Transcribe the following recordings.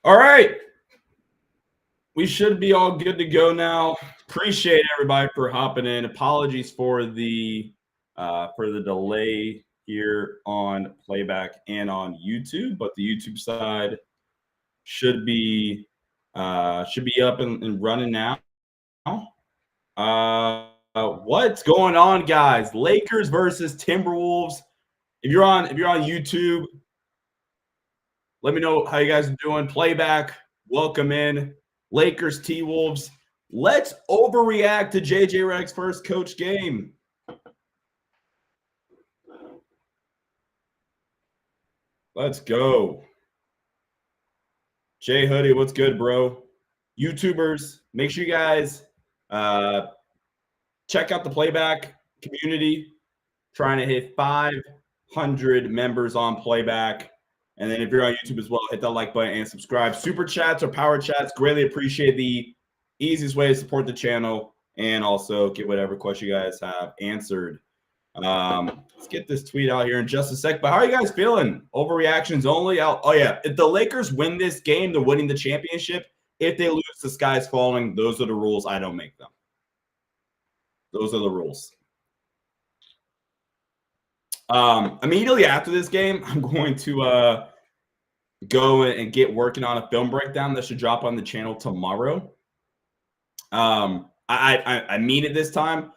All right. We should be all good to go now. Appreciate everybody for hopping in. Apologies for the delay here on playback and on YouTube, but the YouTube side should be up and running now. What's going on, guys? Lakers versus Timberwolves. If you're on YouTube, let me know how you guys are doing. Playback, welcome in. Lakers, T-Wolves. Let's overreact to JJ Redick's first coach game. Let's go. Jay Hoodie, what's good, bro? YouTubers, make sure you guys check out the playback community. Trying to hit 500 members on playback. And then if you're on YouTube as well, hit that like button and subscribe. Super chats or power chats, greatly appreciate. The easiest way to support the channel and also get whatever question you guys have answered. Let's get this tweet out here in just a sec. But how are you guys feeling? Overreactions only. Oh yeah, if the Lakers win this game, they're winning the championship. If they lose, the sky's falling. Those are the rules. I don't make them. Those are the rules. Immediately after this game, I'm going to go and get working on a film breakdown that should drop on the channel tomorrow. I mean it this time.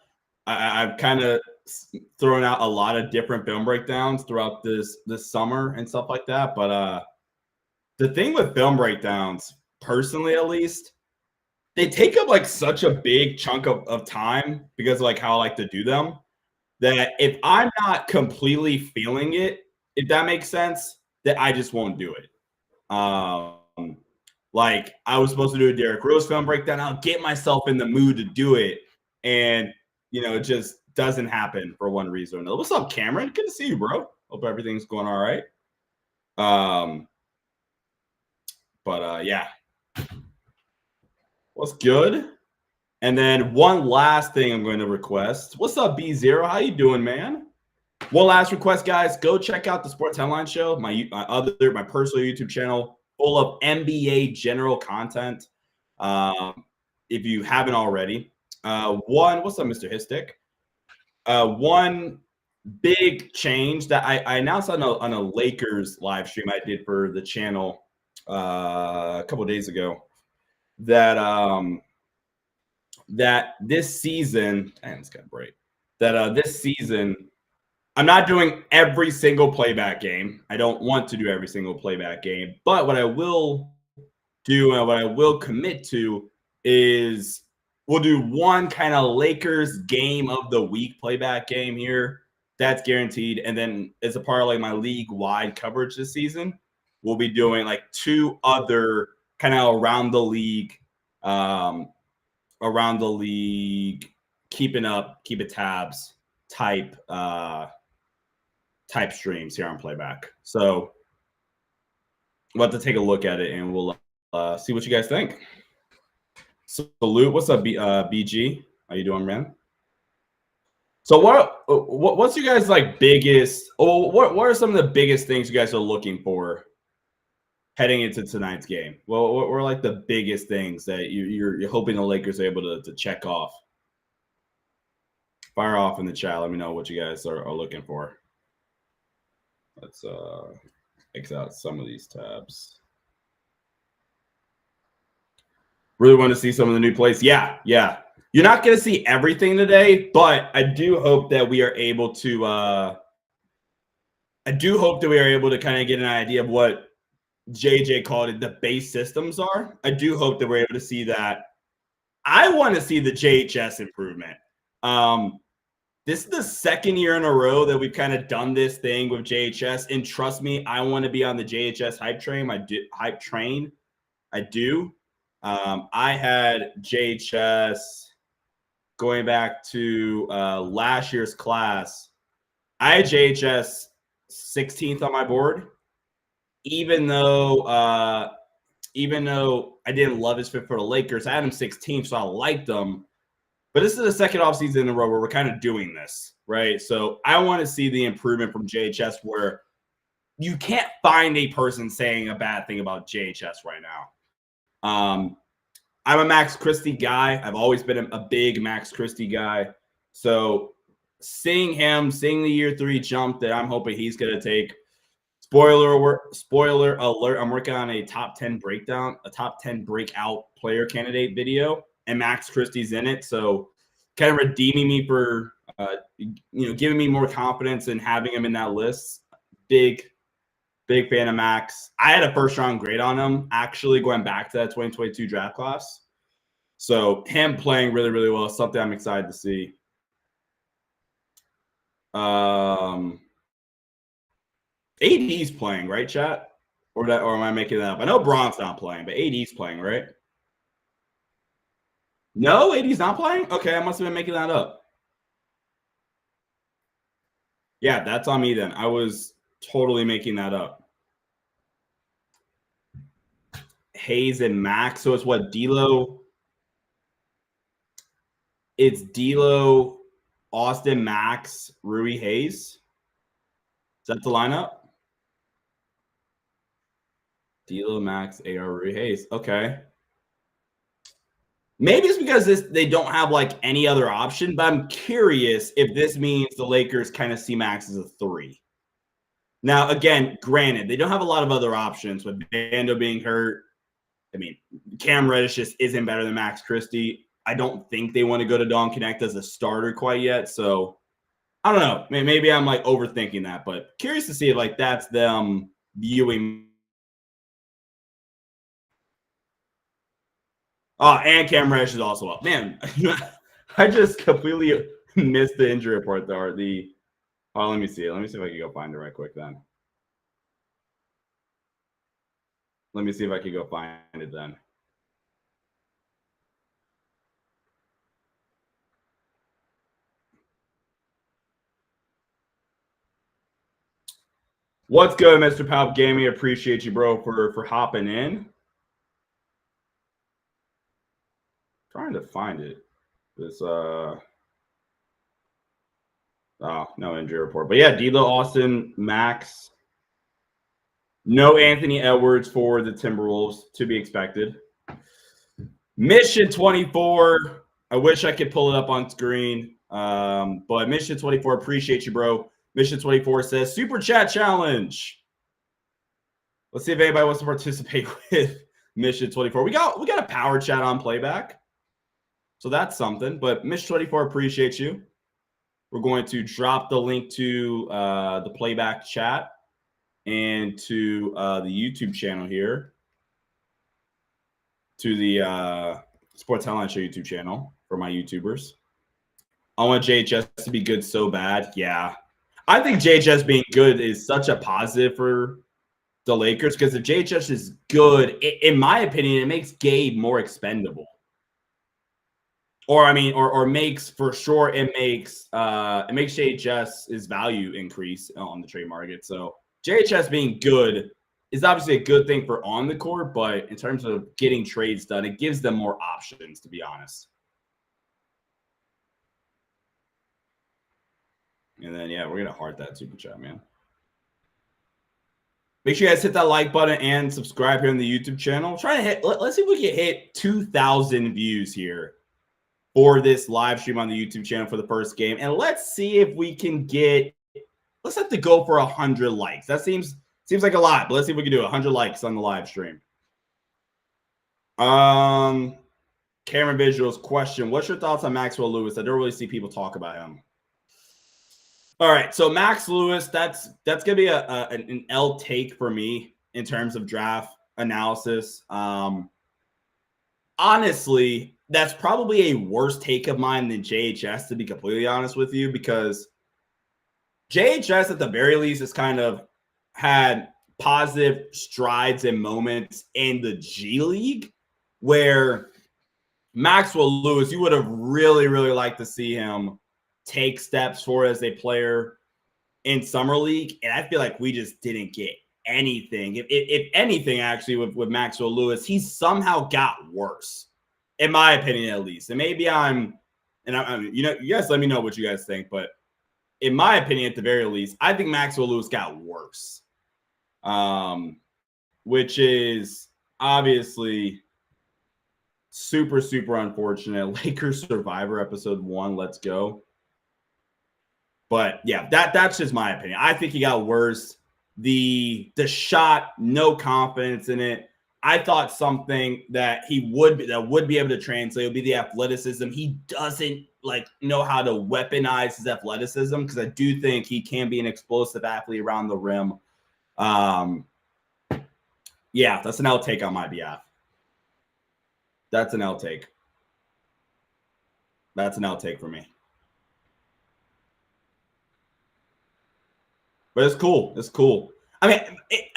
I've kind of thrown out a lot of different film breakdowns throughout this summer and stuff like that. But the thing with film breakdowns, personally at least, they take up like such a big chunk of time because of like how I like to do them, that if I'm not completely feeling it, if that makes sense, that I just won't do it. Like I was supposed to do a Derrick Rose film breakdown. I'll get myself in the mood to do it. And, it just doesn't happen for one reason or another. What's up, Cameron? Good to see you, bro. Hope everything's going all right. Yeah. What's good? And then one last thing I'm going to request. What's up, B0? How you doing, man? One last request, guys. Go check out the Sports Headline Show, my personal YouTube channel, full of NBA general content. If you haven't already. What's up, Mr. Histick? One big change that I announced on a Lakers live stream I did for the channel a couple of days ago, that this season, it's kind of bright, that this season, I'm not doing every single playback game. I don't want to do every single playback game. But what I will do and what I will commit to is we'll do one kind of Lakers game of the week playback game here. That's guaranteed. And then as a part of like my league-wide coverage this season, we'll be doing like two other kind of around the league keep it tabs type streams here on playback. So we'll have to take a look at it and we'll see what you guys think. Salute. What's up, BG? How you doing, man? So what's you guys like biggest? What are some of the biggest things you guys are looking for heading into tonight's game? Well, what are like the biggest things that you're hoping the Lakers are able to check off? Fire off in the chat. Let me know what you guys are looking for. Let's X out some of these tabs. Really want to see some of the new plays. Yeah. You're not going to see everything today, but I do hope that we are able to kind of get an idea of what JJ called it, the base systems are. I do hope that we're able to see that. I want to see the JHS improvement. This is the second year in a row that we've kind of done this thing with JHS, and trust me, I want to be on the JHS hype train. I do. I had JHS going back to last year's class. I had JHS 16th on my board, even though I didn't love his fit for the Lakers. I had him 16th, so I liked him. But this is the second offseason in a row where we're kind of doing this, right? So I want to see the improvement from JHS where you can't find a person saying a bad thing about JHS right now. I'm a Max Christie guy. I've always been a big Max Christie guy. So seeing the year 3 jump that I'm hoping he's going to take. Spoiler alert, I'm working on a top 10 breakdown, a top 10 breakout player candidate video, and Max Christie's in it. So kind of redeeming me for, giving me more confidence in having him in that list. Big fan of Max. I had a first-round grade on him, actually, going back to that 2022 draft class. So him playing really, really well is something I'm excited to see. AD's playing, right, chat? Or am I making that up? I know Braun's not playing, but AD's playing, right? No, AD's not playing? Okay, I must have been making that up. Yeah, that's on me then. I was totally making that up. Hayes and Max. So it's what, D'Lo? It's D'Lo, Austin, Max, Rui, Hayes. Is that the lineup? D'Lo, Max, AR, Rui, Hayes. Okay. Maybe it's because they don't have like any other option, but I'm curious if this means the Lakers kind of see Max as a 3. Now, again, granted, they don't have a lot of other options with Bando being hurt. I mean, Cam Reddish just isn't better than Max Christie. I don't think they want to go to Don Connect as a starter quite yet. So I don't know. Maybe I'm like overthinking that, but curious to see if like that's them viewing. Oh, and Cam Reddish is also up. Man, I just completely missed the injury report though. Let me see. Let me see if I can go find it right quick then. Let me see if I can go find it then. What's good, Mr. Palp Gaming? Appreciate you, bro, for hopping in. Trying to find it. This oh, no injury report. But yeah, D'Lo, Austin, Max. No Anthony Edwards for the Timberwolves, to be expected. Mission 24. I wish I could pull it up on screen. But Mission 24, appreciate you, bro. Mission 24 says Super Chat Challenge. Let's see if anybody wants to participate with Mission 24. We got a power chat on playback. So that's something. But Mission 24, appreciate you. We're going to drop the link to the playback chat and to the YouTube channel here, to the Sports Headline Show YouTube channel for my YouTubers. I want JHS to be good so bad. Yeah. I think JHS being good is such a positive for the Lakers because if JHS is good, in my opinion, it makes Gabe more expendable. Or I mean, or makes for sure it makes JHS's value increase on the trade market. So JHS being good is obviously a good thing for on the court, but in terms of getting trades done, it gives them more options, to be honest. And then yeah, we're gonna heart that super chat, man. Make sure you guys hit that like button and subscribe here on the YouTube channel. Try to hit. Let's see if we can hit 2,000 views here for this live stream on the YouTube channel for the first game, and let's see if we can get. Let's have to go for 100 likes. That seems like a lot, but let's see if we can do 100 likes on the live stream. Camera visuals question: what's your thoughts on Maxwell Lewis? I don't really see people talk about him. All right, so Max Lewis, that's gonna be an L take for me in terms of draft analysis. Honestly, that's probably a worse take of mine than JHS, to be completely honest with you, because JHS at the very least has kind of had positive strides and moments in the G League, where Maxwell Lewis, you would have really, really liked to see him take steps for as a player in Summer League. And I feel like we just didn't get anything. If anything, actually, with Maxwell Lewis, he somehow got worse, in my opinion, at least. And maybe I'm you guys let me know what you guys think. But in my opinion, at the very least, I think Maxwell Lewis got worse. which is obviously super, super unfortunate. Lakers Survivor episode 1, let's go. But yeah, that's just my opinion. I think he got worse. The shot, no confidence in it. I thought something that would be able to translate would be the athleticism. He doesn't know how to weaponize his athleticism, because I do think he can be an explosive athlete around the rim. Yeah, that's an L take on my behalf. That's an L take. That's an L take for me. But it's cool. It's cool. I mean,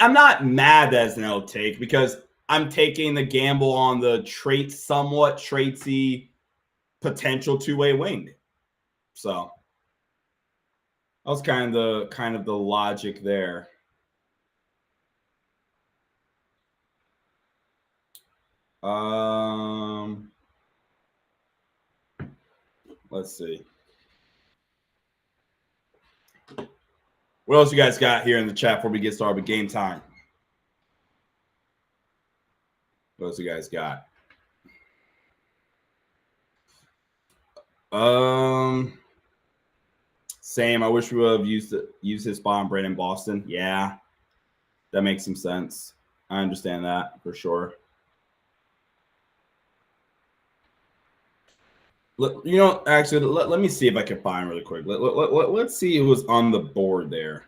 I'm not mad that it's an L take, because I'm taking the gamble on the somewhat traitsy potential two-way wing. So that was kind of the logic there. Let's see. What else you guys got here in the chat before we get started with game time? What else you guys got? Same. I wish we would have used his spot on Brandon Boston. Yeah, that makes some sense. I understand that for sure. Actually, let me see if I can find really quick. Let's see who was on the board there.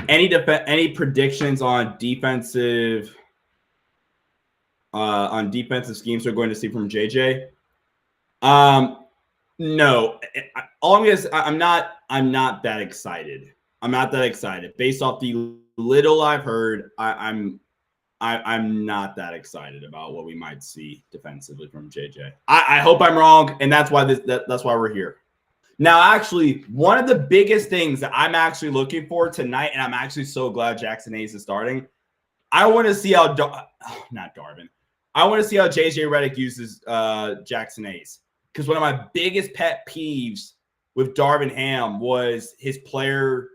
Any predictions on defensive schemes we're going to see from JJ? No. I'm not that excited. I'm not that excited. Based off the little I've heard, I'm not that excited about what we might see defensively from JJ. I hope I'm wrong, and that's why that's why we're here. Now, actually, one of the biggest things that I'm actually looking for tonight, and I'm actually so glad Jackson Hayes is starting. I want to see how not Darvin. I want to see how JJ Redick uses Jackson Hayes, because one of my biggest pet peeves with Darvin Ham was his player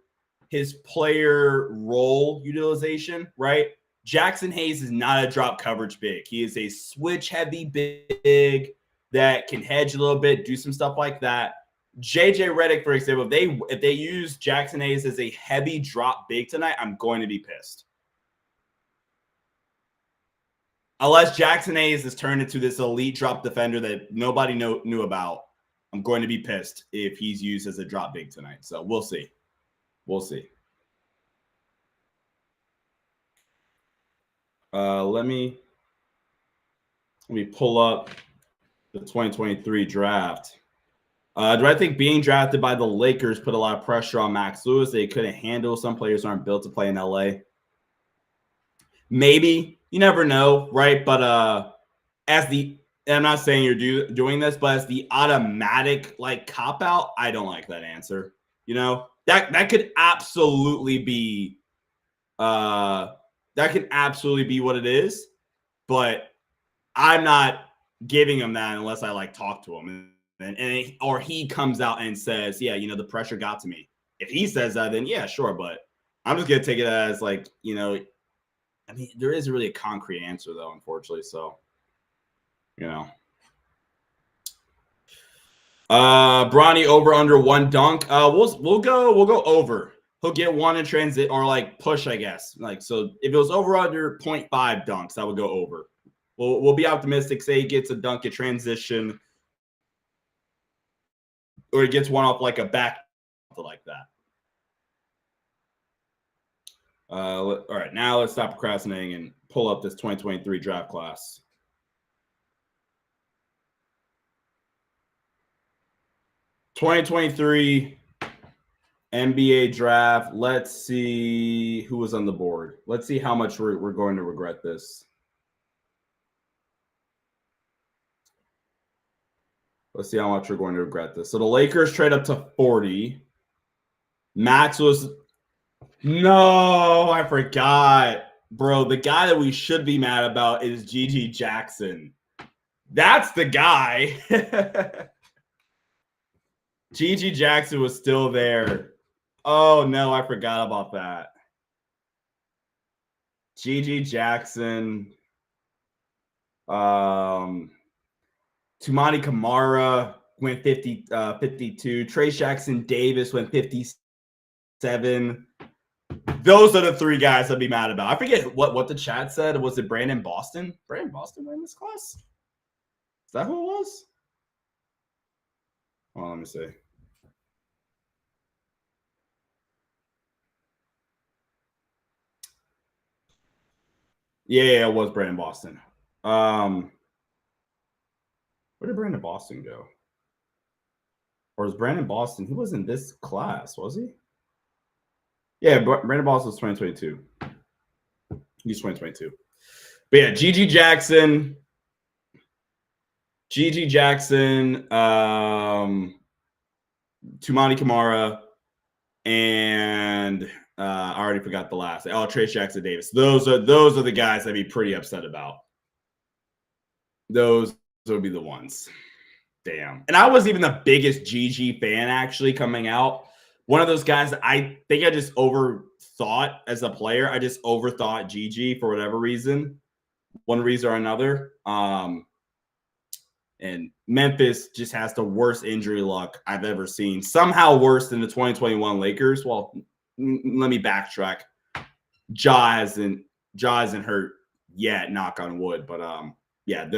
role utilization, right? Jackson Hayes is not a drop coverage big. He is a switch heavy big that can hedge a little bit, do some stuff like that. JJ Redick, for example, if they use Jackson Hayes as a heavy drop big tonight, I'm going to be pissed. Unless Jackson Hayes is turned into this elite drop defender that nobody knew about, I'm going to be pissed if he's used as a drop big tonight. So we'll see. We'll see. Let me pull up the 2023 draft. Do I think being drafted by the Lakers put a lot of pressure on Max Lewis? They couldn't handle. Some players aren't built to play in LA. Maybe. You never know, right? But I'm not saying you're doing this, but as the automatic cop out, I don't like that answer. That could absolutely be what it is, but I'm not giving him that unless I talk to him or he comes out and says, yeah, the pressure got to me. If he says that, then yeah, sure. But I'm just gonna take it as I mean, there isn't really a concrete answer though, unfortunately. So, Bronny over under 1 dunk. We'll go over. He'll get 1 in transit or push, I guess. So if it was over under 0.5 dunks, I would go over. We'll be optimistic. Say he gets a dunk at transition, or he gets one off a back, something like that. All right, now let's stop procrastinating and pull up this 2023 draft class. '23 NBA draft. Let's see who was on the board. Let's see how much we're going to regret this. Let's see how much we're going to regret this. So the Lakers trade up to 40. Max was... No, I forgot. Bro, the guy that we should be mad about is Gigi Jackson. That's the guy. GG Jackson was still there. Oh, no, I forgot about that. GG Jackson. Tumani Kamara went 52. Trey Jackson Davis went 57. Those are the three guys I'd be mad about. I forget what the chat said. Was it Brandon Boston? Brandon Boston went in this class? Is that who it was? Oh, let me see. Yeah, it was Brandon Boston. Where did Brandon Boston go? Or was Brandon Boston? He was in this class, was he? Yeah, Brandon Boston was 2022. He's 2022. But yeah, GG Jackson, Tumani Kamara, and I already forgot the last. Oh, Trace Jackson Davis. Those are the guys I'd be pretty upset about. Those would be the ones. Damn. And I wasn't even the biggest GG fan actually coming out. One of those guys that I think I just overthought as a player. I just overthought GG for whatever reason. One reason or another. And Memphis just has the worst injury luck I've ever seen. Somehow worse than the 2021 Lakers. Well, let me backtrack. Ja hasn't hurt yet, knock on wood. But yeah,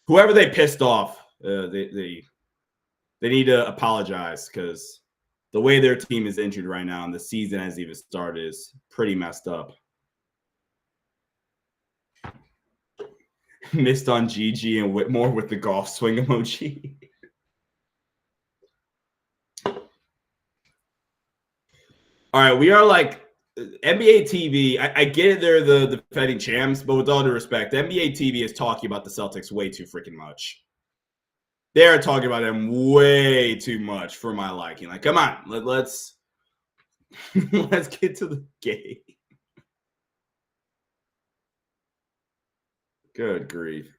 whoever they pissed off, they need to apologize because the way their team is injured right now and the season hasn't even started is pretty messed up. Missed on GG and Whitmore with the golf swing emoji. All right, we are like NBA TV. I get it, they're the defending champs, but with all due respect, NBA TV is talking about the Celtics way too freaking much. They are talking about them way too much for my liking. Like, come on, let's get to the game. Good grief.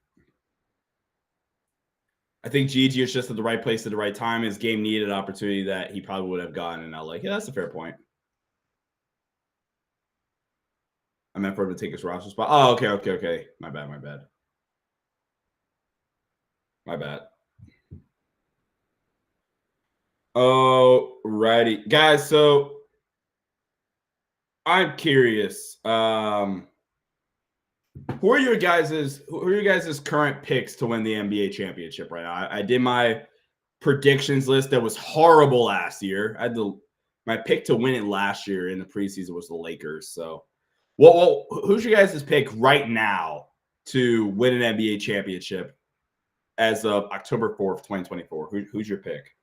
I think GG is just at the right place at the right time. His game needed an opportunity that he probably would have gotten. And I'm like, yeah, that's a fair point. I meant for him to take his roster spot. Oh, okay. My bad. Oh, righty. Guys, so I'm curious. Who are your guys' current picks to win the NBA championship right now? I did my predictions list that was horrible last year. I had my pick to win it last year in the preseason was the Lakers. So, who's your guys' pick right now to win an NBA championship as of October 4th, 2024? Who's your pick?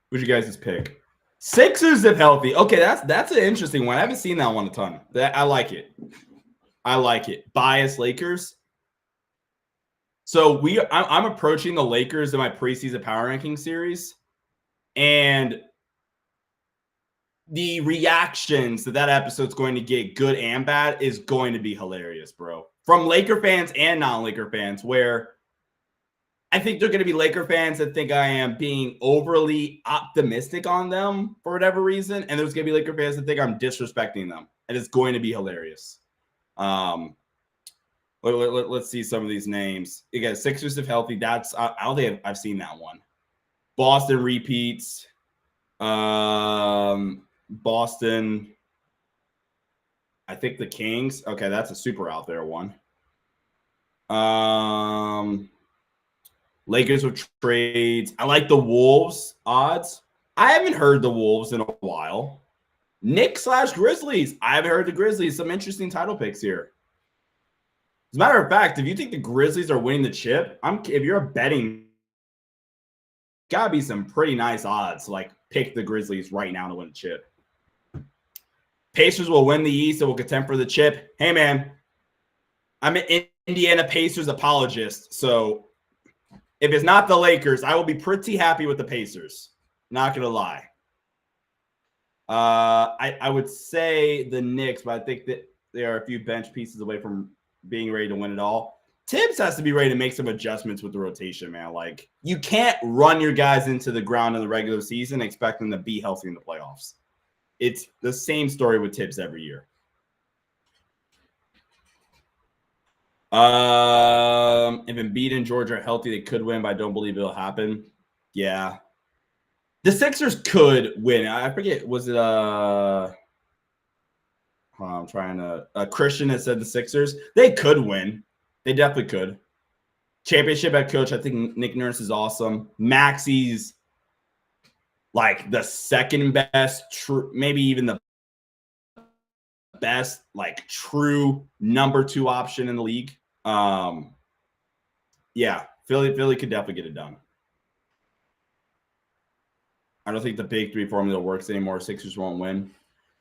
Who's your guys' pick? Sixers if healthy. Okay, that's an interesting one. I haven't seen that one a ton. I like it. Bias Lakers. So I'm approaching the Lakers in my preseason power ranking series, and the reactions that episode's going to get, good and bad, is going to be hilarious, bro. From Laker fans and non-Laker fans, where I think they're going to be Laker fans that think I am being overly optimistic on them for whatever reason. And there's going to be Laker fans that think I'm disrespecting them. And it's going to be hilarious. Let's see some of these names. You got Sixers if healthy. I don't think I've seen that one. Boston repeats. Boston. I think the Kings. Okay, that's a super out there one. Lakers with trades. I like the Wolves odds. I haven't heard the Wolves in a while. Knicks/Grizzlies. I haven't heard the Grizzlies. Some interesting title picks here. As a matter of fact, if you think the Grizzlies are winning the chip, if you're a betting, gotta be some pretty nice odds. Like, pick the Grizzlies right now to win the chip. Pacers will win the East and will contend for the chip. Hey, man, I'm an Indiana Pacers apologist, so if it's not the Lakers, I will be pretty happy with the Pacers. Not going to lie. I would say the Knicks, but I think that they are a few bench pieces away from being ready to win it all. Tibbs has to be ready to make some adjustments with the rotation, man. Like, you can't run your guys into the ground in the regular season and expect them to be healthy in the playoffs. It's the same story with Tibbs every year. If Embiid and George are healthy, they could win, but I don't believe it'll happen. Yeah. The Sixers could win. I forget, was it I'm trying to Christian has said the Sixers. They could win. They definitely could. Championship head coach, I think Nick Nurse is awesome. Maxi's like the second best, maybe even the best, like true number 2 option in the league. Yeah, Philly could definitely get it done. I don't think the big 3 formula works anymore. Sixers won't win.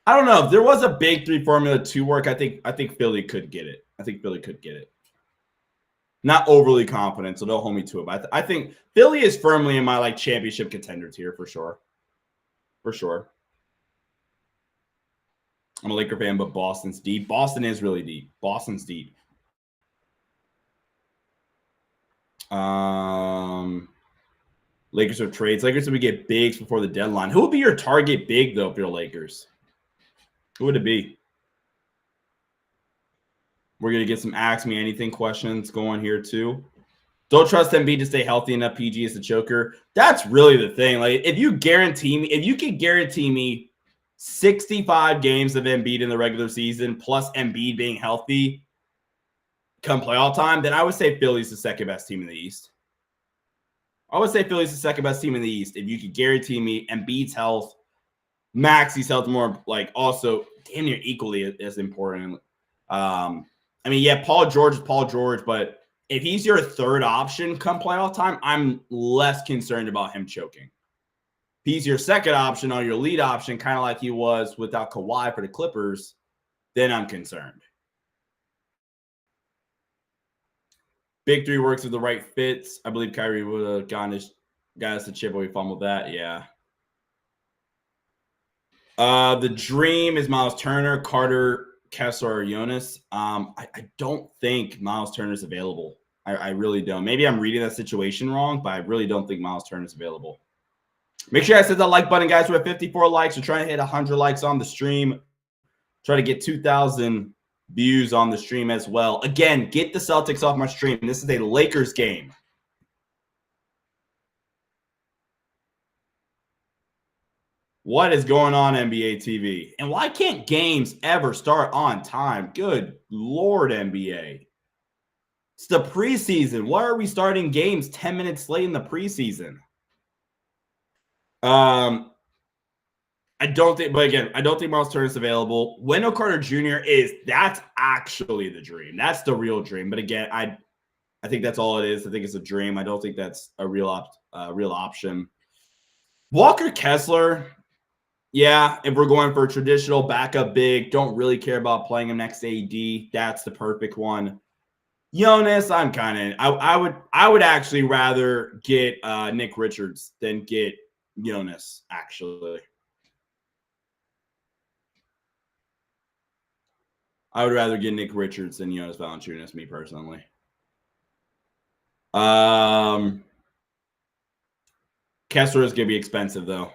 I don't know. If there was a big 3 formula to work, I think Philly could get it. I think Philly could get it. Not overly confident, so don't hold me to it. But I think Philly is firmly in my like championship contenders here for sure. For sure. I'm a Laker fan, but Boston's deep. Boston is really deep. Boston's deep. Lakers are trades. Lakers would get bigs before the deadline. Who would be your target big though if you're Lakers? Who would it be? We're gonna get some ask me anything questions going here too. Don't trust Embiid to stay healthy enough. PG is the choker. That's really the thing. Like, if you can guarantee me 65 games of Embiid in the regular season plus Embiid being healthy come playoff time, then I would say Philly's the second best team in the East. I would say Philly's the second best team in the East. If you could guarantee me Embiid's health, Maxi's health, more like also damn near equally as important. I mean, yeah, Paul George is Paul George, but if he's your third option come playoff time, I'm less concerned about him choking. If he's your second option or your lead option, kind of like he was without Kawhi for the Clippers, then I'm concerned. Big 3 works with the right fits. I believe Kyrie would have got us the chip, but we fumbled that. Yeah. The dream is Miles Turner, Carter, Kessler, or Jonas. I don't think Miles Turner's available. I really don't. Maybe I'm reading that situation wrong, but I really don't think Miles Turner's available. Make sure you guys hit that like button, guys. We're at 54 likes. We're trying to hit 100 likes on the stream. Try to get 2,000 views on the stream as well. Again, get the Celtics off my stream. This is a Lakers game. What is going on, NBA TV? And why can't games ever start on time? Good Lord, NBA. It's the preseason. Why are we starting games 10 minutes late in the preseason? I don't think, but again, I don't think Miles Turner is available. Wendell Carter Jr. that's actually the dream. That's the real dream. But again, I think that's all it is. I think it's a dream. I don't think that's a real option. Walker Kessler, yeah, if we're going for a traditional backup big, don't really care about playing him next to AD. That's the perfect one. Jonas, I'm kind of I would actually rather get Nick Richards than get Jonas, actually. I would rather get Nick Richards than Jonas Valanciunas, me personally. Kessler is going to be expensive, though.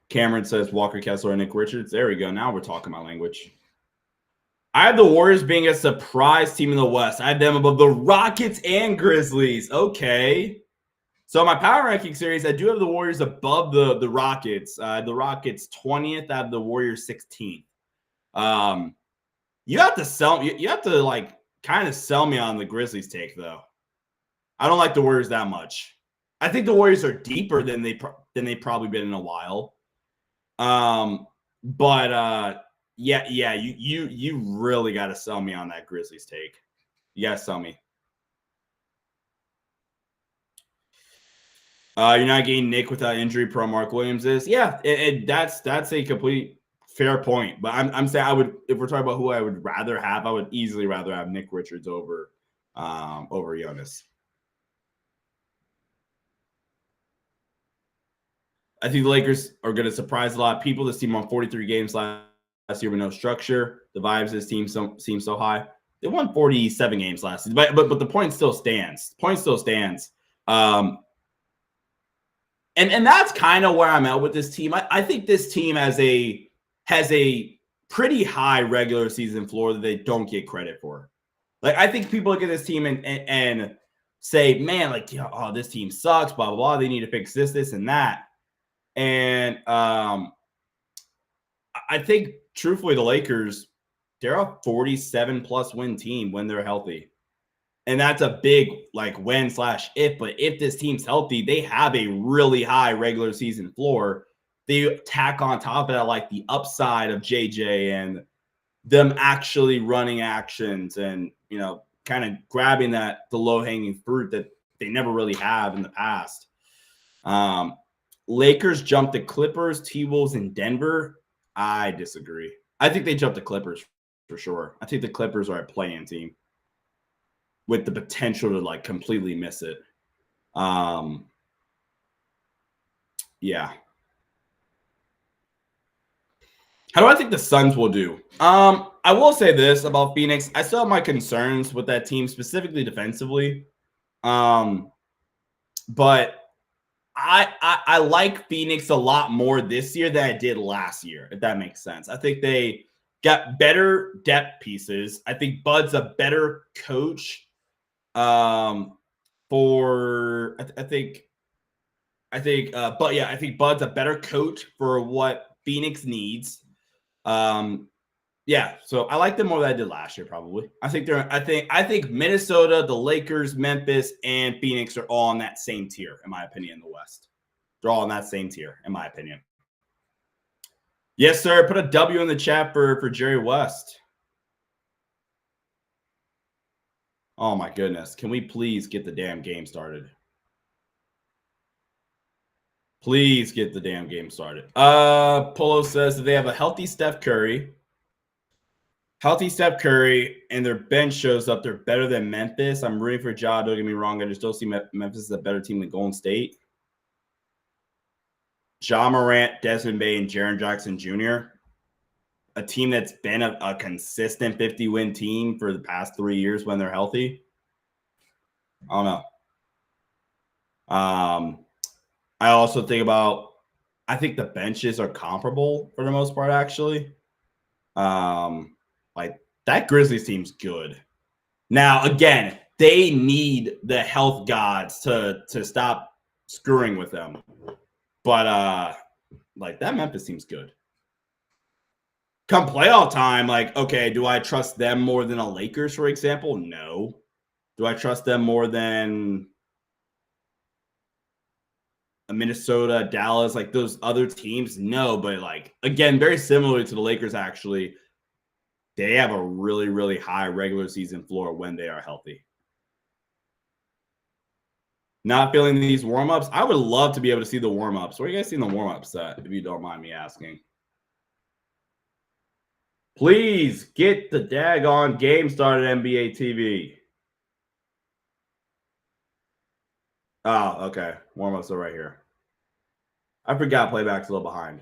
Cameron says Walker Kessler and Nick Richards. There we go. Now we're talking my language. I have the Warriors being a surprise team in the West. I have them above the Rockets and Grizzlies. Okay. So my power ranking series, I do have the Warriors above the Rockets. The Rockets 20th. I have the Warriors 16th. You have to sell. You have to like kind of sell me on the Grizzlies take, though. I don't like the Warriors that much. I think the Warriors are deeper than they've probably been in a while. Yeah, you really got to sell me on that Grizzlies take. You got to sell me. You're not getting Nick without injury. Pro Mark Williams is. Yeah, that's a complete fair point. But I'm saying if we're talking about who I would rather have, I would easily rather have Nick Richards over Jonas. I think the Lakers are going to surprise a lot of people. This team won 43 games last year with no structure. The vibes of this team seem so high. They won 47 games last season, but the point still stands. The point still stands. And that's kind of where I'm at with this team. I think this team has a pretty high regular season floor that they don't get credit for. Like, I think people look at this team and say, man, like, oh, this team sucks, blah, blah, blah. They need to fix this, and that. And I think, truthfully, the Lakers, they're a 47 plus win team when they're healthy. And that's a big like win/if. But if this team's healthy, they have a really high regular season floor. They tack on top of that like the upside of JJ and them actually running actions and kind of grabbing the low hanging fruit that they never really have in the past. Lakers jumped the Clippers, T-Wolves, and Denver. I disagree. I think they jumped the Clippers for sure. I think the Clippers are a play-in team with the potential to like completely miss it. Yeah. How do I think the Suns will do? I will say this about Phoenix. I still have my concerns with that team, specifically defensively. But I like Phoenix a lot more this year than I did last year, if that makes sense. I think they got better depth pieces. I think Bud's a better coach. I think Bud's a better coach for what Phoenix needs. Yeah, so I like them more than I did last year, probably. I think Minnesota, the Lakers, Memphis, and Phoenix are all on that same tier, in my opinion, in the West. They're all on that same tier, in my opinion. Yes, sir. Put a W in the chat for Jerry West. Oh my goodness. Can we please get the damn game started? Please get the damn game started. Polo says that they have a healthy Steph Curry. And their bench shows up. They're better than Memphis. I'm rooting for Ja. Don't get me wrong. I just don't see Memphis as a better team than Golden State. Ja Morant, Desmond Bay, and Jaren Jackson Jr. A team that's been a consistent 50-win team for the past 3 years when they're healthy. I don't know. I also I think the benches are comparable for the most part, actually. Like that Grizzlies team's good. Now, again, they need the health gods to stop screwing with them. But like that Memphis team's good. Come playoff time, like, okay, do I trust them more than a Lakers, for example? No. Do I trust them more than a Minnesota, Dallas, like those other teams? No, but like, again, very similar to the Lakers, actually. They have a really, really high regular season floor when they are healthy. Not feeling these warm-ups? I would love to be able to see the warm-ups. Where are you guys seeing the warm-ups at, if you don't mind me asking? Please get the daggone game started, NBA TV. Oh, okay. Warm-ups are right here. I forgot playback's a little behind.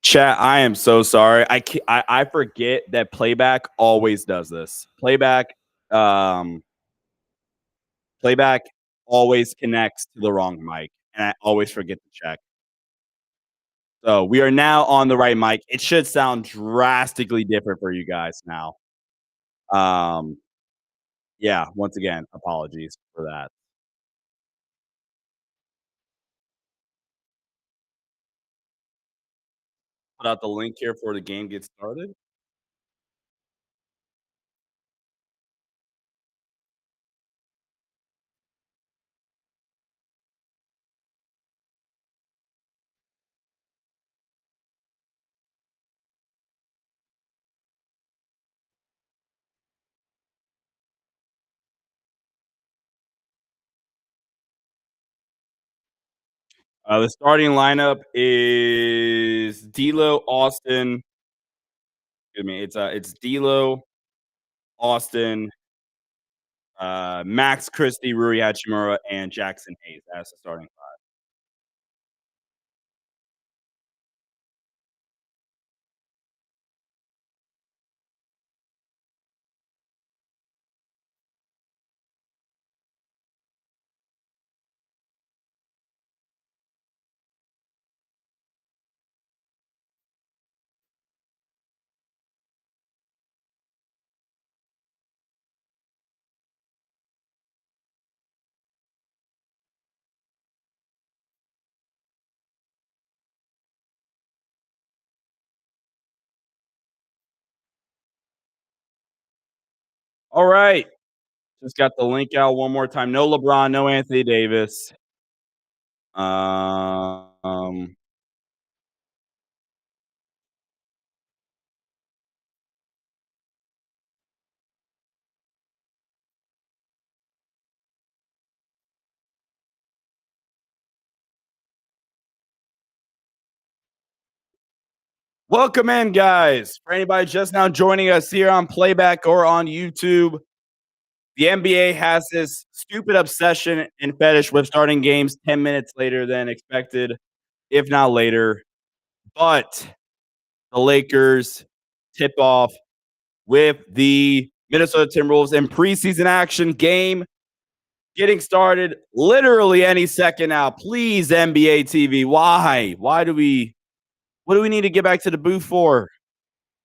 Chat, I am so sorry. I forget that playback always does this. Playback always connects to the wrong mic, and I always forget to check. So we are now on the right mic. It should sound drastically different for you guys now. Yeah, once again, apologies for that. Put out the link here before the game gets started. The starting lineup is D'Lo, Austin, Excuse me. It's D'Lo, Austin, Max Christie, Rui Hachimura, and Jackson Hayes as the starting. All right. Just got the link out one more time. No LeBron, no Anthony Davis. Um, Welcome in, guys. For anybody just now joining us here on playback or on YouTube, the NBA has this stupid obsession and fetish with starting games 10 minutes later than expected, if not later. But the Lakers tip off with the Minnesota Timberwolves in preseason action game getting started literally any second now. Please, NBA TV. Why? What do we need to get back to the booth for?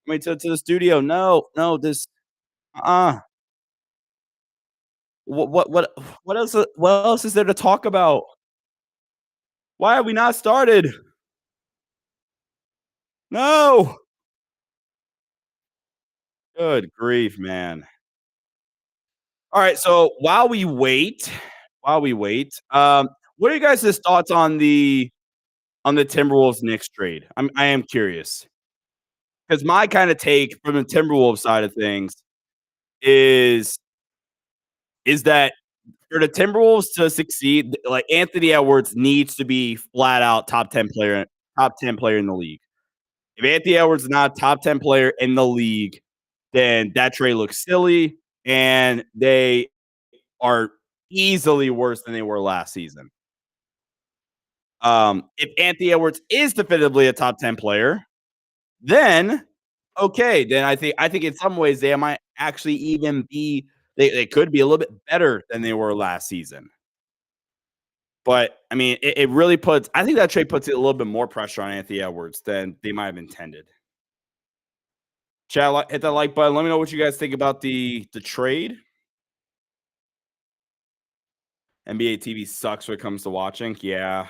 I mean, to the studio. No, no, this, uh, what else is there to talk about? Why have we not started? No. Good grief, man. All right, so what are you guys' thoughts on the Timberwolves Knicks trade? I am curious because my kind of take from the Timberwolves side of things is is that for the Timberwolves to succeed, like Anthony Edwards needs to be flat out top 10 player in the league. If Anthony Edwards is not a top 10 player in the league, then that trade looks silly and they are easily worse than they were last season. If Anthony Edwards is definitively a top 10 player, then okay, then I think in some ways they might actually even be they could be a little bit better than they were last season. But I mean, it really puts I think that trade puts a little bit more pressure on Anthony Edwards than they might have intended. Chat, hit that like button. Let me know what you guys think about the trade. NBA TV sucks when it comes to watching. Yeah.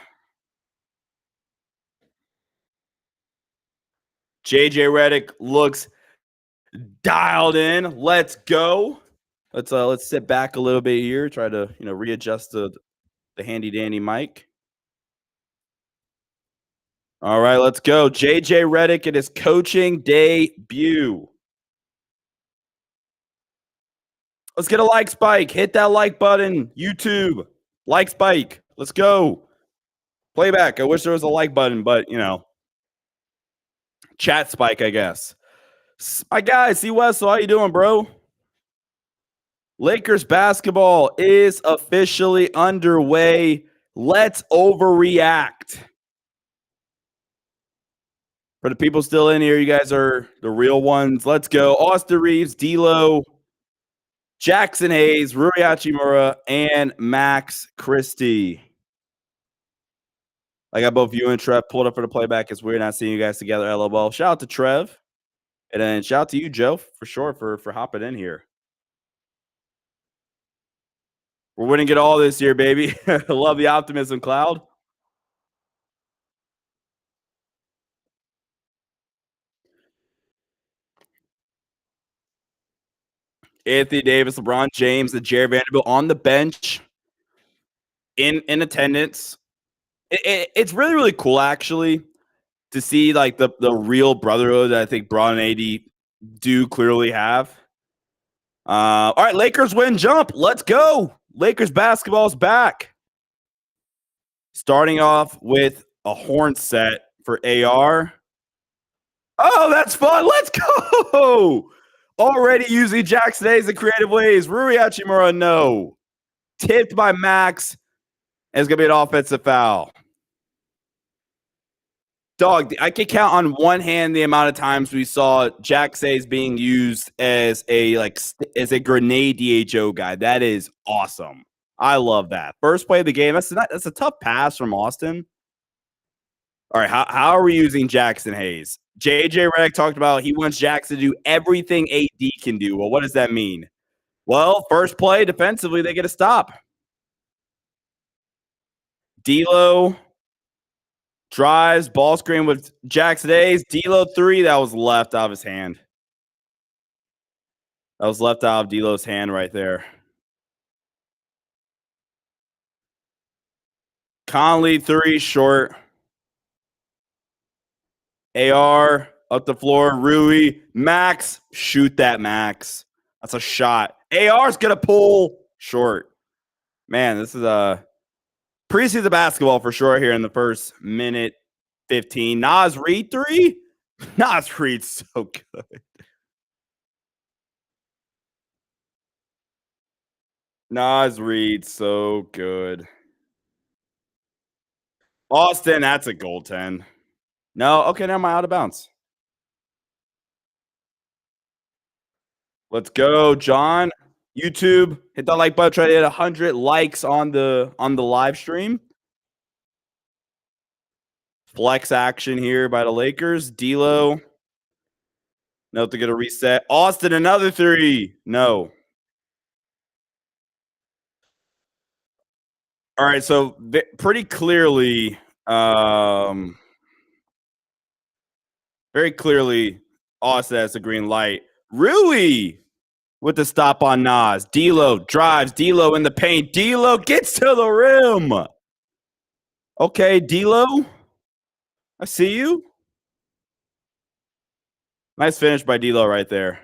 JJ Redick looks dialed in. Let's go. Let's sit back a little bit here. Try to readjust the handy dandy mic. All right, let's go. JJ Redick in his coaching debut. Let's get a like spike. Hit that like button. YouTube. Like spike. Let's go. Playback. I wish there was a like button, but chat spike, I guess. My guy, C Wessel, how you doing, bro? Lakers basketball is officially underway. Let's overreact. For the people still in here, you guys are the real ones. Let's go. Austin Reeves, D'Lo, Jackson Hayes, Rui Hachimura, and Max Christie. I got both you and Trev pulled up for the playback. It's weird not seeing you guys together. LOL. Shout out to Trev. And then shout out to you, Joe, for sure, for hopping in here. We're winning it all this year, baby. Love the optimism, Cloud. Anthony Davis, LeBron James, and Jared Vanderbilt on the bench in attendance. It's really, really cool, actually, to see like the real brotherhood that I think Braun and AD do clearly have. All right, Lakers win jump. Let's go. Lakers basketball's back. Starting off with a horn set for AR. Oh, that's fun. Let's go. Already using Jackson Hayes in creative ways. Rui Hachimura, no. Tipped by Max. And it's going to be an offensive foul. Dog, I can count on one hand the amount of times we saw Jack Sayes being used as a grenade DHO guy. That is awesome. I love that. First play of the game. That's a tough pass from Austin. All right, how are we using Jackson Hayes? JJ Redick talked about he wants Jackson to do everything AD can do. Well, what does that mean? Well, first play defensively, they get a stop. D'Lo drives, ball screen with Jackson Hayes. D'Lo 3, that was left out of his hand. That was left out of D'Lo's hand right there. Conley 3, short. AR up the floor. Rui, Max, shoot that Max. That's a shot. AR's gonna pull short. Man, this is a preseason basketball for sure here in the first minute 15. Naz Reid 3. Naz Reid's so good. Naz Reid so good. Austin, that's a goaltend. No, okay, now I'm out of bounds. Let's go, John. YouTube, hit that like button. Try to hit 100 likes on the live stream. Flex action here by the Lakers. D'Lo. No, to get a reset. Austin, another 3. No. All right, so pretty clearly, very clearly, Austin has the green light. Rui with the stop on Nas. D'Lo drives. D'Lo in the paint. D'Lo gets to the rim. Okay, D'Lo, I see you. Nice finish by D'Lo right there.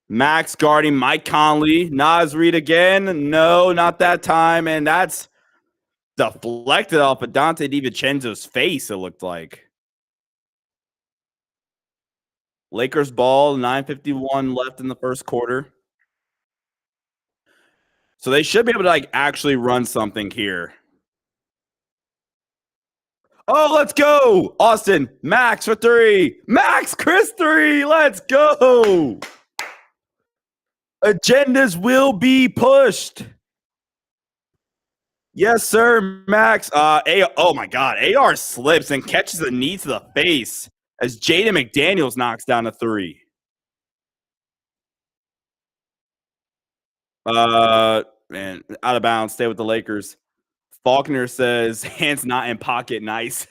Max guarding Mike Conley. Naz Reid again. No, not that time. And that's deflected off of Dante DiVincenzo's face, it looked like. Lakers ball, 9:51 left in the first quarter. So they should be able to actually run something here. Oh, let's go. Austin, Max for 3. Max, Chris 3. Let's go. Agendas will be pushed. Yes, sir, Max. Oh my God, AR slips and catches a knee to the face as Jaden McDaniels knocks down a 3. Man, out of bounds. Stay with the Lakers. Faulkner says, hands not in pocket. Nice.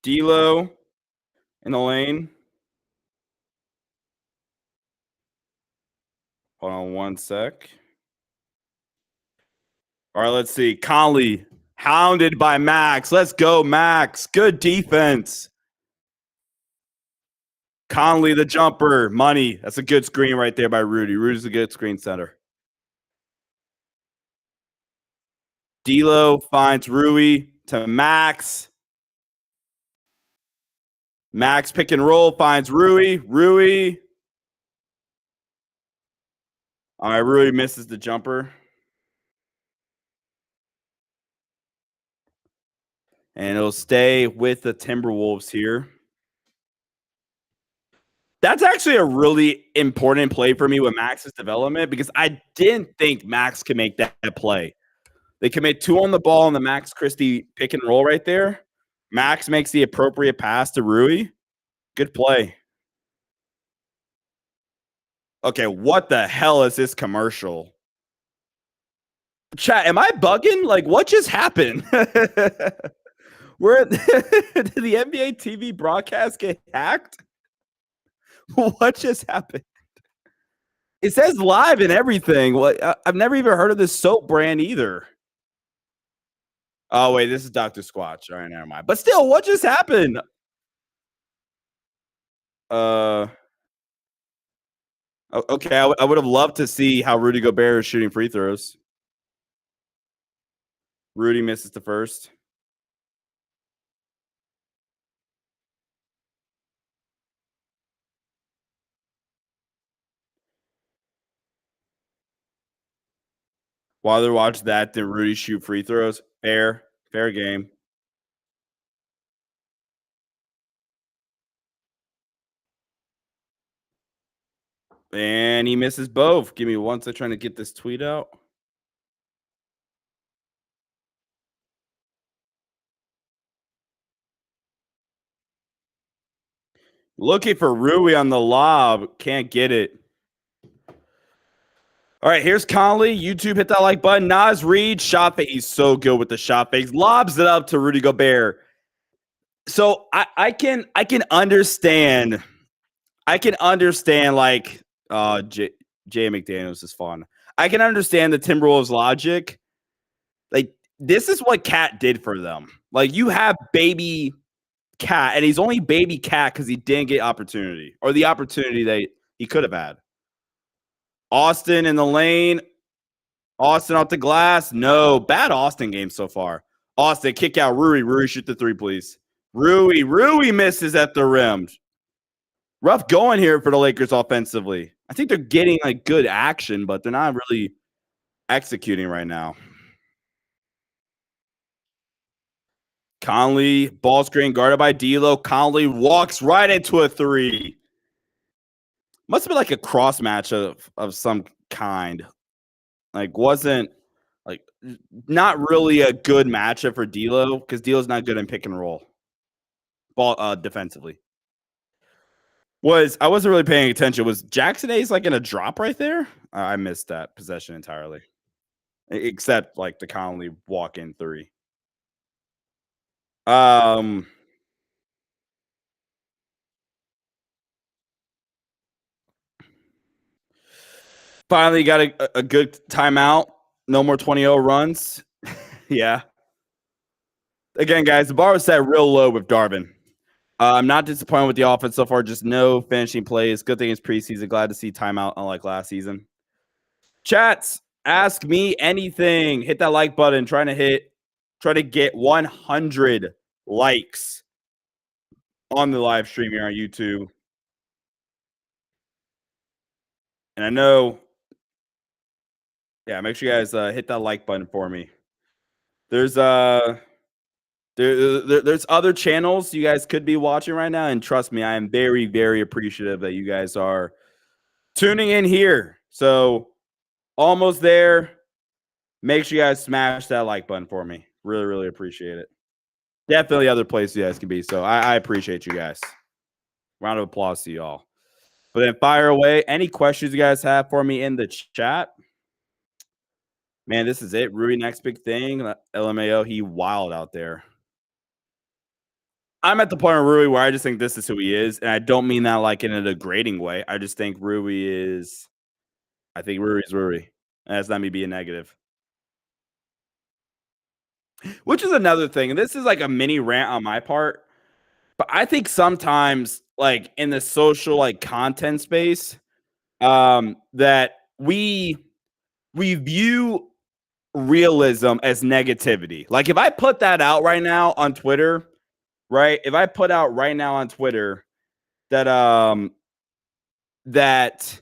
D'Lo in the lane. Hold on one sec. All right, let's see. Conley hounded by Max. Let's go, Max. Good defense. Conley, the jumper. Money. That's a good screen right there by Rudy. Rudy's a good screen center. D'Lo finds Rui to Max. Max pick and roll finds Rui. Rui. All right, Rui misses the jumper. And it'll stay with the Timberwolves here. That's actually a really important play for me with Max's development because I didn't think Max could make that play. They commit 2 on the ball on the Max Christie pick and roll right there. Max makes the appropriate pass to Rui. Good play. Okay, what the hell is this commercial? Chat, am I bugging? Like, what just happened? Did the NBA TV broadcast get hacked? What just happened? It says live and everything. What? I've never even heard of this soap brand either. Oh wait, this is Dr. Squatch. All right, never mind. But still, what just happened? Uh, okay. I would have loved to see how Rudy Gobert is shooting free throws. Rudy misses the first. While they're watching that, did Rudy shoot free throws? Fair game. And he misses both. Give me one second trying to get this tweet out. Looking for Rui on the lob. Can't get it. All right, here's Conley. YouTube, hit that like button. Naz Reid, shot fake. He's so good with the shot fakes. Lobs it up to Rudy Gobert. So I can understand. I can understand like Jay McDaniels is fun. I can understand the Timberwolves logic. Like this is what Cat did for them. Like you have baby Cat, and he's only baby Cat because he didn't get opportunity or the opportunity that he could have had. Austin in the lane. Austin off the glass. No, bad Austin game so far. Austin kick out Rui. Rui shoot the three, please. Rui misses at the rim. Rough going here for the Lakers offensively. I think they're getting like good action, but they're not really executing right now. Conley, ball screen guarded by D'Lo. Conley walks right into a three. Must have been like a cross match of some kind. Like wasn't like not really a good matchup for D'Lo because D'Lo's not good in pick and roll. Ball defensively. I wasn't really paying attention. Was Jackson Hayes like in a drop right there? I missed that possession entirely. Except like the Conley walk-in three. Finally got a good timeout. No more 20-0 runs. Yeah. Again, guys, the bar was set real low with Darvin. I'm not disappointed with the offense so far. Just no finishing plays. Good thing it's preseason. Glad to see timeout unlike last season. Chats, ask me anything. Hit that like button. Try to get 100 likes on the live stream here on YouTube. And I know, yeah, make sure you guys hit that like button for me. There's there's other channels you guys could be watching right now, and trust me, I am very, very appreciative that you guys are tuning in here. So almost there. Make sure you guys smash that like button for me. Really, really appreciate it. Definitely other places you guys can be. So I appreciate you guys. Round of applause to y'all. But then fire away. Any questions you guys have for me in the chat? Man, this is it. Rui, next big thing. LMAO, he wild out there. I'm at the point of Rui where I just think this is who he is. And I don't mean that like in a degrading way. I just think Rui is Rui. And that's not me being negative. Which is another thing. And this is like a mini rant on my part. But I think sometimes, like in the social like content space, that we view realism as negativity. Like if I put that out right now on Twitter, right? If I put out right now on Twitter that that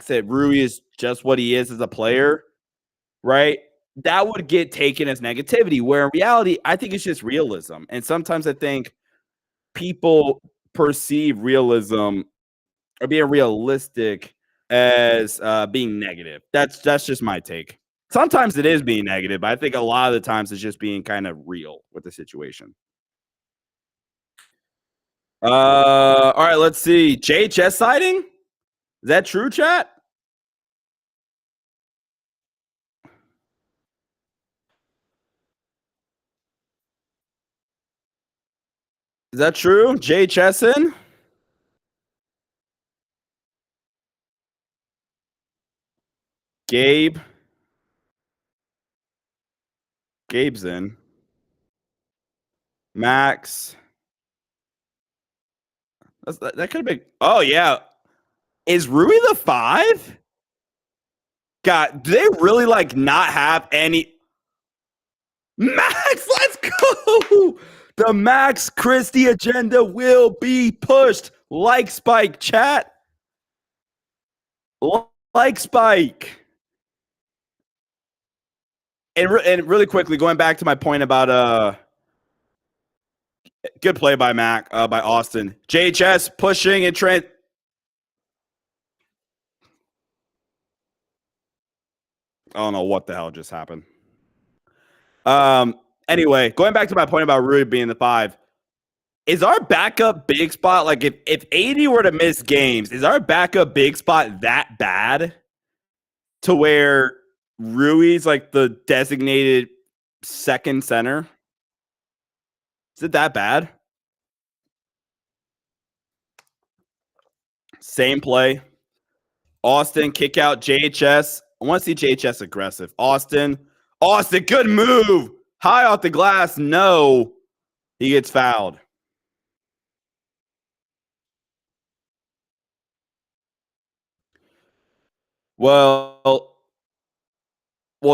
that Rui is just what he is as a player, right? That would get taken as negativity, where in reality, I think it's just realism. And sometimes I think people perceive realism or being realistic as being negative. That's just my take. Sometimes it is being negative, but I think a lot of the times it's just being kind of real with the situation. All right, let's see. JHS sighting? Is that true, chat? Is that true? JHS in? Gabe? Gabe's in. Max. That could have been. Oh, yeah. Is Rui the 5? God, do they really like not have any? Max, let's go. The Max Christie agenda will be pushed. Like Spike, chat. Like Spike. And really quickly, going back to my point about good play by by Austin. JHS pushing and Trent. I don't know what the hell just happened. Anyway, going back to my point about Rui being the 5. Is our backup big spot, like if 80 were to miss games, is our backup big spot that bad to where Rui's like the designated second center? Is it that bad? Same play. Austin, kick out JHS. I want to see JHS aggressive. Austin, good move. High off the glass. No. He gets fouled. Well,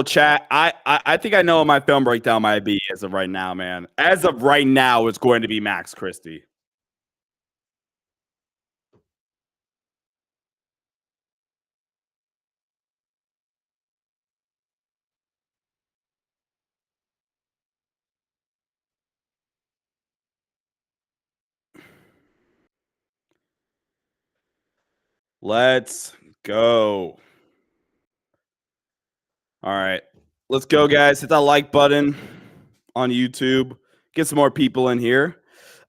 chat, I think I know what my film breakdown might be as of right now, man. As of right now, it's going to be Max Christie. Let's go. All right. Let's go, guys. Hit that like button on YouTube. Get some more people in here.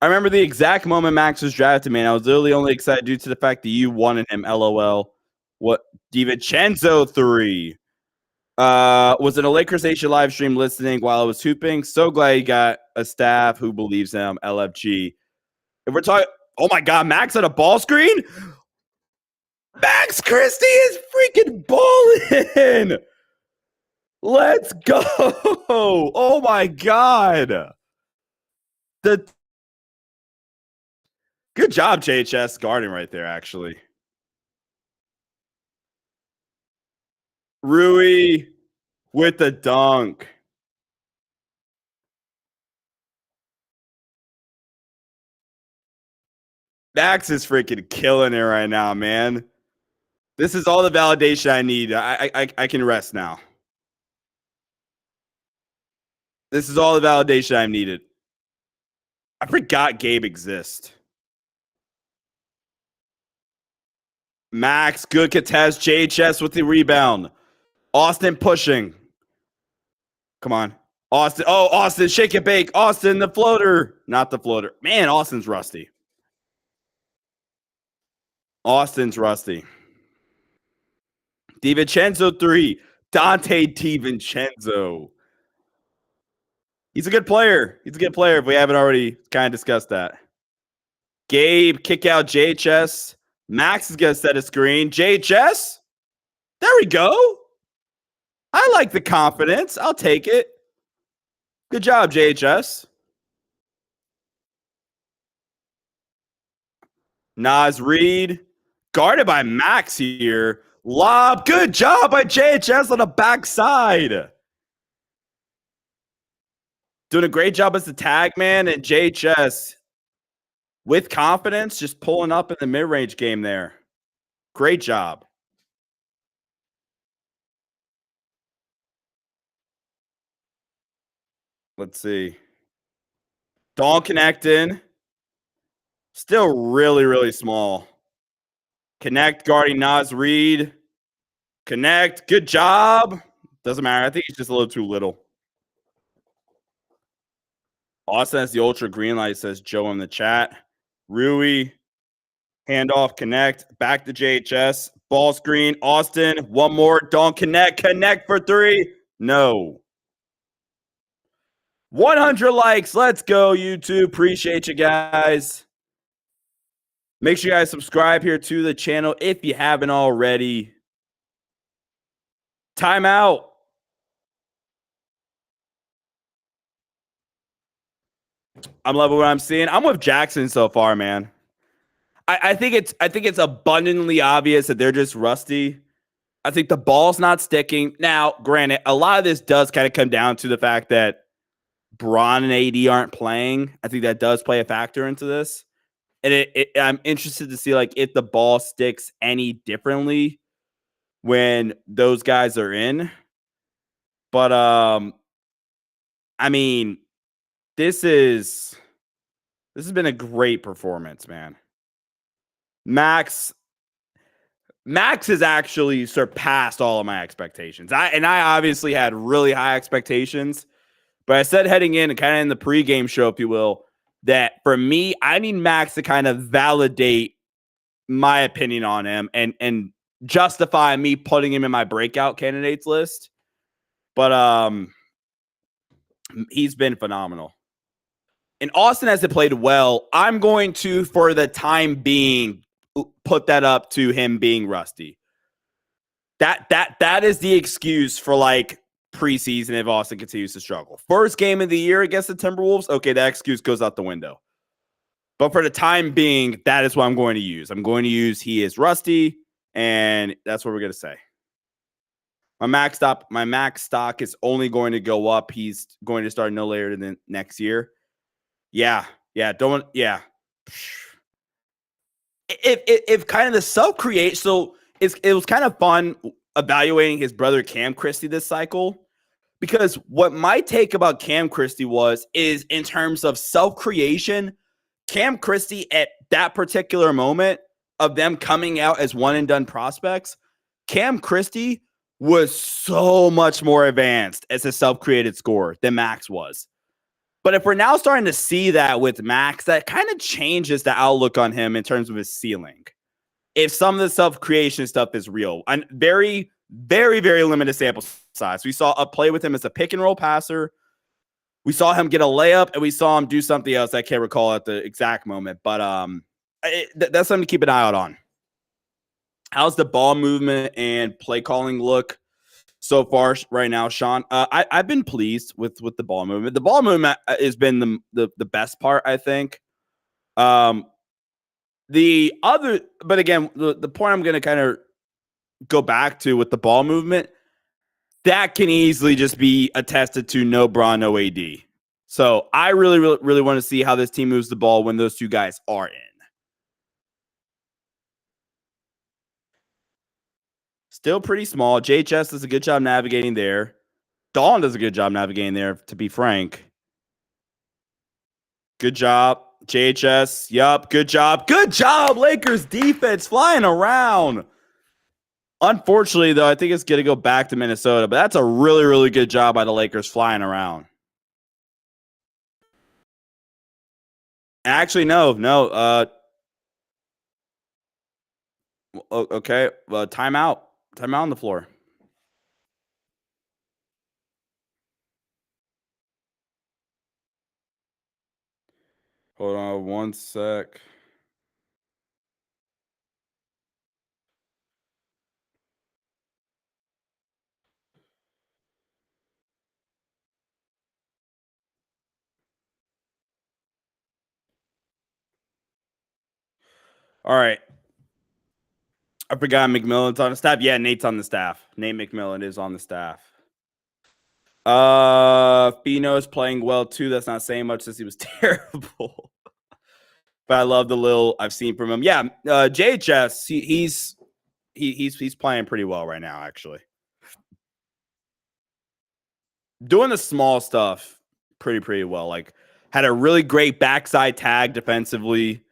I remember the exact moment Max was drafted, man. I was literally only excited due to the fact that you wanted him. LOL. What? DiVincenzo 3. Was in a Lakers Nation live stream listening while I was hooping. So glad he got a staff who believes him. LFG. If we're talking, oh my God, Max at a ball screen? Max Christie is freaking balling. Let's go. Oh my God. Good job, JHS guarding right there, actually. Rui with the dunk. Max is freaking killing it right now, man. This is all the validation I need. I can rest now. This is all the validation I've needed. I forgot Gabe exists. Max, good contest. JHS with the rebound. Austin pushing. Come on. Austin. Oh, Austin, shake and bake. Austin, the floater. Not the floater. Man, Austin's rusty. Austin's rusty. DiVincenzo 3. Dante DiVincenzo. He's a good player. He's a good player if we haven't already kind of discussed that. Gabe, kick out JHS. Max is going to set a screen. JHS. There we go. I like the confidence. I'll take it. Good job, JHS. Naz Reid. Guarded by Max here. Lob. Good job by JHS on the backside. Doing a great job as the tag man, and JHS with confidence just pulling up in the mid-range game there. Great job. Let's see. Dawn connecting. Still really, really small. Connect guarding Naz Reid. Connect. Good job. Doesn't matter. I think he's just a little too little. Austin has the ultra green light, says Joe in the chat. Rui. Handoff, connect. Back to JHS. Ball screen. Austin. One more. Don't connect. Connect for 3. No. 100 likes. Let's go, YouTube. Appreciate you guys. Make sure you guys subscribe here to the channel if you haven't already. Timeout. I'm loving what I'm seeing. I'm with Jackson so far, man. I think it's abundantly obvious that they're just rusty. I think the ball's not sticking. Now, granted, a lot of this does kind of come down to the fact that Braun and AD aren't playing. I think that does play a factor into this. And I'm interested to see like if the ball sticks any differently when those guys are in. But I mean, this has been a great performance, man. Max has actually surpassed all of my expectations. I obviously had really high expectations, but I said heading in and kind of in the pregame show, if you will, that for me, I need Max to kind of validate my opinion on him and justify me putting him in my breakout candidates list. But he's been phenomenal. And Austin hasn't played well. I'm going to, for the time being, put that up to him being rusty. That is the excuse for like preseason if Austin continues to struggle. First game of the year against the Timberwolves, okay, that excuse goes out the window. But for the time being, that is what I'm going to use. I'm going to use he is rusty, and that's what we're going to say. My max stock is only going to go up. He's going to start no later than next year. Yeah. If kind of the self-create, so it was kind of fun evaluating his brother Cam Christie this cycle, because what my take about Cam Christie is in terms of self-creation, Cam Christie at that particular moment of them coming out as one and done prospects, Cam Christie was so much more advanced as a self-created scorer than Max was. But if we're now starting to see that with Max, that kind of changes the outlook on him in terms of his ceiling. If some of the self-creation stuff is real, and very, very, very limited sample size. We saw a play with him as a pick and roll passer. We saw him get a layup, and we saw him do something else I can't recall at the exact moment. But that's something to keep an eye out on. How's the ball movement and play calling look so far right now, Sean? I've been pleased with the ball movement. The ball movement has been the best part, I think. The other, but again, the point I'm going to kind of go back to with the ball movement, that can easily just be attested to no Braun, no AD. So I really, really, really want to see how this team moves the ball when those two guys are in. Still pretty small. JHS does a good job navigating there. Dawn does a good job navigating there, to be frank. Good job. JHS. Yup. Good job. Good job. Lakers defense flying around. Unfortunately, though, I think it's going to go back to Minnesota, but that's a really, really good job by the Lakers flying around. Actually, no. Okay. Well, timeout. Timeout on the floor. Hold on one sec. All right. I forgot McMillan's on the staff. Yeah, Nate's on the staff. Nate McMillan is on the staff. Fino's playing well too. That's not saying much since he was terrible. But I love the little I've seen from him. Yeah, JHS, he's playing pretty well right now, actually. Doing the small stuff pretty well. Like had a really great backside tag defensively.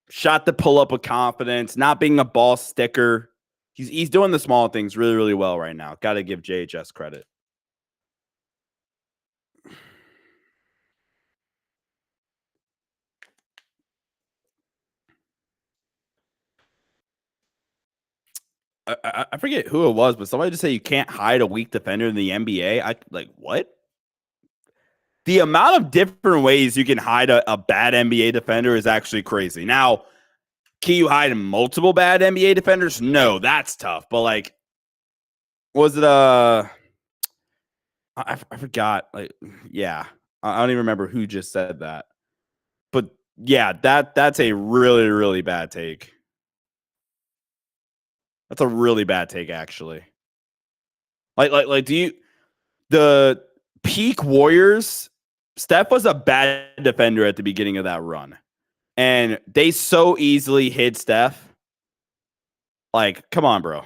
Shot the pull up with confidence, not being a ball sticker. He's doing the small things really, really well right now. Got to give JHS credit. I forget who it was, but somebody just said you can't hide a weak defender in the NBA. I like what? The amount of different ways you can hide a bad NBA defender is actually crazy. Now, can you hide multiple bad NBA defenders? No, that's tough. But like, was it I forgot. Like, yeah, I don't even remember who just said that. But yeah, that's a really, really bad take. That's a really bad take, actually. Like, the peak Warriors, Steph was a bad defender at the beginning of that run. And they so easily hid Steph. Like, come on, bro.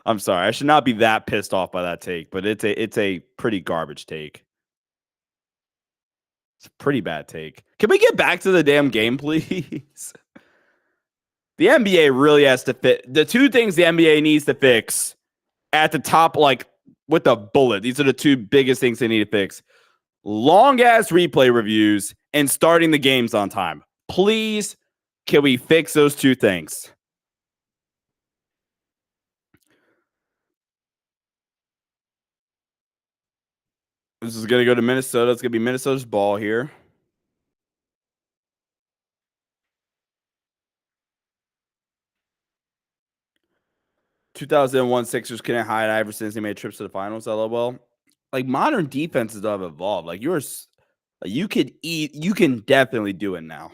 I'm sorry. I should not be that pissed off by that take, but it's a pretty garbage take. It's a pretty bad take. Can we get back to the damn game, please? The NBA really has to fit. The two things the NBA needs to fix at the top, like with a bullet, these are the two biggest things they need to fix. Long ass replay reviews and starting the games on time. Please, can we fix those two things? This is going to go to Minnesota. It's going to be Minnesota's ball here. "2001 Sixers couldn't hide Iverson since they made trips to the finals." LOL. Like, modern defenses have evolved. Like, you can definitely do it now.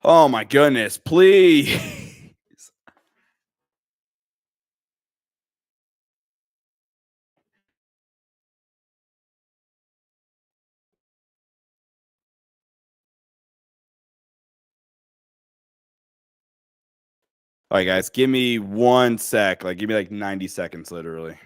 Oh my goodness, please. All right, guys, give me 1 sec. Like, give me like 90 seconds, literally.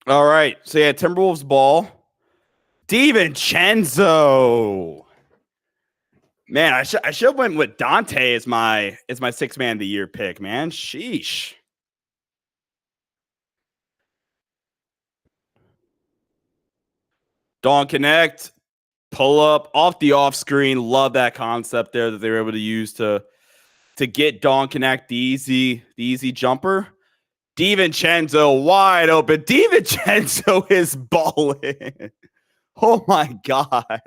All right. So yeah, Timberwolves ball. DiVincenzo. Man, I should have went with Dante as my 6th man of the year pick, man. Sheesh. Dawn Connect, pull up off the off screen. Love that concept there that they were able to use to get Dawn Connect the easy jumper. DiVincenzo wide open. DiVincenzo is balling. Oh my God.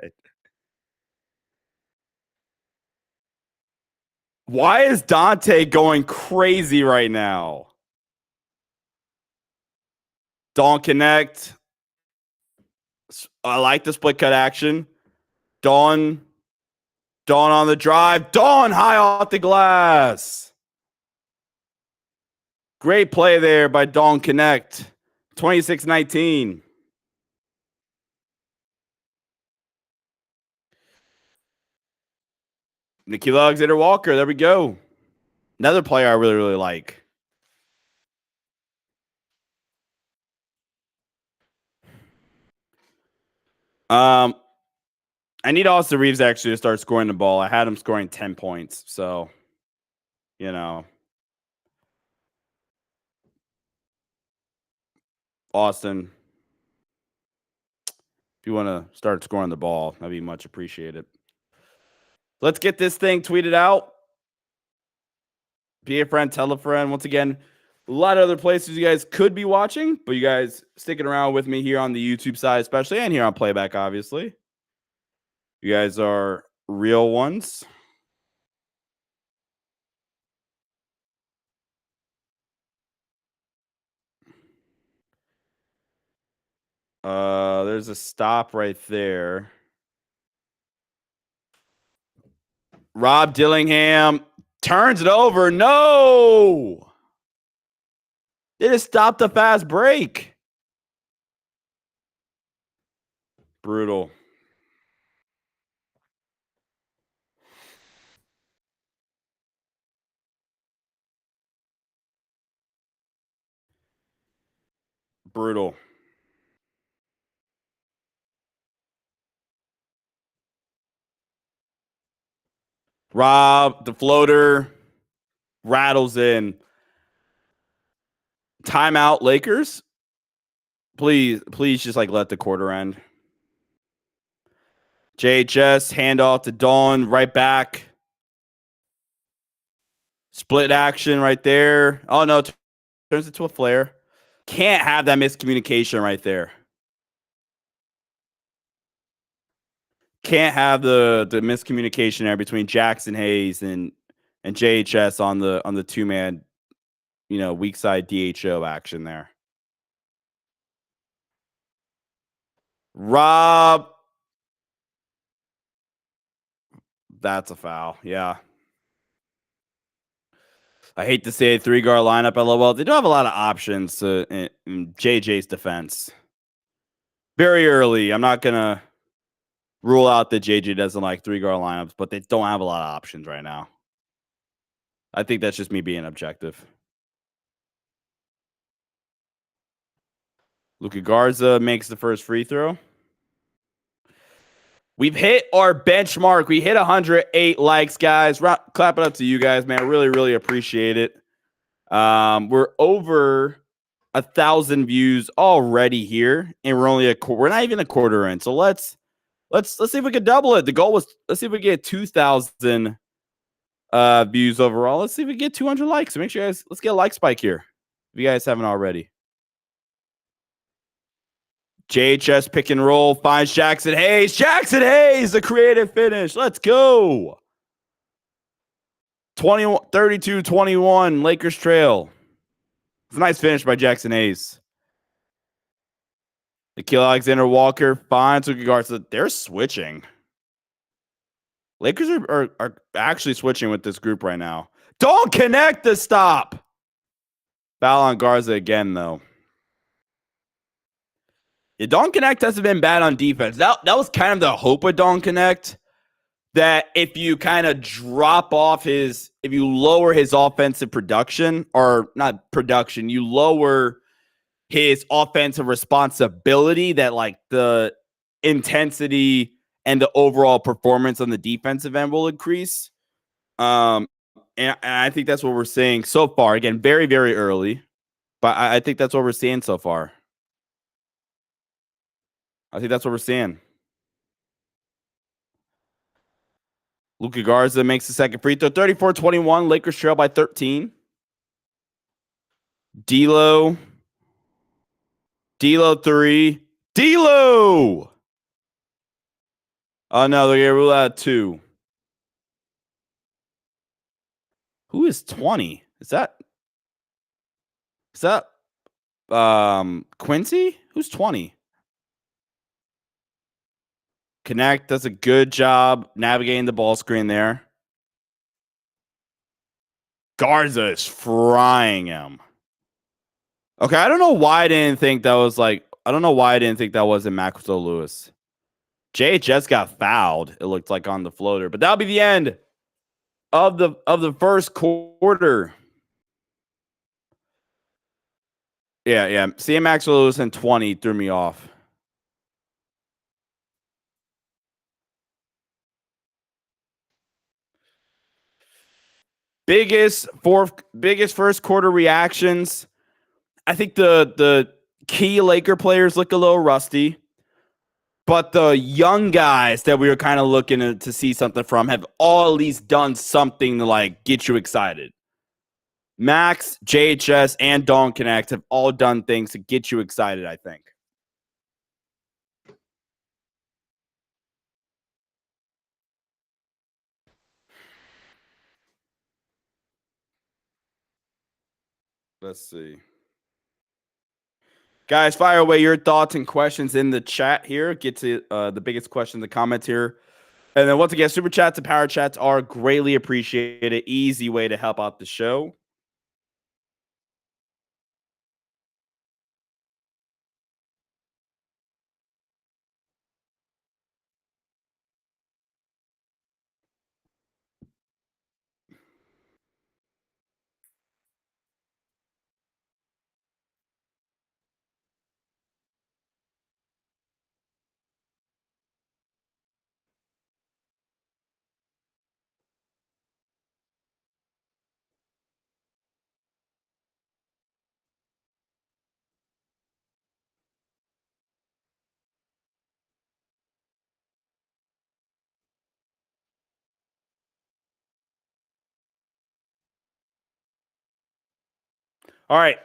Why is Dante going crazy right now? Dawn Connect. I like the split cut action. Dawn on the drive. Dawn high off the glass. Great play there by Dawn Connect. 26-19. Nikhil Alexander Walker. There we go. Another player I really, really like. I need Austin Reeves actually to start scoring the ball. I had him scoring 10 points. So, you know. Austin, if you want to start scoring the ball, that'd be much appreciated. Let's get this thing tweeted out. Be a friend, tell a friend. Once again, a lot of other places you guys could be watching, but you guys sticking around with me here on the YouTube side, especially, and here on Playback, obviously. You guys are real ones. There's a stop right there. Rob Dillingham turns it over. No! They just stopped the fast break. Brutal. Brutal. Rob, the floater, rattles in. Timeout, Lakers. Please just like let the quarter end. JHS, handoff to Dawn, right back. Split action right there. Oh, no. Turns into a flare. Can't have that miscommunication right there. Can't have the miscommunication there between Jackson Hayes and JHS on the two-man, weak side DHO action there. Rob. That's a foul. Yeah. I hate to say 3-guard lineup. LOL. They don't have a lot of options in JJ's defense. Very early. I'm not going to rule out that JJ doesn't like 3-guard lineups, but they don't have a lot of options right now. I think that's just me being objective. Luka Garza makes the first free throw. We've hit our benchmark. We hit 108 likes, guys. Clap it up to you guys, man. I really, really appreciate it. We're over 1,000 views already here, and we're not even a quarter in. So let's see if we can double it. The goal was let's see if we get 2,000 views overall. Let's see if we get 200 likes. So make sure you guys let's get a like spike here if you guys haven't already. JHS pick and roll finds Jackson Hayes. Jackson Hayes, the creative finish. Let's go. 32-21, Lakers trail. It's a nice finish by Jackson Hayes. Nikhil Alexander-Walker finds Luka Garza. They're switching. Lakers are actually switching with this group right now. Don't connect the stop. Foul on Garza again, though. Yeah, Don't Connect hasn't been bad on defense. That was kind of the hope of Don't Connect. That if you kind of if you lower his offensive production, or not production, you lower his offensive responsibility, that like the intensity and the overall performance on the defensive end will increase. And I think that's what we're seeing so far. Again, very, very early, but I think that's what we're seeing so far. I think that's what we're seeing. Luka Garza makes the second free throw. 34-21. Lakers trail by 13. D'Lo 3. D'Lo! Oh, no, they're going to rule out 2. Who is 20? Is that Quincy? Who's 20? Connect does a good job navigating the ball screen there. Garza is frying him. Okay, I don't know why I didn't think that was in Maxwell Lewis. JHS got fouled, it looked like, on the floater. But that'll be the end of the first quarter. Yeah. Seeing Maxwell Lewis in 20 threw me off. Biggest first quarter reactions. I think the key Laker players look a little rusty, but the young guys that we were kind of looking to see something from have all at least done something to like get you excited. Max, JHS, and Don't Connect have all done things to get you excited, I think. Let's see. Guys, fire away your thoughts and questions in the chat here. Get to the biggest question in the comments here. And then once again, super chats and power chats are greatly appreciated. Easy way to help out the show. All right.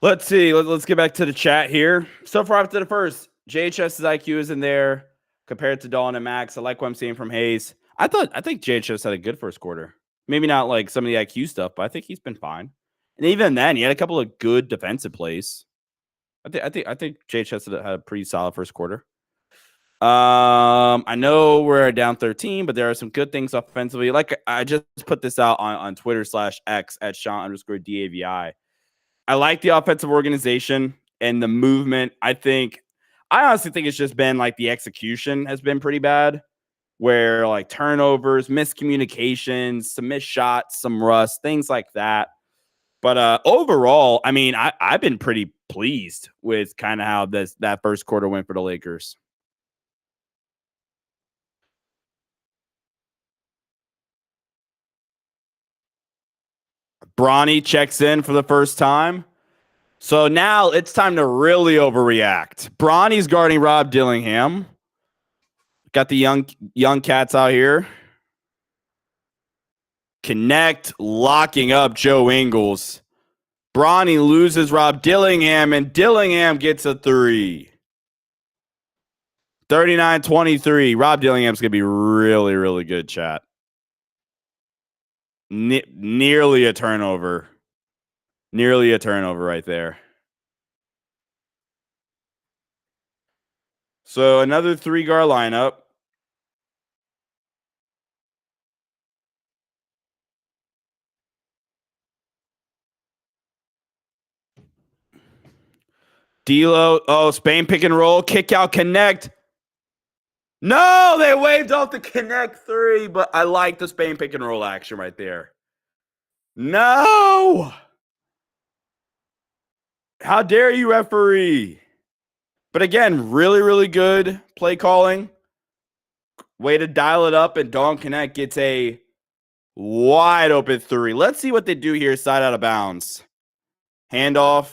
Let's see. Let's get back to the chat here. So far after the first, JHS's IQ is in there compared to Dawn and Max. I like what I'm seeing from Hayes. I think JHS had a good first quarter. Maybe not like some of the IQ stuff, but I think he's been fine. And even then, he had a couple of good defensive plays. I think JHS had a pretty solid first quarter. I know we're down 13, but there are some good things offensively. Like I just put this out on Twitter /X at Sean_DAVI. I like the offensive organization and the movement. I honestly think it's just been like the execution has been pretty bad, where like turnovers, miscommunications, some missed shots, some rust, things like that. But overall, I mean, I've been pretty pleased with kind of how that first quarter went for the Lakers. Bronny checks in for the first time. So now it's time to really overreact. Bronny's guarding Rob Dillingham. Got the young cats out here. Connect, locking up Joe Ingles. Bronny loses Rob Dillingham, and Dillingham gets a three. 39-23. Rob Dillingham's going to be really, really good, chat. Nearly a turnover. Nearly a turnover right there. So another 3-guard lineup. D'Lo, Spain pick and roll, kick out, connect. No, they waved off the connect 3, but I like the Spain pick and roll action right there. No! How dare you, referee? But again, really, really good play calling. Way to dial it up, and Dawn Connect gets a wide open 3. Let's see what they do here, side out of bounds. Handoff,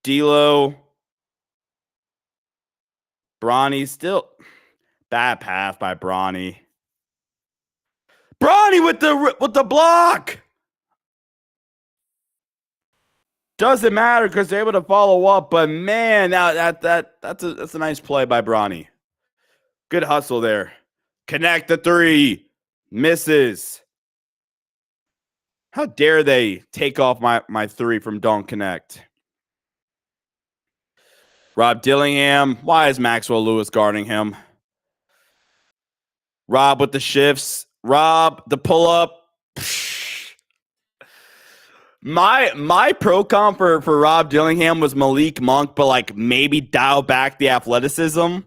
D'Lo. Bronny still bad path by Bronny. Bronny with the block. Doesn't matter because they're able to follow up, but man, that's a nice play by Bronny. Good hustle there. Connect the 3. Misses. How dare they take off my 3 from Dawn Connect? Rob Dillingham. Why is Maxwell Lewis guarding him? Rob with the shifts. Rob, the pull-up. My pro comp for Rob Dillingham was Malik Monk, but like maybe dial back the athleticism.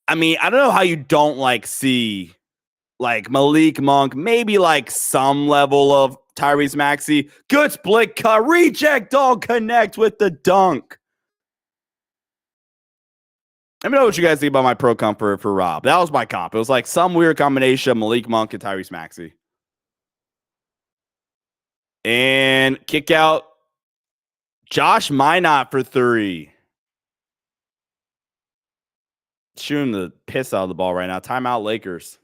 I mean, I don't know how you don't like see like Malik Monk, maybe like some level of Tyrese Maxey. Good split cut, reject, Dawn Connect with the dunk. Let me know what you guys think about my pro comp for Rob. That was my comp. It was like some weird combination of Malik Monk and Tyrese Maxey. And kick out Josh Minot for 3. Shooting the piss out of the ball right now. Timeout Lakers.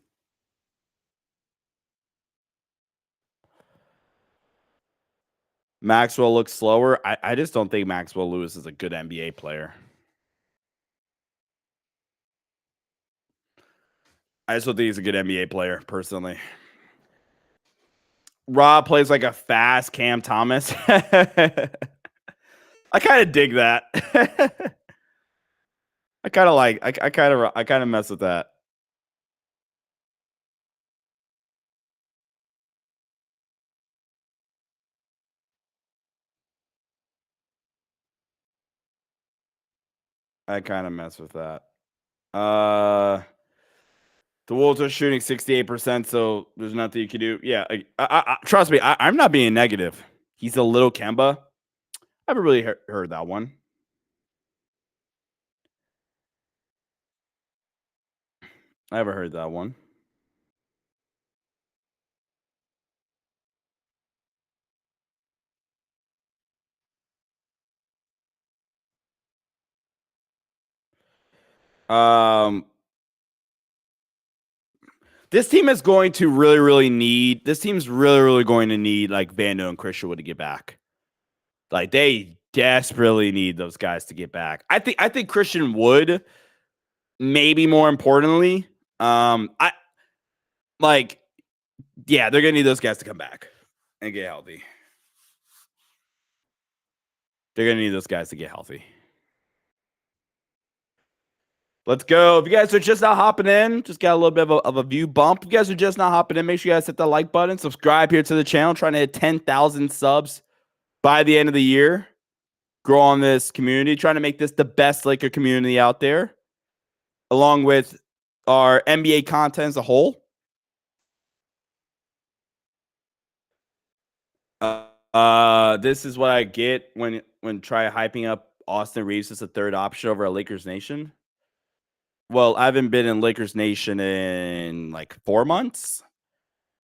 Maxwell looks slower. I just don't think Maxwell Lewis is a good NBA player. I just don't think he's a good NBA player, personally. Rob plays like a fast Cam Thomas. I kind of dig that. I kind of mess with that. I kind of mess with that. The Wolves are shooting 68%, so there's nothing you can do. Yeah, trust me, I'm not being negative. He's a little Kemba. I haven't really heard that one. I haven't heard that one. This team is going to really, really need. This team's really, really going to need like Vando and Christian Wood to get back. Like they desperately need those guys to get back. I think Christian Wood, maybe more importantly, I like, yeah, they're gonna need those guys to come back and get healthy. They're gonna need those guys to get healthy. Let's go. If you guys are just not hopping in, just got a little bit of a view bump. If you guys are just not hopping in, make sure you guys hit the like button, subscribe here to the channel, trying to hit 10,000 subs by the end of the year. Grow on this community, trying to make this the best Laker community out there, along with our NBA content as a whole. This is what I get when try hyping up Austin Reeves as a third option over a Lakers Nation. Well, I haven't been in Lakers Nation in like 4 months.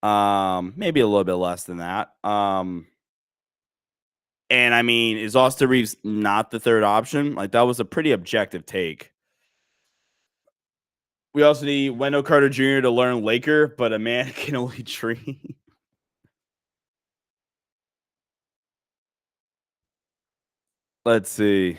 Maybe a little bit less than that. And I mean, is Austin Reeves not the third option? Like, that was a pretty objective take. We also need Wendell Carter Jr. to learn Laker, but a man can only dream. Let's see.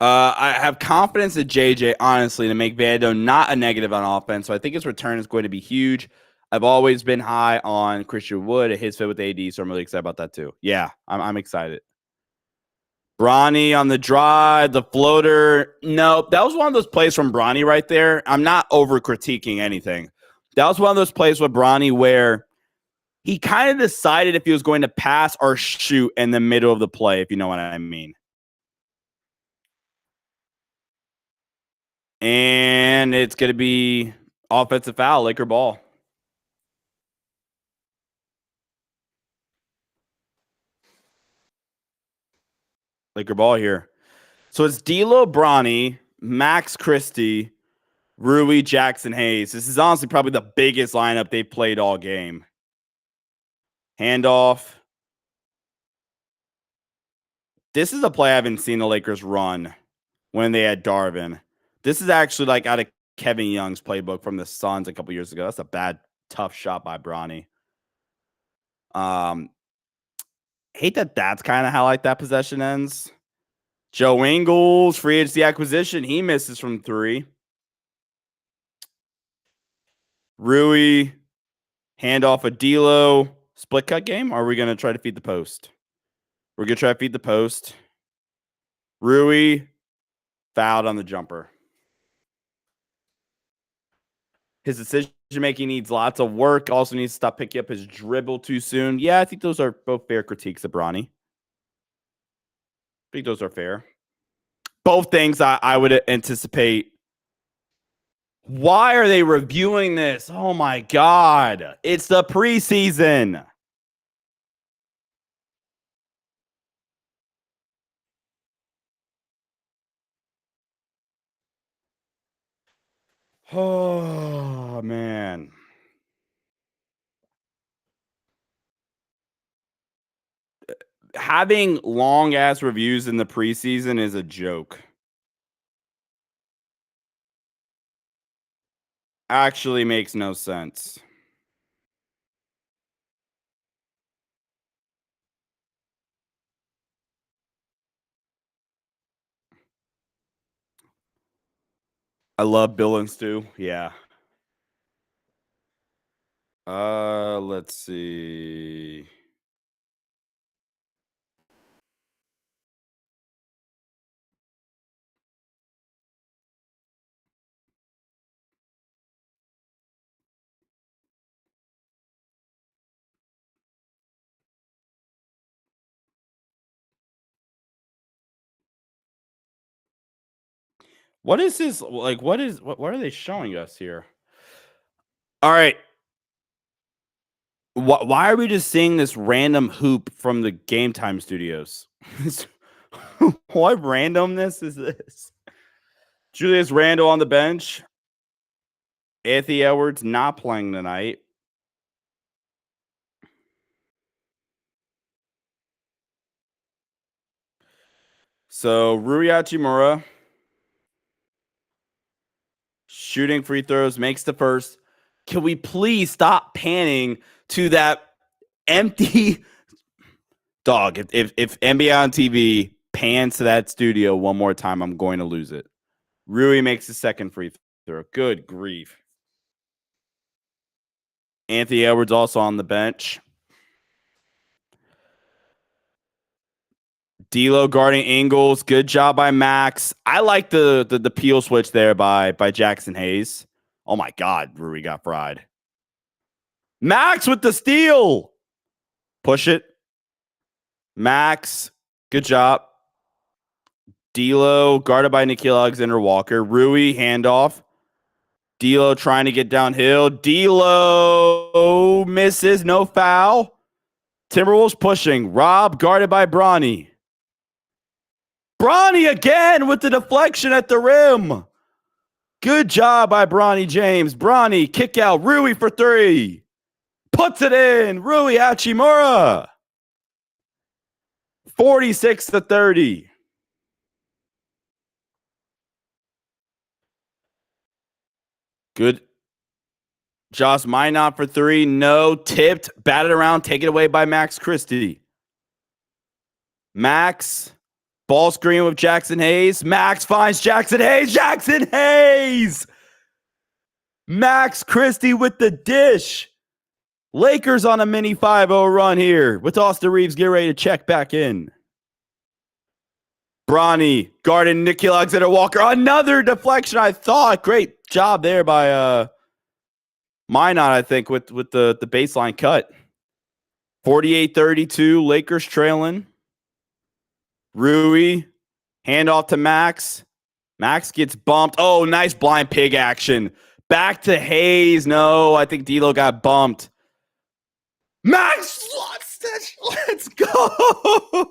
I have confidence in JJ, honestly, to make Vando not a negative on offense. So I think his return is going to be huge. I've always been high on Christian Wood and his fit with AD, so I'm really excited about that too. Yeah, I'm excited. Bronny on the drive, the floater. No, that was one of those plays from Bronny right there. I'm not over critiquing anything. That was one of those plays with Bronny where he kind of decided if he was going to pass or shoot in the middle of the play, if you know what I mean. And it's going to be offensive foul, Laker ball. Laker ball here. So it's D'Lo, Bronny, Max Christie, Rui, Jackson Hayes. This is honestly probably the biggest lineup they've played all game. Handoff. This is a play I haven't seen the Lakers run when they had Darvin. This is actually like out of Kevin Young's playbook from the Suns a couple years ago. That's a bad, tough shot by Bronny. Hate that that's kind of how like that possession ends. Joe Ingles, free agency acquisition. He misses from 3. Rui, handoff a D'Lo. Split cut game? Or are we going to try to feed the post? We're going to try to feed the post. Rui, fouled on the jumper. His decision-making needs lots of work. Also needs to stop picking up his dribble too soon. Yeah, I think those are both fair critiques of Bronny. I think those are fair. Both things I would anticipate. Why are they reviewing this? Oh, my God. It's the preseason. Oh, man. Having long-ass reviews in the preseason is a joke. Actually makes no sense. I love Bill and Stu. Yeah. Let's see. What is this? Like, what are they showing us here? All right. Why are we just seeing this random hoop from the Game Time Studios? What randomness is this? Julius Randle on the bench. Anthony Edwards not playing tonight. So Rui Hachimura shooting free throws, makes the first. can we please stop panning to that empty dog? If NBA on TV pans to that studio one more time, I'm going to lose it. Rui makes the second free throw. Good grief. Anthony Edwards also on the bench. D'Lo guarding Ingles. Good job by Max. I like the peel switch there by Jackson Hayes. Oh my God, Rui got fried. Max with the steal. Push it. Max, good job. D'Lo guarded by Nickeil Alexander-Walker. Rui handoff. D'Lo trying to get downhill. D'Lo misses, no foul. Timberwolves pushing. Rob guarded by Bronny. Bronny again with the deflection at the rim. Good job by Bronny James. Bronny kick out. Rui for three. Puts it in. Rui Hachimura. 46-30. Good. Josh Minot for three. No. Tipped. Batted around. Taken away by Max Christie. Max. Ball screen with Jackson Hayes. Max finds Jackson Hayes. Jackson Hayes. Max Christie with the dish. Lakers on a mini 5-0 run here with Austin Reeves getting ready to check back in. Bronny guarding Nickeil Alexander-Walker. Another deflection, I thought. Great job there by Minot, I think, with the baseline cut. 48-32, Lakers trailing. Rui, handoff to Max. Max gets bumped. Oh, nice blind pig action. Back to Hayes. No, I think D'Lo got bumped. Max, let's go.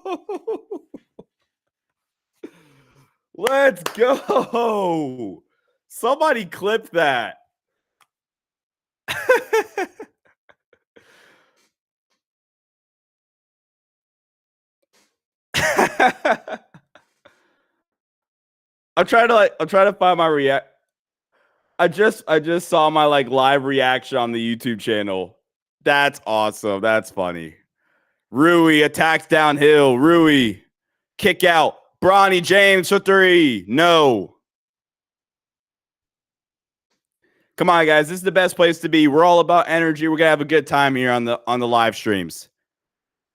Let's go. Somebody clip that. I'm trying to find my react. I just saw my live reaction on the YouTube channel. That's awesome. That's funny. Rui attacks downhill. Rui kick out. Bronny James for three. No. Come on, guys. This is the best place to be. We're all about energy. We're gonna have a good time here on the live streams.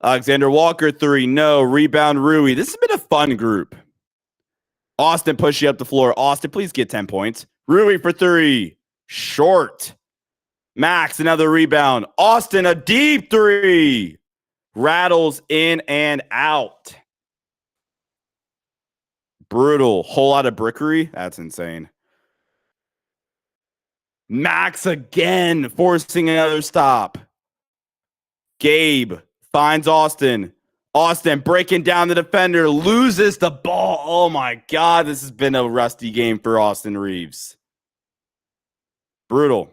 Alexander Walker three. No. Rebound Rui. This has been a fun group. Austin pushing up the floor. Austin, please get 10 points. Rui for three. Short. Max, another rebound. Austin, a deep three. Rattles in and out. Brutal. Whole lot of brickery. That's insane. Max again, forcing another stop. Gabe finds Austin. Austin breaking down the defender, loses the ball. Oh my God, this has been a rusty game for Austin Reeves. Brutal.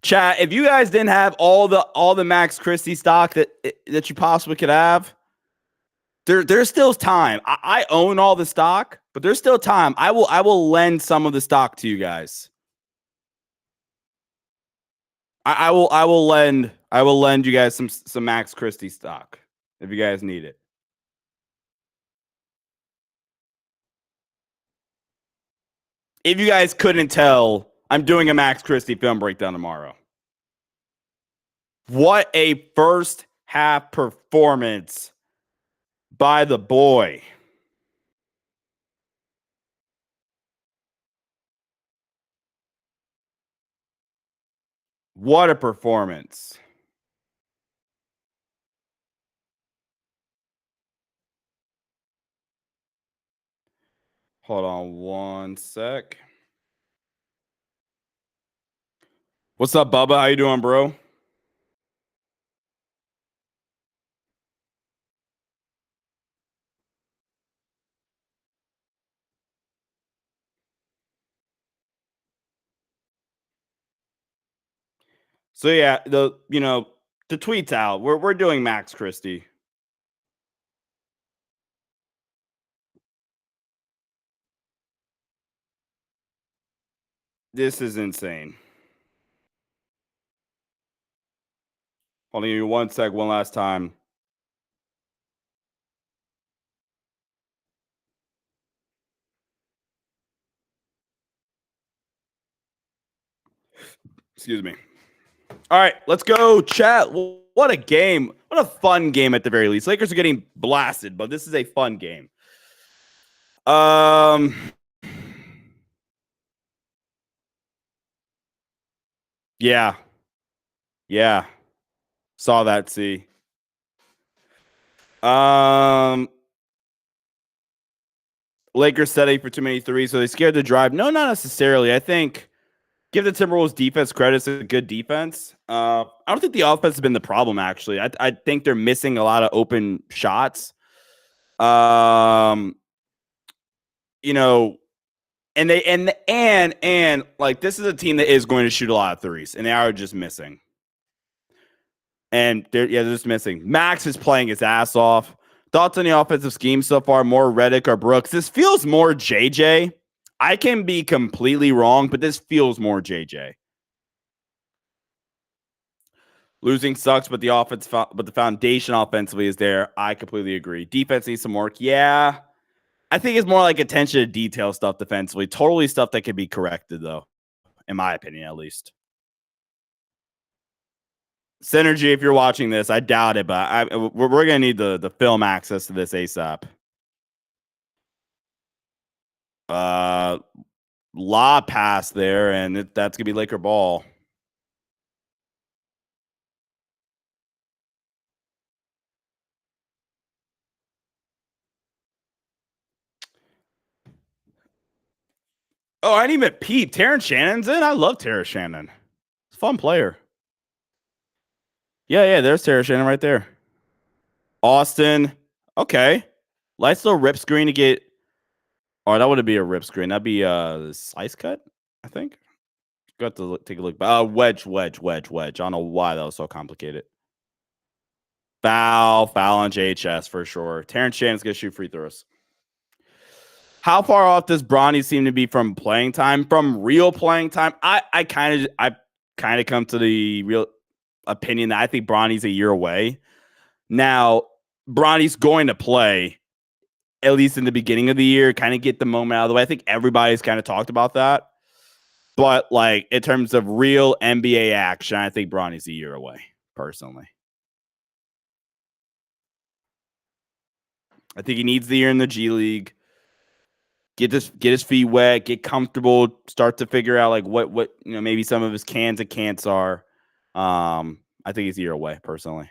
Chat, if you guys didn't have all the Max Christie stock that you possibly could have, there's still time. I own all the stock, but there's still time. I will lend some of the stock to you guys. I will lend you guys some Max Christie stock if you guys need it. If you guys couldn't tell, I'm doing a Max Christie film breakdown tomorrow. What a first half performance by the boy. What a performance. Hold on one sec. What's up, Bubba? How you doing, bro? So yeah, the tweet's out. We're doing Max Christie. This is insane. Hold on, give me 1 sec, one last time. Excuse me. All right, let's go, chat. What a game. What a fun game at the very least. Lakers are getting blasted, but this is a fun game. Yeah. Yeah. Saw that, see. Lakers setting for too many threes, so they scared the drive. No, not necessarily. I think give the Timberwolves defense credit. It's a good defense. I don't think the offense has been the problem, actually. I think they're missing a lot of open shots. You know, and they and like this is a team that is going to shoot a lot of threes, and they are just missing. And they're just missing. Max is playing his ass off. Thoughts on the offensive scheme so far? More Redick or Brooks? This feels more JJ. I can be completely wrong, but this feels more JJ. Losing sucks, but the foundation offensively is there. I completely agree. Defense needs some work. Yeah. I think it's more like attention to detail stuff defensively. Totally stuff that can be corrected, though, in my opinion, at least. Synergy, if you're watching this, I doubt it, but we're going to need the film access to this ASAP. Law pass there, and that's going to be Laker ball. Oh, I didn't even peep. Terrence Shannon's in? I love Terrence Shannon. He's a fun player. Yeah, there's Terrence Shannon right there. Austin. Okay. Nice little rip screen to get. Oh, that wouldn't be a rip screen. That'd be a slice cut, I think. Got to take a look. Wedge. I don't know why that was so complicated. Foul on JHS for sure. Terrence Shannon's going to shoot free throws. How far off does Bronny seem to be from playing time? From real playing time? I kind of come to the real opinion that I think Bronny's a year away. Now, Bronny's going to play, at least in the beginning of the year, kind of get the moment out of the way. I think everybody's kind of talked about that. But, like, in terms of real NBA action, I think Bronny's a year away, personally. I think he needs the year in the G League. Get his feet wet, get comfortable, start to figure out, like, what maybe some of his cans and can'ts are. I think he's a year away, personally.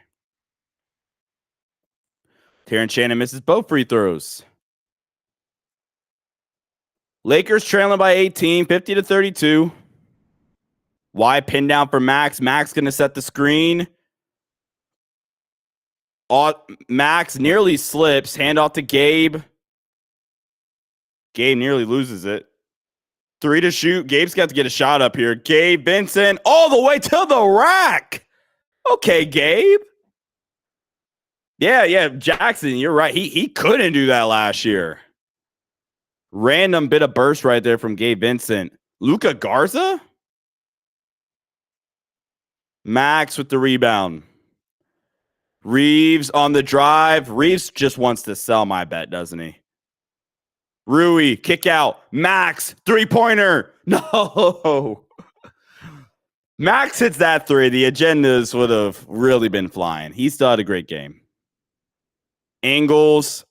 Terrence Shannon misses both free throws. Lakers trailing by 18, 50-32. Wide pin down for Max. Max going to set the screen. Max nearly slips. Hand off to Gabe. Gabe nearly loses it. 3 to shoot. Gabe's got to get a shot up here. Gabe Vincent all the way to the rack. Okay, Gabe. Yeah, Jackson, you're right. He couldn't do that last year. Random bit of burst right there from Gabe Vincent. Luka Garza? Max with the rebound. Reeves on the drive. Reeves just wants to sell my bet, doesn't he? Rui, kick out. Max, three-pointer. No. Max hits that three. The agendas would have really been flying. He still had a great game. Ingles,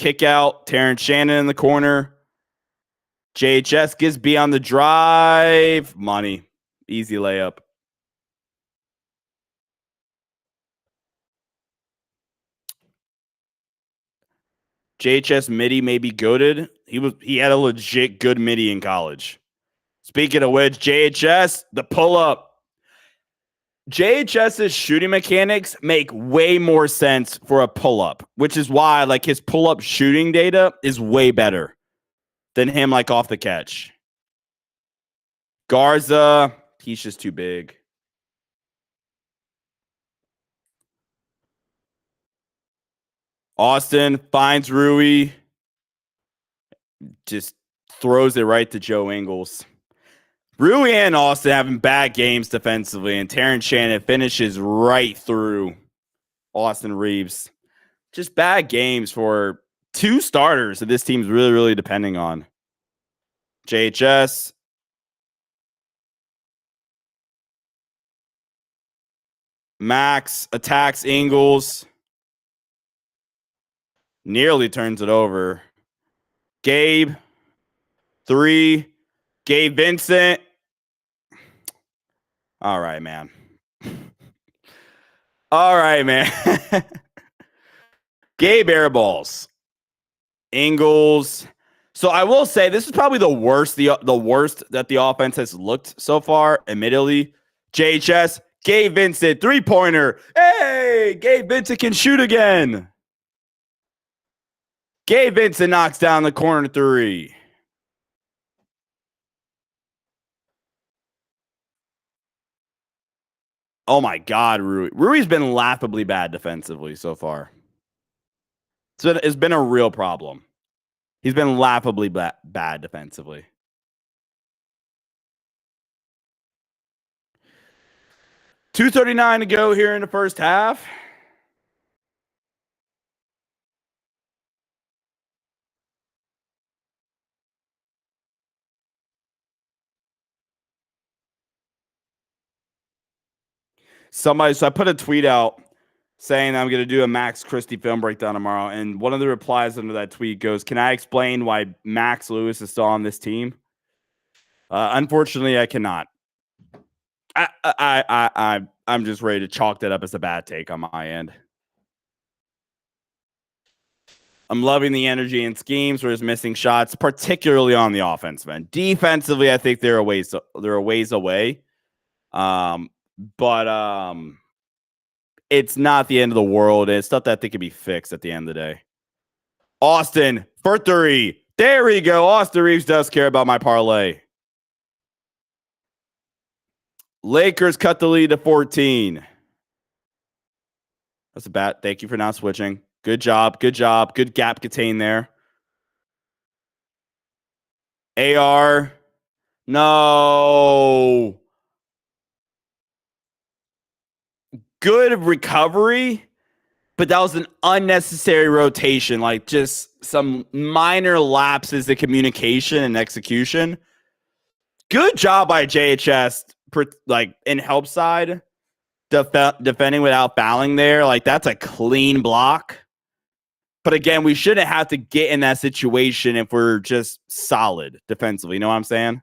kick out. Terrence Shannon in the corner. JHS gets B on the drive. Money. Easy layup. JHS midi may be goated. He had a legit good midi in college. Speaking of which, JHS, the pull-up. JHS's shooting mechanics make way more sense for a pull-up, which is why, like, his pull-up shooting data is way better than him, like, off the catch. Garza, he's just too big. Austin finds Rui. Just throws it right to Joe Ingles. Rui and Austin having bad games defensively, and Terrence Shannon finishes right through Austin Reeves. Just bad games for two starters that this team's really, really depending on. JHS. Max attacks Ingles. Nearly turns it over. Gabe. 3. Gabe Vincent. All right, man. All right, man. Gabe airballs. Ingles. So I will say this is probably the worst that the offense has looked so far, admittedly. JHS, Gabe Vincent, 3-pointer. Hey, Gabe Vincent can shoot again. Gabe Vincent knocks down the corner 3. Oh my God, Rui. Rui's been laughably bad defensively so far. It's been a real problem. He's been laughably bad defensively. $2:39 to go here in the first half. So I put a tweet out saying I'm going to do a Max Christie film breakdown tomorrow. And one of the replies under that tweet goes, "Can I explain why Max Lewis is still on this team?" Unfortunately, I cannot. I'm just ready to chalk that up as a bad take on my end. I'm loving the energy and schemes where there's missing shots, particularly on the offense, man. Defensively, I think they're a ways away. But it's not the end of the world. It's stuff that I think can be fixed at the end of the day. Austin for 3. There we go. Austin Reeves does care about my parlay. Lakers cut the lead to 14. That's a bat. Thank you for not switching. Good job. Good job. Good gap contained there. AR. No. Good recovery, but that was an unnecessary rotation. Like just some minor lapses in communication and execution. Good job by JHS, like in help side, defending without fouling there. Like that's a clean block. But again, we shouldn't have to get in that situation if we're just solid defensively. You know what I'm saying?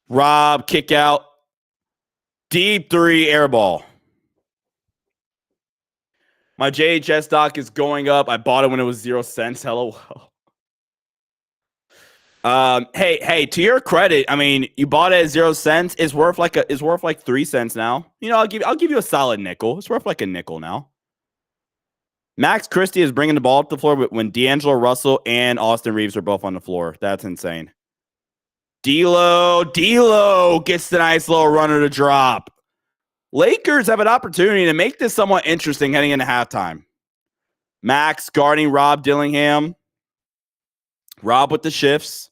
Rob, kick out. Deep 3, air ball. My JHS stock is going up. I bought it when it was 0 cents. Hello. Hey, to your credit, I mean, you bought it at 0 cents. It's worth like 3 cents now. You know, I'll give you a solid nickel. It's worth like a nickel now. Max Christie is bringing the ball up the floor when D'Angelo Russell and Austin Reeves are both on the floor. That's insane. D'Lo gets the nice little runner to drop. Lakers have an opportunity to make this somewhat interesting heading into halftime. Max guarding Rob Dillingham. Rob with the shifts.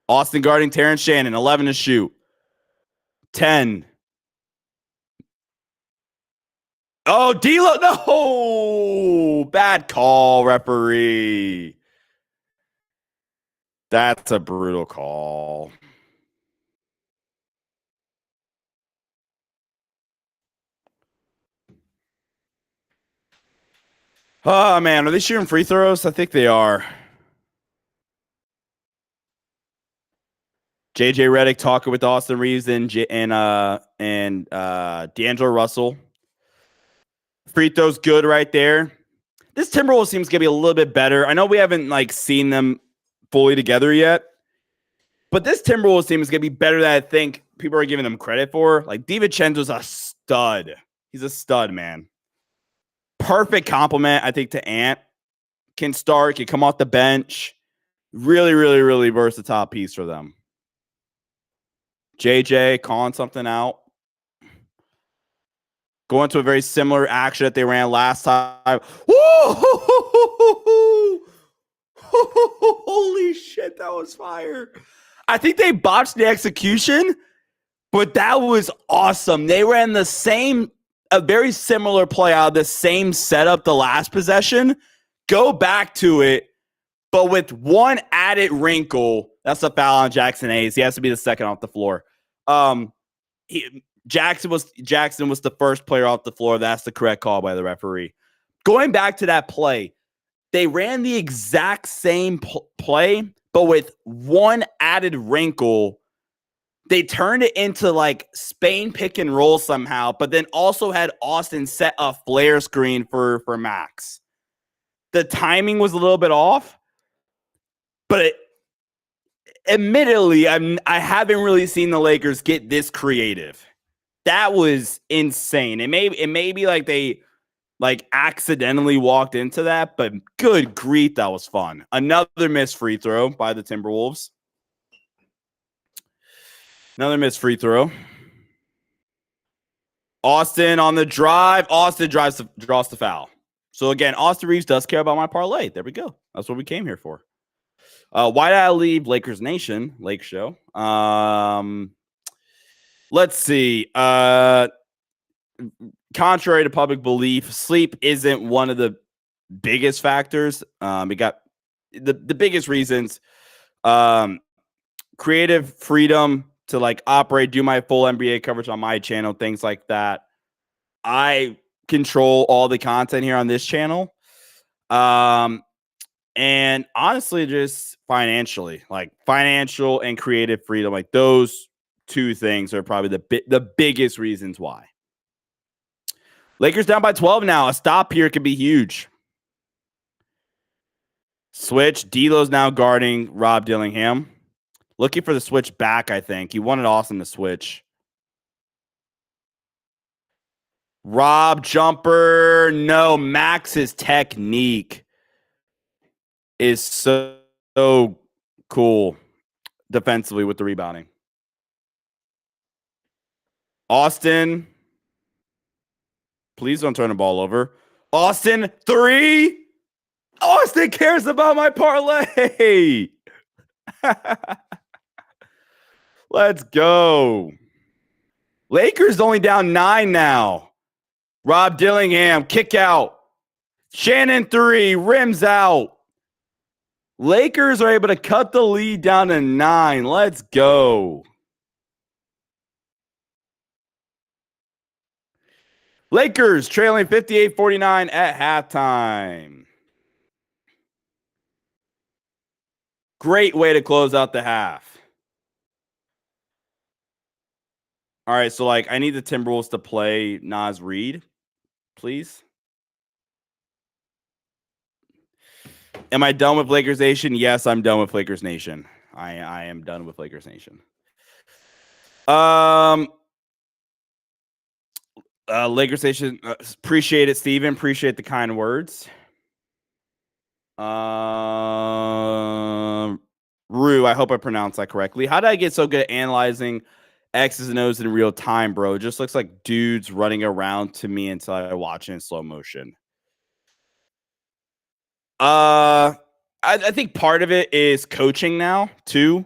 Austin guarding Terrence Shannon. 11 to shoot. 10. Oh, D'Lo. No. Bad call, referee. That's a brutal call. Oh, man. Are they shooting free throws? I think they are. JJ Redick talking with Austin Reeves and D'Angelo Russell. Free throws good right there. This Timberwolves team's gonna be a little bit better. I know we haven't seen them fully together yet, but this Timberwolves team is gonna be better than I think people are giving them credit for. Like DiVincenzo's a stud. He's a stud, man. Perfect compliment, I think, to Ant. Can start, can come off the bench. Really, really, really versatile piece for them. JJ calling something out. Going to a very similar action that they ran last time. Woo! Holy shit, that was fire. I think they botched the execution, but that was awesome. They ran a very similar play out of the same setup the last possession. Go back to it, but with one added wrinkle. That's a foul on Jackson Hayes. He has to be the second off the floor. Jackson was the first player off the floor. That's the correct call by the referee. Going back to that play, they ran the exact same play, but with one added wrinkle. They turned it into like Spain pick and roll somehow, but then also had Austin set a flare screen for Max. The timing was a little bit off, but admittedly, I haven't really seen the Lakers get this creative. That was insane. It may be like they like accidentally walked into that, but good grief, that was fun. Another missed free throw by the Timberwolves. Another missed free throw. Austin on the drive. Austin draws the foul. So again, Austin Reeves does care about my parlay. There we go. That's what we came here for. Why did I leave Lakers Nation? Lake Show. Let's see. Contrary to public belief, sleep isn't one of the biggest factors. We got the biggest reasons. Creative freedom to like operate, do my full NBA coverage on my channel, things like that. I control all the content here on this channel. And honestly, just financially, like financial and creative freedom, like those two things are probably the biggest reasons why. Lakers down by 12 now. A stop here could be huge. Switch. D'Lo's now guarding Rob Dillingham. Looking for the switch back, I think. He wanted Austin to switch. Rob jumper. No, Max's technique is so cool defensively with the rebounding. Austin. Please don't turn the ball over. Austin, 3. Austin cares about my parlay. Let's go. Lakers only down 9 now. Rob Dillingham, kick out. Shannon 3, rims out. Lakers are able to cut the lead down to 9. Let's go. Lakers trailing 58-49 at halftime. Great way to close out the half. All right, so like I need the Timberwolves to play Naz Reid, please. Am I done with Lakers Nation? Yes, I'm done with Lakers Nation. I am done with Lakers Nation. Lakers Nation, appreciate it, Steven. Appreciate the kind words. Rue, I hope I pronounced that correctly. How did I get so good at analyzing X's and O's in real time, bro? It just looks like dudes running around to me until I watch it in slow motion. I think part of it is coaching now too,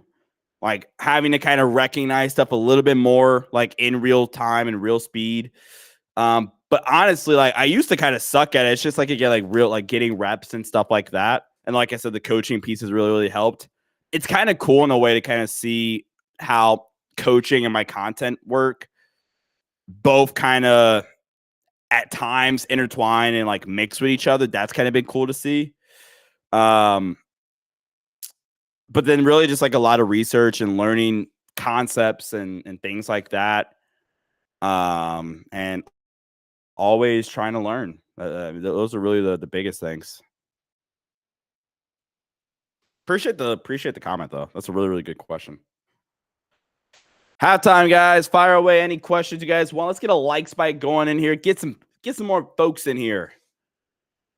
like having to kind of recognize stuff a little bit more, like in real time and real speed. But honestly, like I used to kind of suck at it. It's just like you get like real, like getting reps and stuff like that. And like I said, the coaching piece has really, really helped. It's kind of cool in a way to kind of see how coaching and my content work both kind of at times intertwine and like mix with each other. That's kind of been cool to see. But then really just like a lot of research and learning concepts and things like that. And always trying to learn. Those are really the biggest things. Appreciate the comment though. That's a really, really good question. Halftime, guys. Fire away any questions you guys want. Let's get a like spike going in here. Get some more folks in here.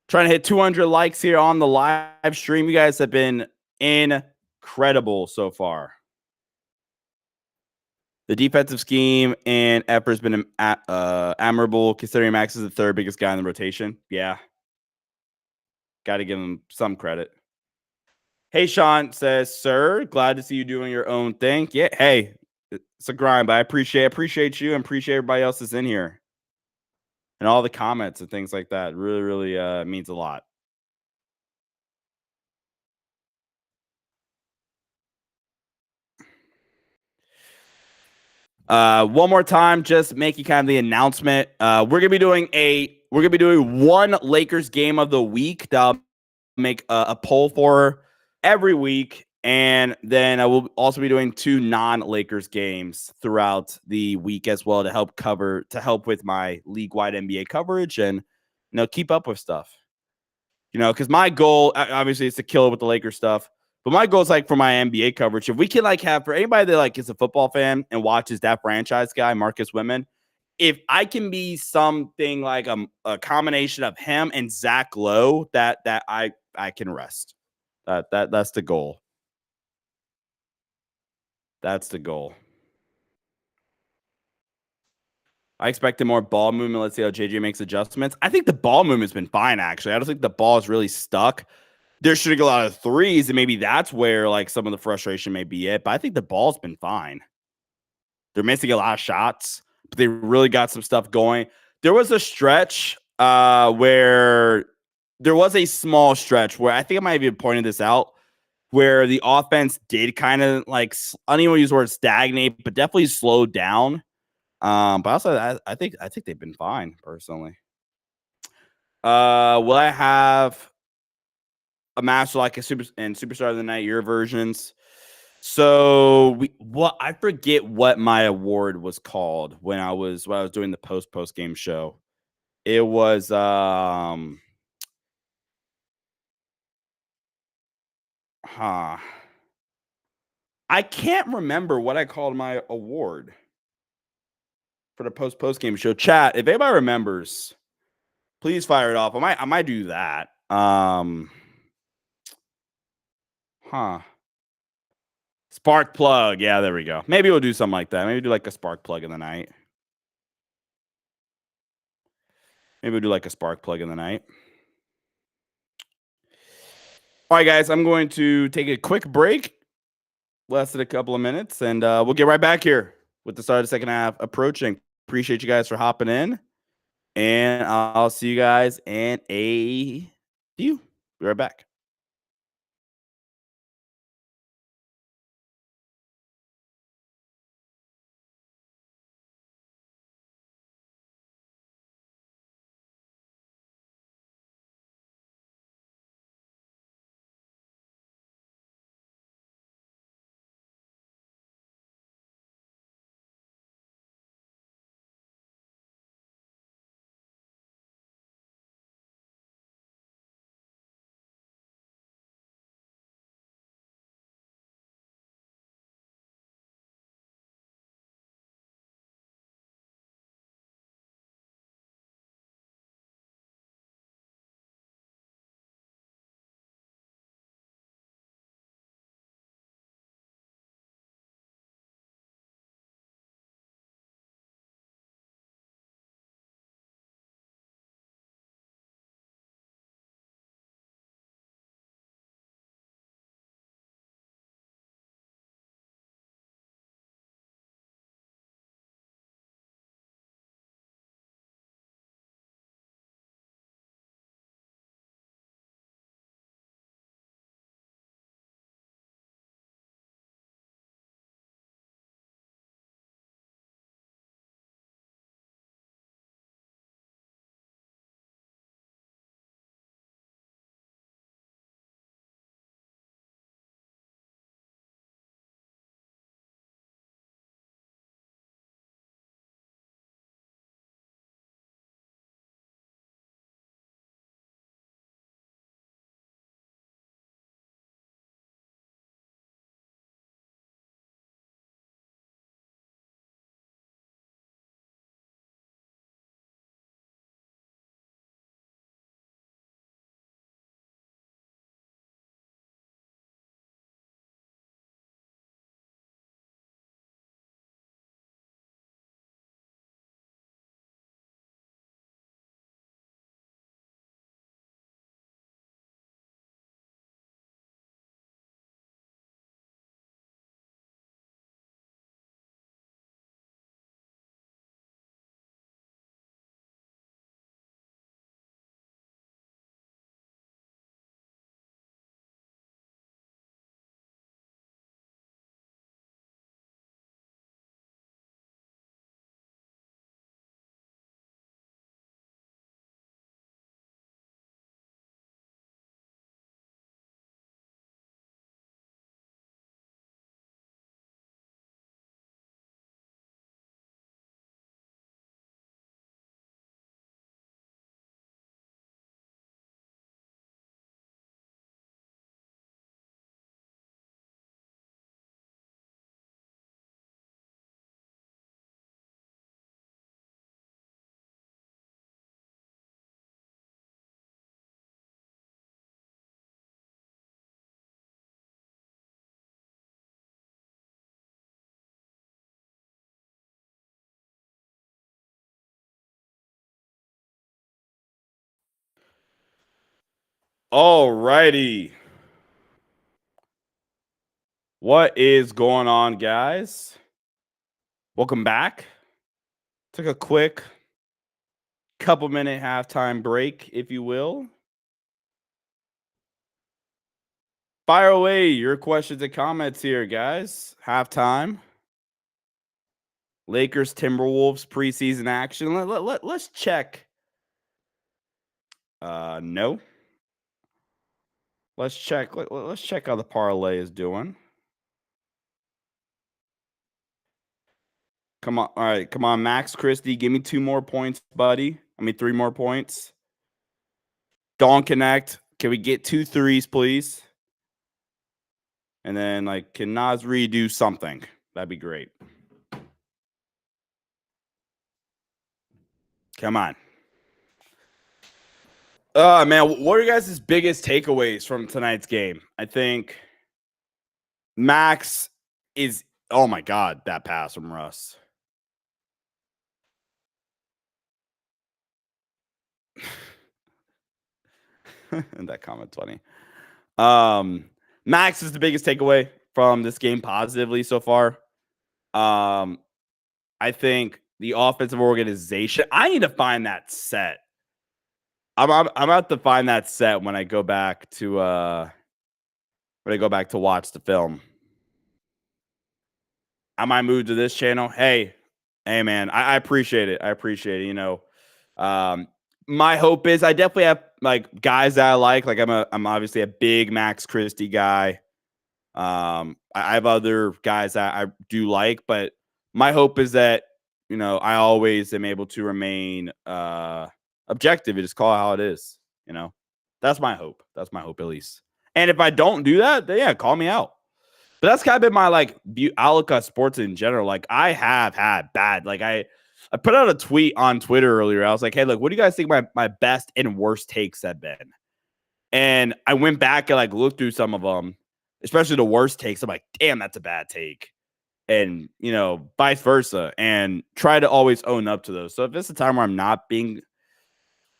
Trying to hit 200 likes here on the live stream. You guys have been incredible so far. The defensive scheme and effort has been admirable, considering Max is the third biggest guy in the rotation. Yeah. Got to give him some credit. Hey, Sean says, sir, glad to see you doing your own thing. Yeah, hey, it's a grind, but I appreciate you and appreciate everybody else that's in here and all the comments and things like that. Really, really means a lot. One more time, just making kind of the announcement. We're gonna be doing one Lakers game of the week that I'll make a poll for every week, and then I will also be doing 2 non-Lakers games throughout the week as well to help with my league-wide NBA coverage and keep up with stuff. Because my goal obviously is to kill it with the Lakers stuff. But my goal is like for my NBA coverage, if we can like have for anybody that like is a football fan and watches that franchise guy, Marcus Wimman, if I can be something like a combination of him and Zach Lowe, that I can rest. That's the goal. That's the goal. I expected more ball movement. Let's see how JJ makes adjustments. I think the ball movement's been fine, actually. I don't think the ball is really stuck. They're shooting a lot of threes, and maybe that's where like some of the frustration may be it. But I think the ball's been fine. They're missing a lot of shots, but they really got some stuff going. There was a stretch where there was a small stretch where I think I might have even pointed this out, where the offense did kind of like, I don't even want to use the word stagnate, but definitely slowed down. But also I think they've been fine personally. Will I have a master like a superstar of the night, your versions? So I forget what my award was called when I was doing the post game show. It was I can't remember what I called my award for the post game show. Chat, if anybody remembers, please fire it off. I might do that. Spark plug. Yeah, there we go. Maybe we'll do something like that. Maybe do like a spark plug in the night. Maybe we'll do like a spark plug in the night. All right, guys, I'm going to take a quick break. Lasted a couple of minutes, and we'll get right back here with the start of the second half approaching. Appreciate you guys for hopping in, and I'll see you guys in a few. Be right back. All righty. What is going on, guys? Welcome back. Took a quick couple-minute halftime break, if you will. Fire away your questions and comments here, guys. Halftime. Lakers, Timberwolves preseason action. Let's check. No. Let's check. Let's check how the parlay is doing. Come on. All right. Come on, Max Christie. Give me 2 more points, buddy. 3 more points. Don't connect. Can we get 2 threes, please? And then, can Nasri do something? That'd be great. Come on. Man, what are you guys' biggest takeaways from tonight's game? I think Max is, oh my God, that pass from Russ. And that comment's funny. Max is the biggest takeaway from this game positively so far. I think the offensive organization, I need to find that set. I'm about to find that set when I go back to watch the film. I might move to this channel. Hey man, I appreciate it. I appreciate it. You know, my hope is I definitely have guys that I like. I'm obviously a big Max Christie guy. I have other guys that I do like, but my hope is that, I always am able to remain objective and just call it how it is. That's my hope. That's my hope, at least. And if I don't do that, then yeah, call me out. But that's kind of been my outlook on sports in general. I have had bad. I put out a tweet on Twitter earlier. I was like, hey, look, what do you guys think my best and worst takes have been? And I went back and looked through some of them, especially the worst takes. I'm like, damn, that's a bad take. And, vice versa. And try to always own up to those. So if it's a time where I'm not being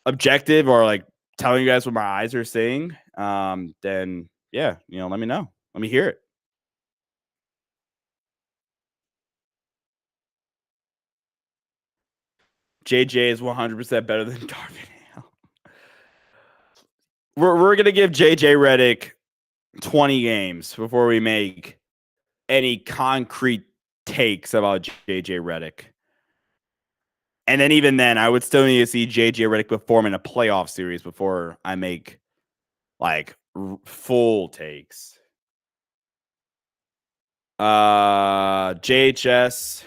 objective or telling you guys what my eyes are saying, then yeah, let me know. Let me hear it. JJ is 100% better than Darvin Ham. We're going to give JJ Redick 20 games before we make any concrete takes about JJ Redick. And then even then, I would still need to see JJ Redick perform in a playoff series before I make full takes. JHS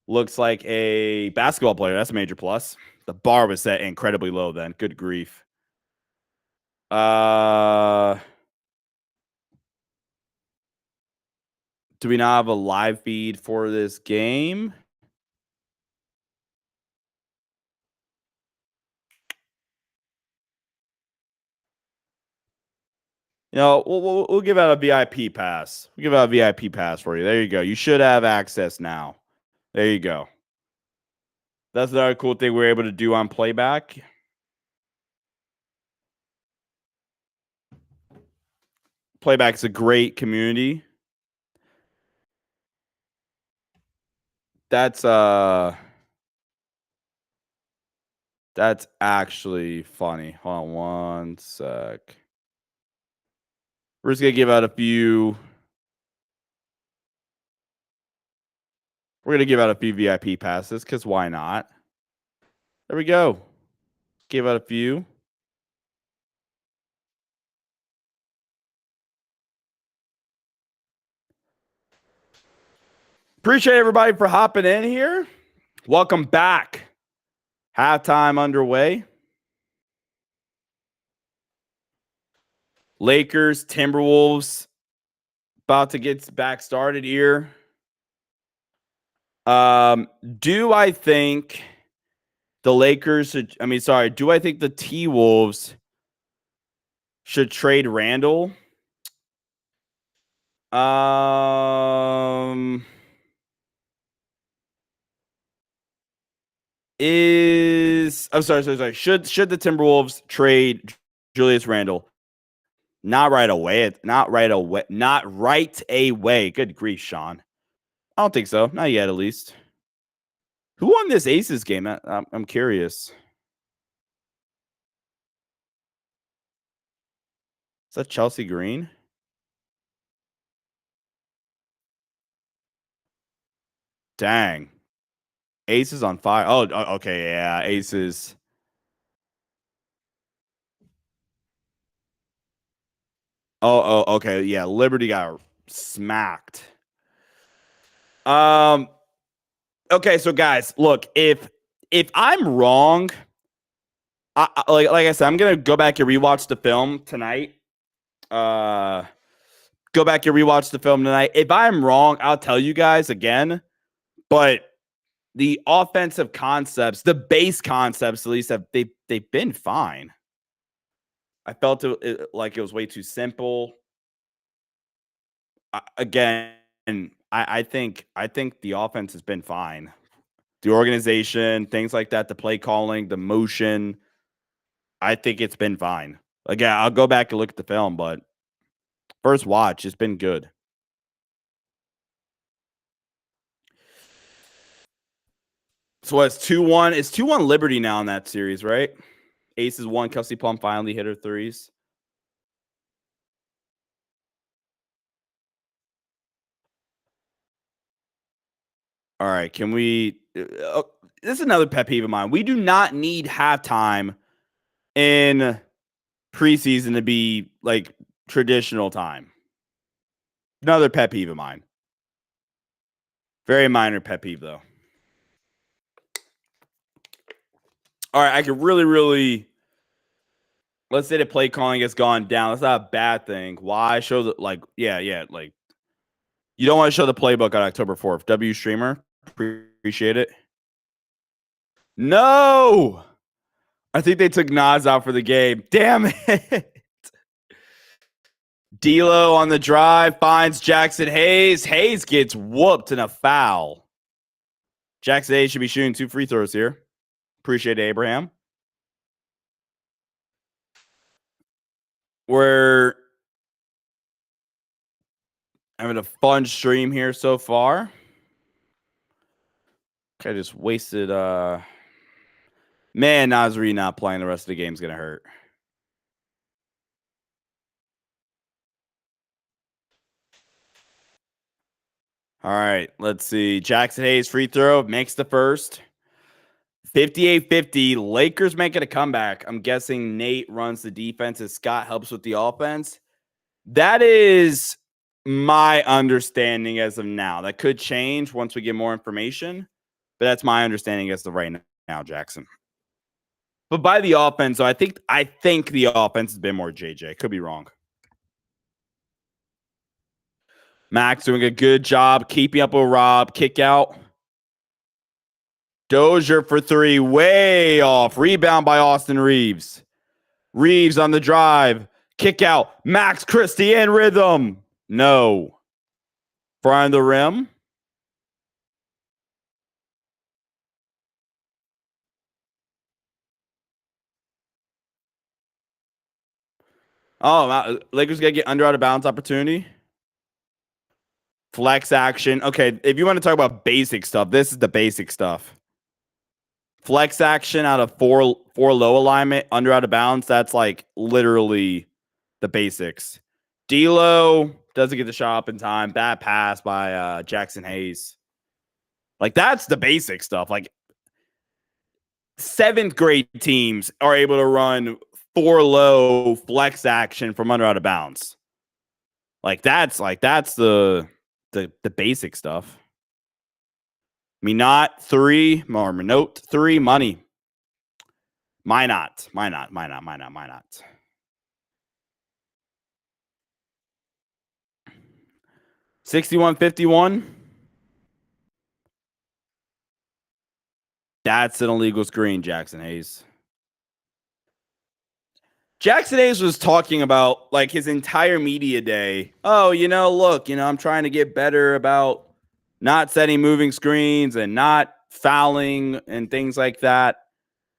looks like a basketball player. That's a major plus. The bar was set incredibly low then. Good grief. Do we not have a live feed for this game? We'll give out a VIP pass. We'll give out a VIP pass for you. There you go. You should have access now. There you go. That's another cool thing we're able to do on playback. Playback's a great community. That's actually funny. Hold on one sec. We're just gonna give out a few. We're gonna give out a few VIP passes because why not? There we go. Give out a few. Appreciate everybody for hopping in here. Welcome back. Halftime underway. Lakers, Timberwolves about to get back started here. Do I think the Lakers should, do I think the T-Wolves should trade Randall? I'm sorry. Should the Timberwolves trade Julius Randle. Not right away. Not right away. Not right away. Good grief, Sean. I don't think so. Not yet, at least. Who won this Aces game? I'm curious. Is that Chelsea Green? Dang. Aces on fire. Oh, okay. Yeah. Aces. Oh, okay. Yeah. Liberty got smacked. Okay, so guys, look, if I'm wrong, like I said, I'm gonna go back and rewatch the film tonight. Go back and rewatch the film tonight. If I'm wrong, I'll tell you guys again. But the offensive concepts, the base concepts, at least they've been fine. I felt like it was way too simple. Again, I think the offense has been fine. The organization, things like that, the play calling, the motion, I think it's been fine. Again, I'll go back and look at the film, but first watch, it's been good. So it's 2-1. It's 2-1 Liberty now in that series, right? Aces won. Kelsey Plum finally hit her threes. All right, can we? This is another pet peeve of mine. We do not need halftime in preseason to be like traditional time. Another pet peeve of mine. Very minor pet peeve, though. All right, I could really. Let's say the play calling has gone down. That's not a bad thing. Why show the yeah, like you don't want to show the playbook on October 4th. W streamer, appreciate it. No, I think they took Nas out for the game. Damn it. D'Lo on the drive finds Jackson Hayes. Hayes gets whooped in a foul. Jackson Hayes should be shooting 2 free throws here. Appreciate it, Abraham. We're having a fun stream here so far. Okay, just wasted. Man, Nasri not playing the rest of the game is going to hurt. All right, let's see. Jackson Hayes free throw makes the first. 58-50. Lakers making a comeback. I'm guessing Nate runs the defense as Scott helps with the offense. That is my understanding as of now. That could change once we get more information, but that's my understanding as of right now, Jackson. But by the offense, so I think the offense has been more JJ. Could be wrong. Max doing a good job keeping up with Rob. Kick out. Dozier for 3. Way off. Rebound by Austin Reeves. Reeves on the drive. Kick out. Max Christie in rhythm. No. Front of the rim. Oh, Lakers got to get under out of bounds opportunity. Flex action. Okay, if you want to talk about basic stuff, this is the basic stuff. Flex action out of four low alignment, under out of bounds. That's like literally the basics. D'Lo doesn't get the shot up in time. Bad pass by Jackson Hayes. Like that's the basic stuff. Like 7th grade teams are able to run 4 low flex action from under out of bounds. That's the basic stuff. Minot 3 or Minot 3 money. Why not? 61-51. That's an illegal screen, Jackson Hayes. Jackson Hayes was talking about like his entire media day. Oh, look, I'm trying to get better about not setting moving screens and not fouling and things like that.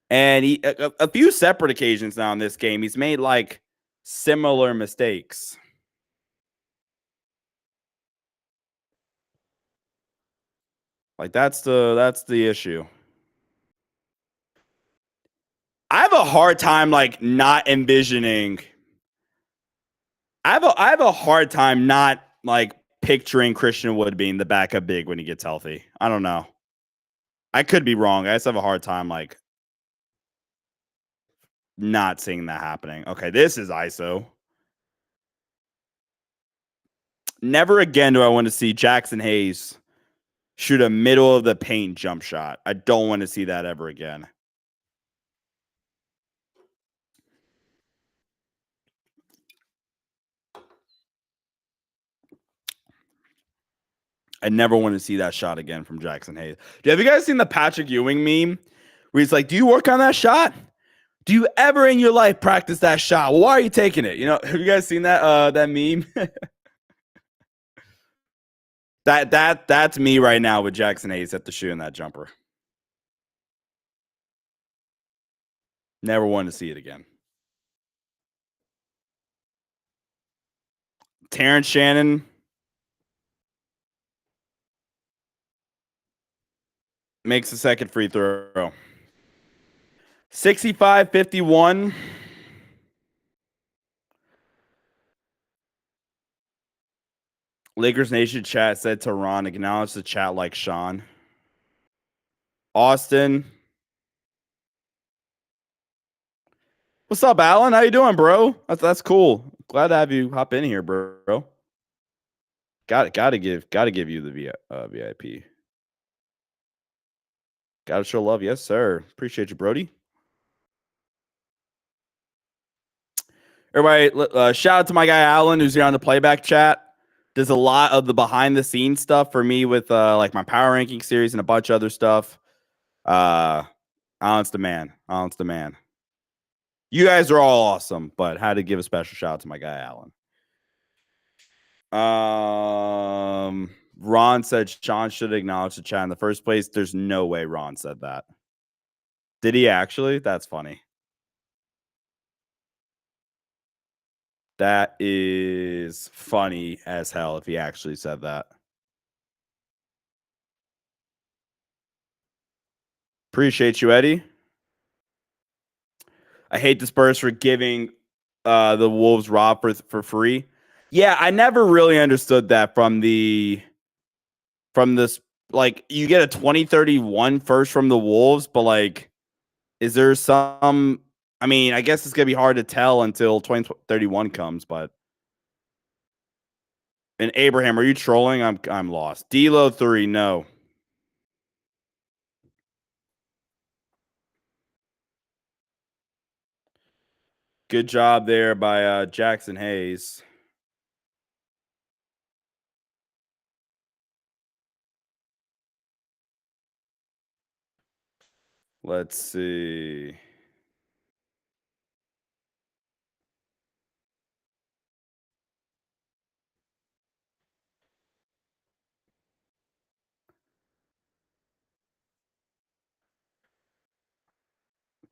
And a few separate occasions now in this game, he's made like similar mistakes. Like that's the issue. I have a hard time like not envisioning. I have a hard time not like picturing Christian Wood being the backup big when he gets healthy. I don't know. I could be wrong. I just have a hard time like not seeing that happening. Okay, this is ISO. Never again do I want to see Jackson Hayes shoot a middle of the paint jump shot. I don't want to see that ever again. I never want to see that shot again from Jackson Hayes. Have you guys seen the Patrick Ewing meme where he's like, do you work on that shot? Do you ever in your life practice that shot? Well, why are you taking it? You know, have you guys seen that meme? That's me right now with Jackson Hayes at the shooting that jumper. Never want to see it again. Terrence Shannon. Makes the second free throw. 65-51. Lakers Nation chat said to Ron, acknowledge the chat like Sean. Austin. What's up, Alan? How you doing, bro? That's cool. Glad to have you hop in here, bro. Gotta give you the VIP. Gotta show love, yes, sir. Appreciate you, Brody. Everybody, shout out to my guy Alan, who's here on the playback chat. Does a lot of the behind the scenes stuff for me with like my power ranking series and a bunch of other stuff. Alan's the man. Alan's the man. You guys are all awesome, but had to give a special shout out to my guy Alan. Ron said Sean should acknowledge the chat in the first place. There's no way Ron said that. Did he actually? That's funny. That is funny as hell if he actually said that. Appreciate you, Eddie. I hate the Spurs for giving the Wolves Rob for free. Yeah, I never really understood that from this. Like, you get a 2031 first from the Wolves, but like, is there some? I mean, I guess it's gonna be hard to tell until 2031 comes. But and Abraham, are you trolling? I'm lost. D'Lo 3, no. Good job there by Jackson Hayes. Let's see.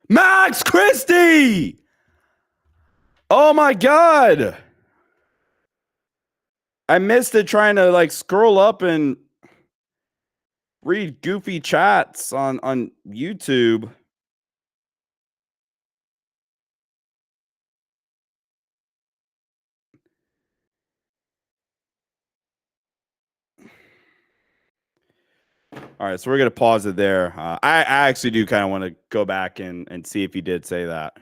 Max Christie! Oh my God. I missed it trying to like scroll up and read goofy chats on YouTube. All right, so we're gonna pause it there. I actually do kind of want to go back and see if he did say that,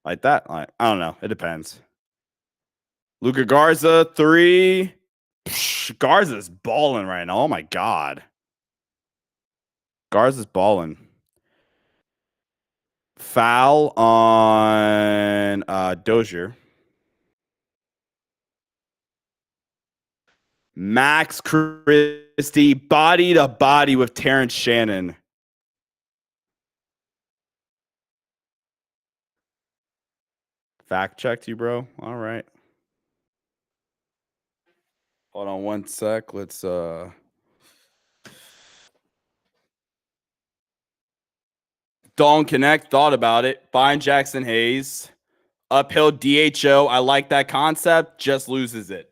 like that. I don't know. It depends. Luka Garza 3. Garza's balling right now. Oh my God. Garza's balling. Foul on Dozier. Max Christie body to body with Terrence Shannon. Fact checked you, bro. All right. Hold on one sec. Let's Don't connect. Thought about it. Find Jackson Hayes. Uphill DHO. I like that concept. Just loses it.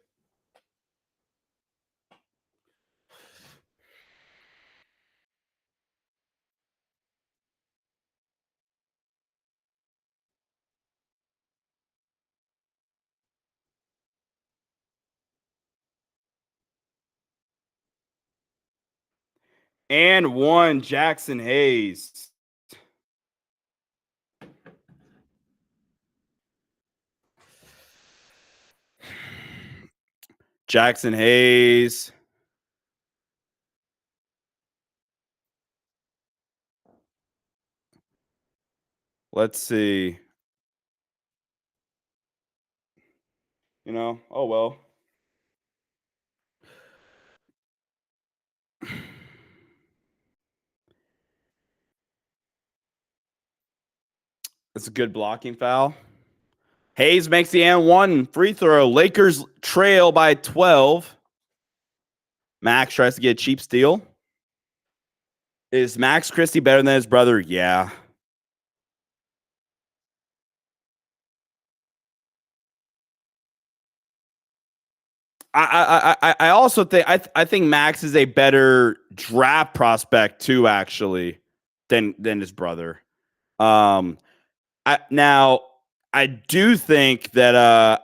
And 1 Jackson Hayes. Jackson Hayes. Let's see. Oh well. It's a good blocking foul. Hayes makes the and 1 free throw. Lakers trail by 12. Max tries to get a cheap steal. Is Max Christie better than his brother? Yeah. I also think I think Max is a better draft prospect too, actually, than his brother. I do think that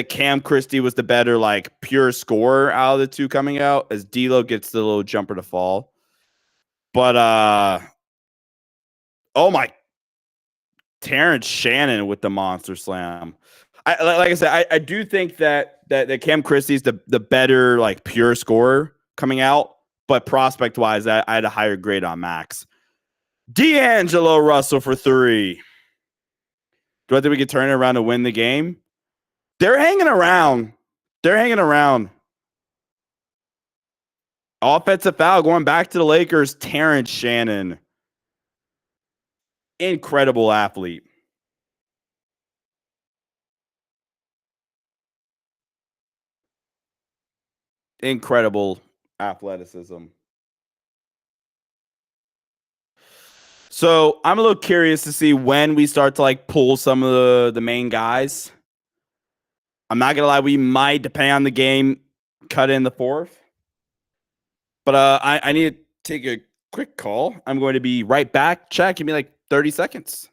Cam Christie was the better like pure scorer out of the two coming out, as D'Lo gets the little jumper to fall. But oh my, Terrence Shannon with the monster slam. Like I said, I do think that Cam Christie's the better like pure scorer coming out, but prospect wise, I had a higher grade on Max. D'Angelo Russell for 3. Do I think we could turn it around to win the game? They're hanging around. Offensive foul going back to the Lakers. Terrence Shannon. Incredible athlete. Incredible athleticism. So I'm a little curious to see when we start to like pull some of the main guys. I'm not gonna lie, we might, depending on the game, cut in the 4th. But I need to take a quick call. I'm going to be right back. Chat, give me like 30 seconds.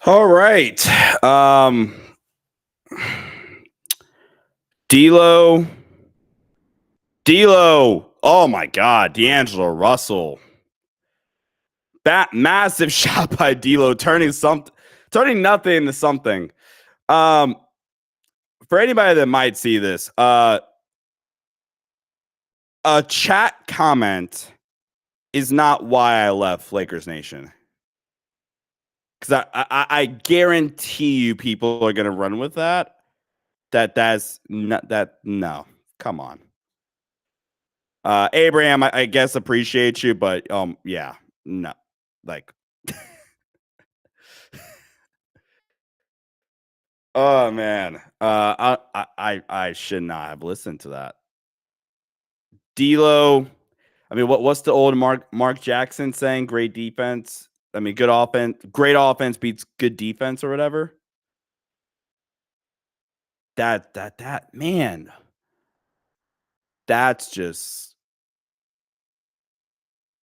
All right. D'Lo. Oh my God, D'Angelo Russell. That massive shot by D'Lo, turning nothing into something. For anybody that might see this, a chat comment is not why I left Lakers Nation. Because I guarantee you people are going to run with that. That's not that. No, come on. Abraham, I guess appreciate you, but yeah, no, like, oh man, I should not have listened to that. D'Lo, I mean, what's the old Mark Jackson saying? Great defense. I mean, good offense. Great offense beats good defense, or whatever. That man, that's just,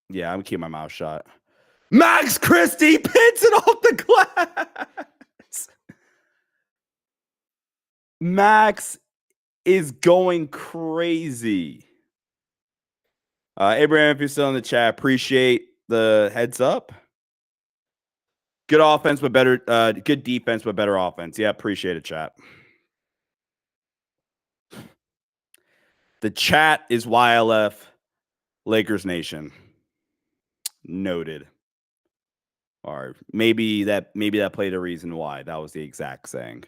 yeah. I'm keeping my mouth shut. Max Christie pins it off the glass. Max is going crazy. Abraham, if you're still in the chat, appreciate the heads up. Good offense, but better. Good defense, but better offense. Yeah, appreciate it, chat. The chat is why I left Lakers Nation. Noted. Or maybe that played a reason why. That was the exact saying.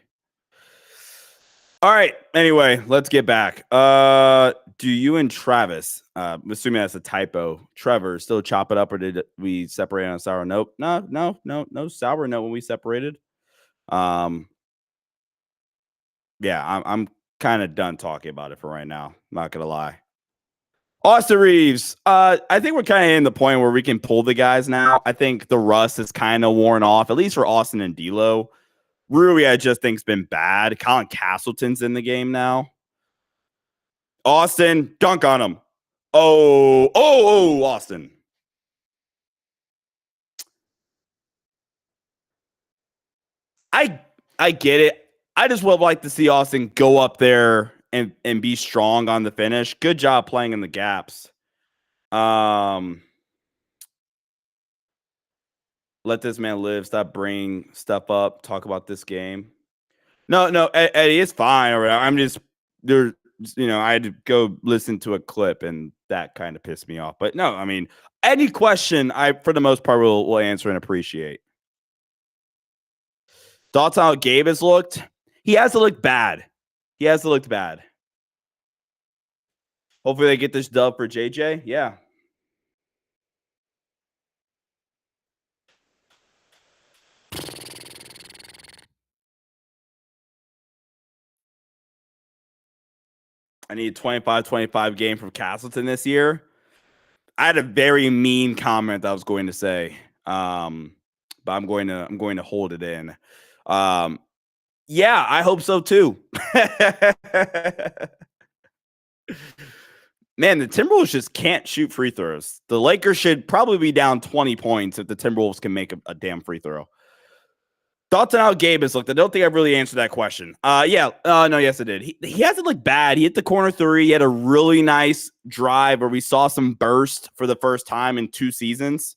All right. Anyway, let's get back. Do you and Travis, I'm assuming that's a typo, Trevor, still chop it up, or did we separate on a sour note? No sour note when we separated. Yeah, I'm kind of done talking about it for right now. Not gonna lie. Austin Reeves, I think we're kind of in the point where we can pull the guys now. I think the rust is kind of worn off, at least for Austin and D'Lo. Rui, I just think's been bad. Colin Castleton's in the game now. Austin, dunk on him. Oh, Austin. I get it. I just would like to see Austin go up there and be strong on the finish. Good job playing in the gaps. Let this man live. Stop bringing stuff up. Talk about this game. No, Eddie, it's fine. I'm just there. I had to go listen to a clip, and that kind of pissed me off. But no, I mean, any question, I for the most part will answer and appreciate. Thoughts on how Gabe has looked? He hasn't looked bad. Hopefully they get this dub for JJ. Yeah. I need a 25-25 game from Castleton this year. I had a very mean comment that I was going to say, but I'm going to hold it in. Yeah, I hope so too. Man, the Timberwolves just can't shoot free throws. The Lakers should probably be down 20 points if the Timberwolves can make a damn free throw. Thoughts on how Gabe has looked? I don't think I've really answered that question. Yes, I did. He hasn't looked bad. He hit the corner three. He had a really nice drive where we saw some burst for the first time in 2 seasons.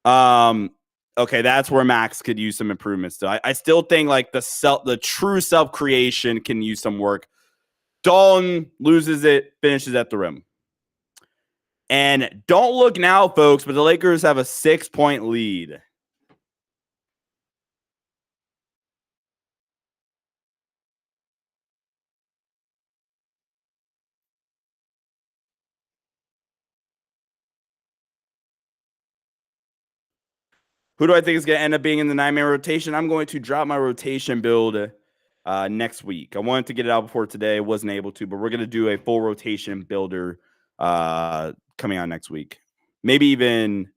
Okay, that's where Max could use some improvements. So I still think like the true self creation can use some work. Dalton loses it, finishes at the rim. And don't look now, folks, but the Lakers have a 6-point lead. Who do I think is going to end up being in the 9-man rotation? I'm going to drop my rotation build next week. I wanted to get it out before today. Wasn't able to, but we're going to do a full rotation builder coming out next week. Maybe even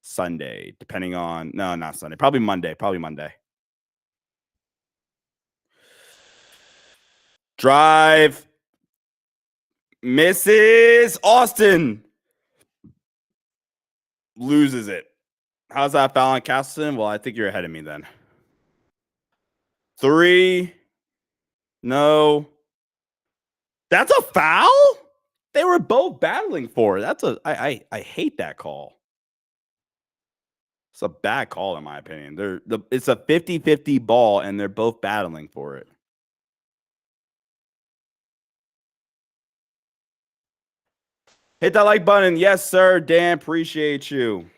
Sunday, depending on... No, not Sunday. Probably Monday. Drive. Misses. Austin loses it. How's that foul on Castleton? Well, I think you're ahead of me then. 3. No. That's a foul? They were both battling for it. I hate that call. It's a bad call in my opinion. It's a 50-50 ball and they're both battling for it. Hit that like button. Yes, sir. Dan, appreciate you.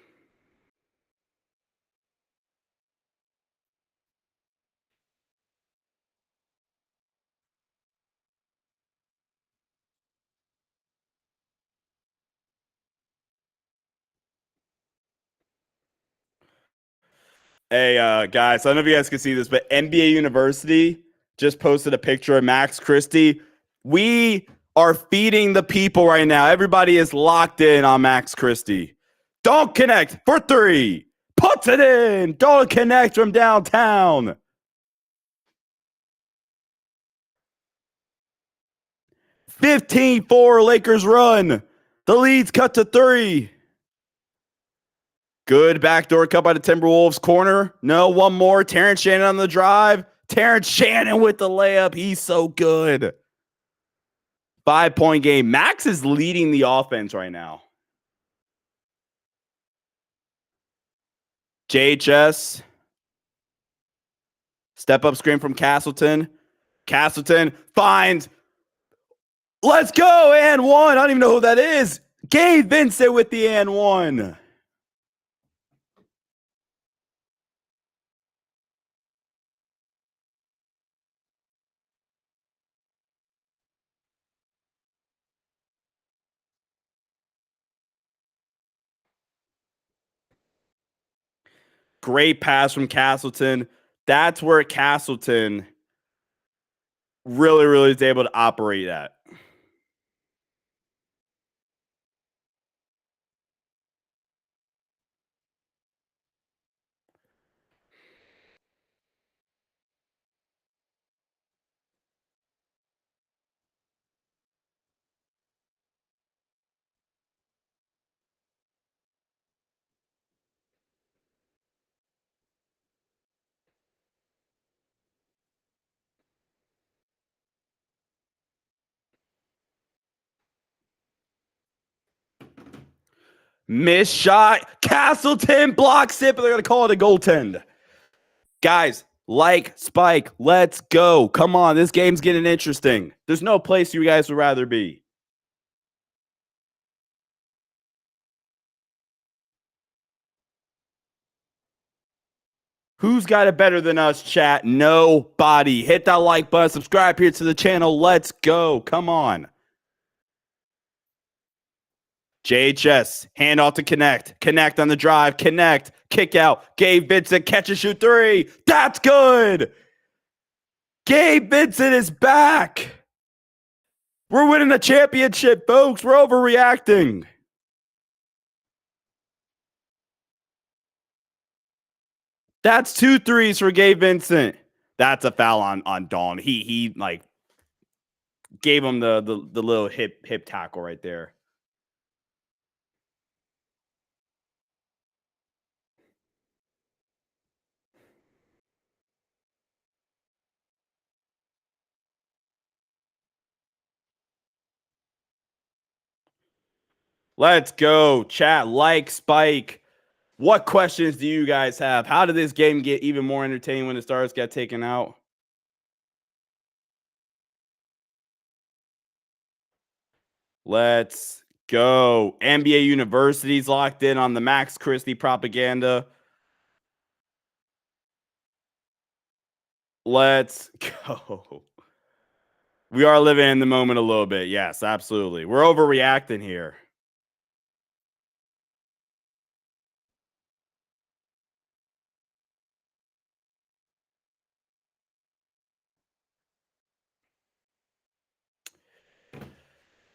Hey, guys, I don't know if you guys can see this, but NBA University just posted a picture of Max Christie. We are feeding the people right now. Everybody is locked in on Max Christie. Don't connect for 3. Puts it in. Don't connect from downtown. 15-4 Lakers run. The lead's cut to 3. Good backdoor cut by the Timberwolves corner. No, one more. Terrence Shannon on the drive. Terrence Shannon with the layup. He's so good. 5-point game. Max is leading the offense right now. JHS. Step up screen from Castleton. Castleton finds. Let's go. And 1. I don't even know who that is. Gabe Vincent with the and 1. Great pass from Castleton. That's where Castleton really is able to operate at. Miss shot. Castleton blocks it, but they're going to call it a goaltend. Guys, like Spike, let's go. Come on, this game's getting interesting. There's no place you guys would rather be. Who's got it better than us, chat? Nobody. Hit that like button. Subscribe here to the channel. Let's go. Come on. JHS, handoff to Connect. Connect on the drive. Connect. Kick out. Gabe Vincent, catch and shoot 3. That's good. Gabe Vincent is back. We're winning the championship, folks. We're overreacting. That's 2 threes for Gabe Vincent. That's a foul on Dawn. He like gave him the little hip tackle right there. Let's go. Chat, like Spike. What questions do you guys have? How did this game get even more entertaining when the stars got taken out? Let's go. NBA University's locked in on the Max Christie propaganda. Let's go. We are living in the moment a little bit. Yes, absolutely. We're overreacting here.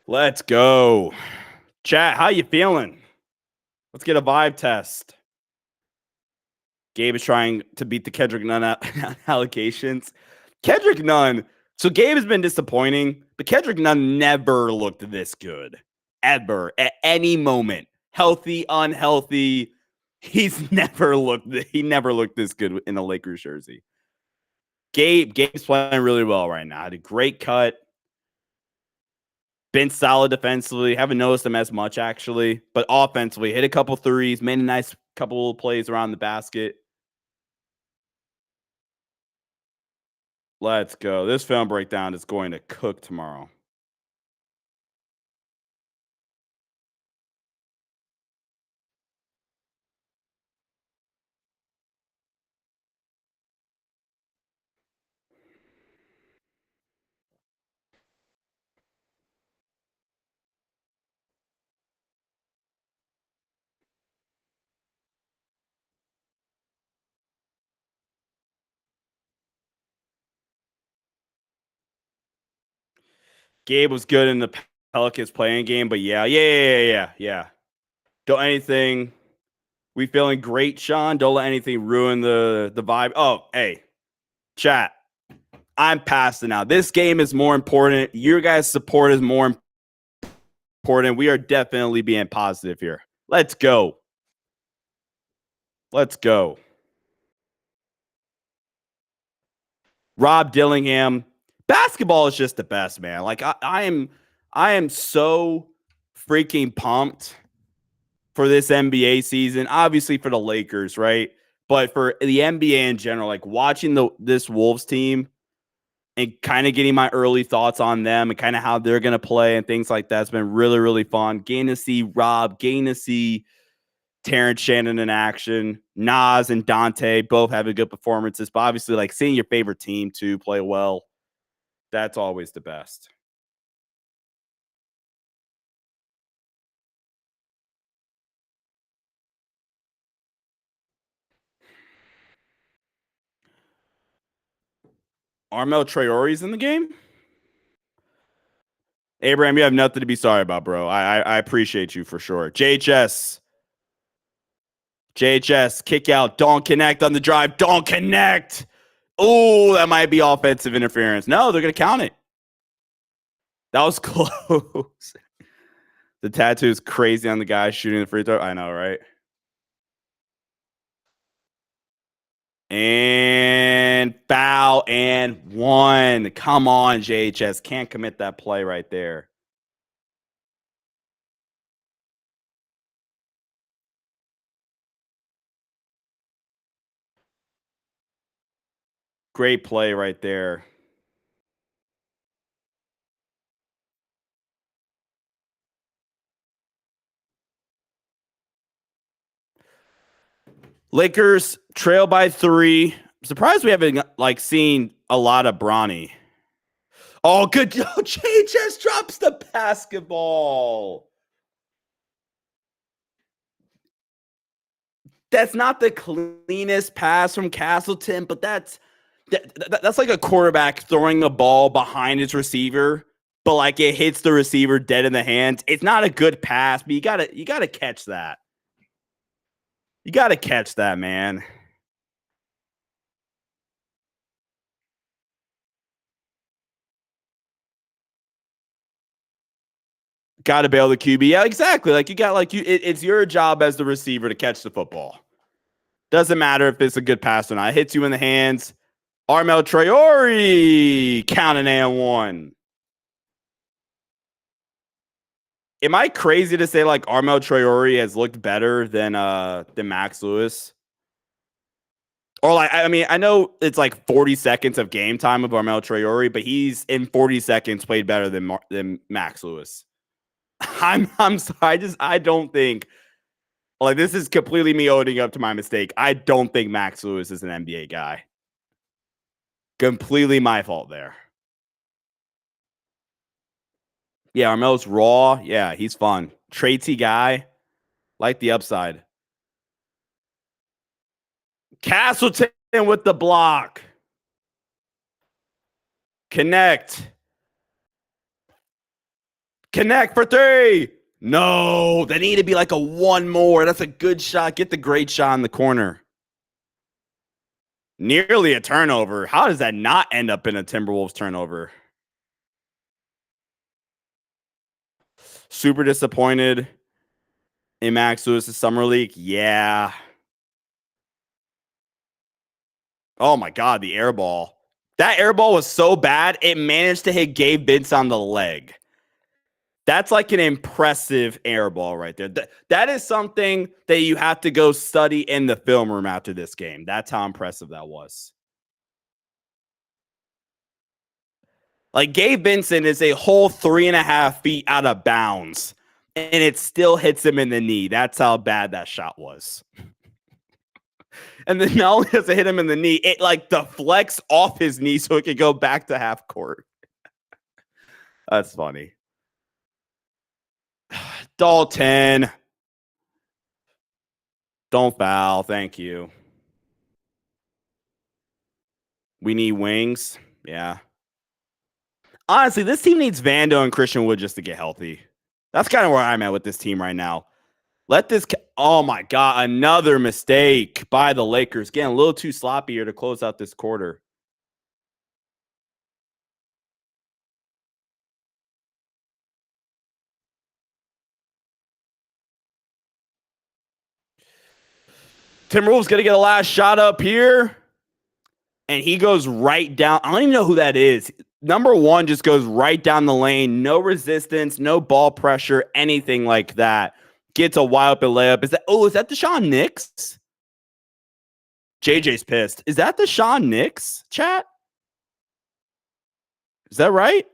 Let's go. Chat, how you feeling? Let's get a vibe test. Gabe is trying to beat the Kendrick Nunn allegations. Kendrick Nunn. So Gabe has been disappointing, but Kendrick Nunn never looked this good. Ever. At any moment. Healthy, unhealthy. He never looked this good in a Lakers jersey. Gabe's playing really well right now. Had a great cut. Been solid defensively. Haven't noticed him as much, actually. But offensively, hit a couple threes, made a nice couple of plays around the basket. Let's go. This film breakdown is going to cook tomorrow. Gabe was good in the Pelicans playing game, but yeah. Don't anything. We feeling great, Sean. Don't let anything ruin the vibe. Oh, hey, chat. I'm past it now. This game is more important. Your guys' support is more important. We are definitely being positive here. Let's go. Let's go. Rob Dillingham. Basketball is just the best, man. Like I am so freaking pumped for this NBA season. Obviously for the Lakers, right? But for the NBA in general, like watching this Wolves team and kind of getting my early thoughts on them and kind of how they're going to play and things like that's been really, really fun. Getting to see Rob, getting to see Terrence Shannon in action, Nas and Dante both having good performances, but obviously like seeing your favorite team too play well, that's always the best. Armel Traore's in the game? Abraham, you have nothing to be sorry about, bro. I appreciate you for sure. JHS, kick out. Don't connect on the drive. Don't connect. Oh, that might be offensive interference. No, they're going to count it. That was close. The tattoo is crazy on the guy shooting the free throw. I know, right? And foul and one. Come on, JHS. Can't commit that play right there. Great play right there. Lakers trail by 3. Surprised we haven't like seen a lot of Bronny. Oh, good. Oh, JHS drops the basketball. That's not the cleanest pass from Castleton, but that's like a quarterback throwing the ball behind his receiver, but like it hits the receiver dead in the hands. It's not a good pass, but you gotta catch that. You gotta catch that, man. Gotta bail the QB. Yeah, exactly. Like you got it's your job as the receiver to catch the football. Doesn't matter if it's a good pass or not. It hits you in the hands. Armel Traore counting and one. Am I crazy to say like Armel Traore has looked better than Max Lewis? Or like, I mean, I know it's like 40 seconds of game time of Armel Traore, but he's in 40 seconds played better than Max Lewis. I'm sorry. I don't think like this is completely me owning up to my mistake. I don't think Max Lewis is an NBA guy. Completely my fault there. Yeah, Armel's raw. Yeah, he's fun. Traitsy guy. Like the upside. Castleton with the block. Connect for 3. No, they need to be like a one more. That's a good shot. Get the great shot in the corner. Nearly a turnover. How does that not end up in a Timberwolves turnover? Super disappointed in Max Lewis' summer league. Yeah. Oh my God, the air ball. That air ball was so bad, it managed to hit Gabe Vince on the leg. That's like an impressive air ball right there. That is something that you have to go study in the film room after this game. That's how impressive that was. Like, Gabe Vincent is a whole 3.5 feet out of bounds, and it still hits him in the knee. That's how bad that shot was. And then not only does it hit him in the knee, it like deflects off his knee so it could go back to half court. That's funny. Dalton. Don't foul. Thank you. We need wings. Yeah. Honestly, this team needs Vando and Christian Wood just to get healthy. That's kind of where I'm at with this team right now. Let this. Oh my God. Another mistake by the Lakers. Getting a little too sloppy here to close out this quarter. Timberwolves going to get a last shot up here. And he goes right down. I don't even know who that is. Number one just goes right down the lane. No resistance, no ball pressure, anything like that. Gets a wide open layup. Is that Deshaun Nix? JJ's pissed. Is that Deshaun Nix, chat? Is that right?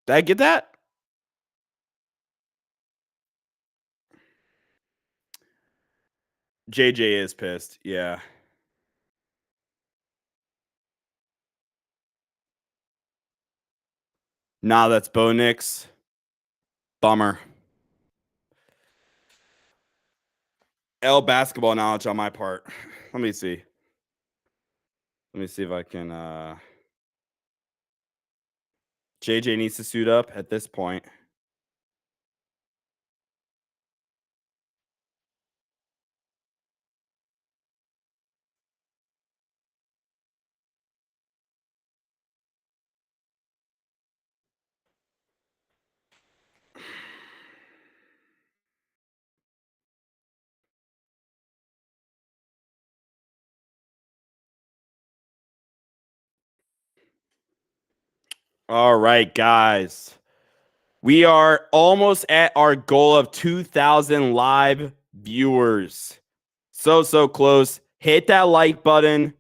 Did I get that? JJ is pissed. Yeah. Nah, that's Bo Nix. Bummer. L basketball knowledge on my part. Let me see. Let me see if I can. JJ needs to suit up at this point. All right, guys. We are almost at our goal of 2,000 live viewers. So close. Hit that like button.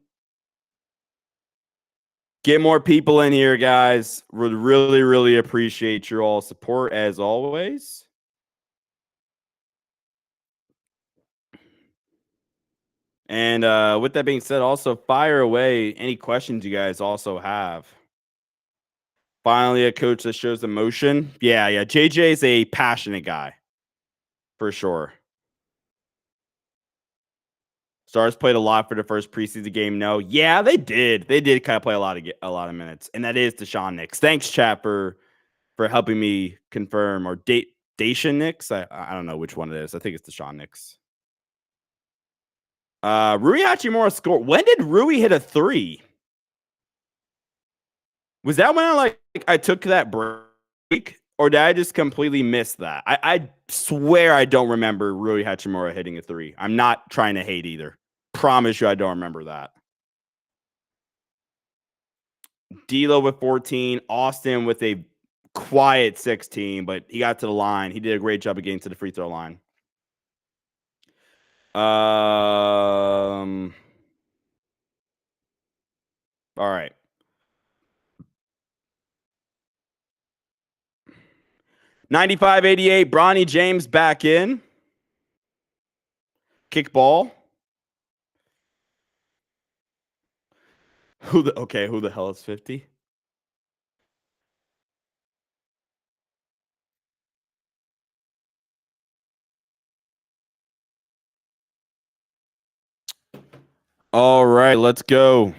Get more people in here, guys. Would really, really appreciate your all support as always. And with that being said, also fire away any questions you guys also have. Finally, a coach that shows emotion. Yeah. JJ is a passionate guy for sure. Stars played a lot for the first preseason game. No, yeah, they did. They did kind of play a lot of minutes, and that is Deshaun Nix. Thanks, chat, for helping me confirm, or Dacian Nix. I don't know which one it is. I think it's Deshaun Nix. Rui Hachimura scored. When did Rui hit a 3? Was that when I took that break, or did I just completely miss that? I swear I don't remember Rui Hachimura hitting a 3. I'm not trying to hate either. Promise you I don't remember that. D'Lo with 14. Austin with a quiet 16, but he got to the line. He did a great job of getting to the free throw line. All right. $95.88. Bronny James back in. Kick ball. Who the hell is 50? All right, let's go.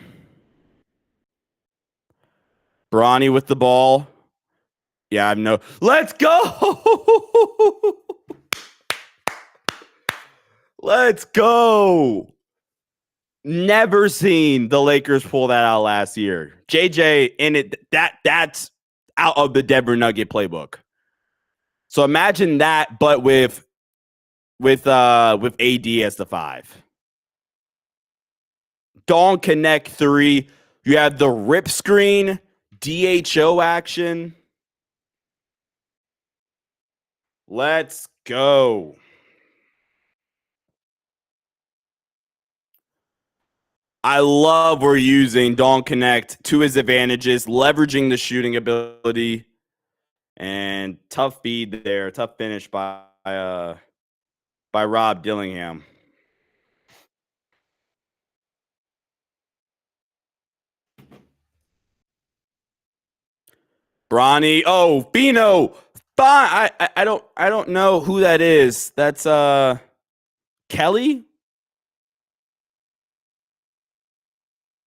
Bronny with the ball. Yeah, let's go. Let's go. Never seen the Lakers pull that out last year. JJ in it. That's out of the Denver Nugget playbook. So imagine that, but with AD as the 5. Dawn Connect 3. You have the rip screen, DHO action. Let's go. I love we're using Dawn Connect to his advantages, leveraging the shooting ability, and tough feed there, tough finish by Rob Dillingham. Bronny, oh, Bino, fine. I don't know who that is. That's Kelly.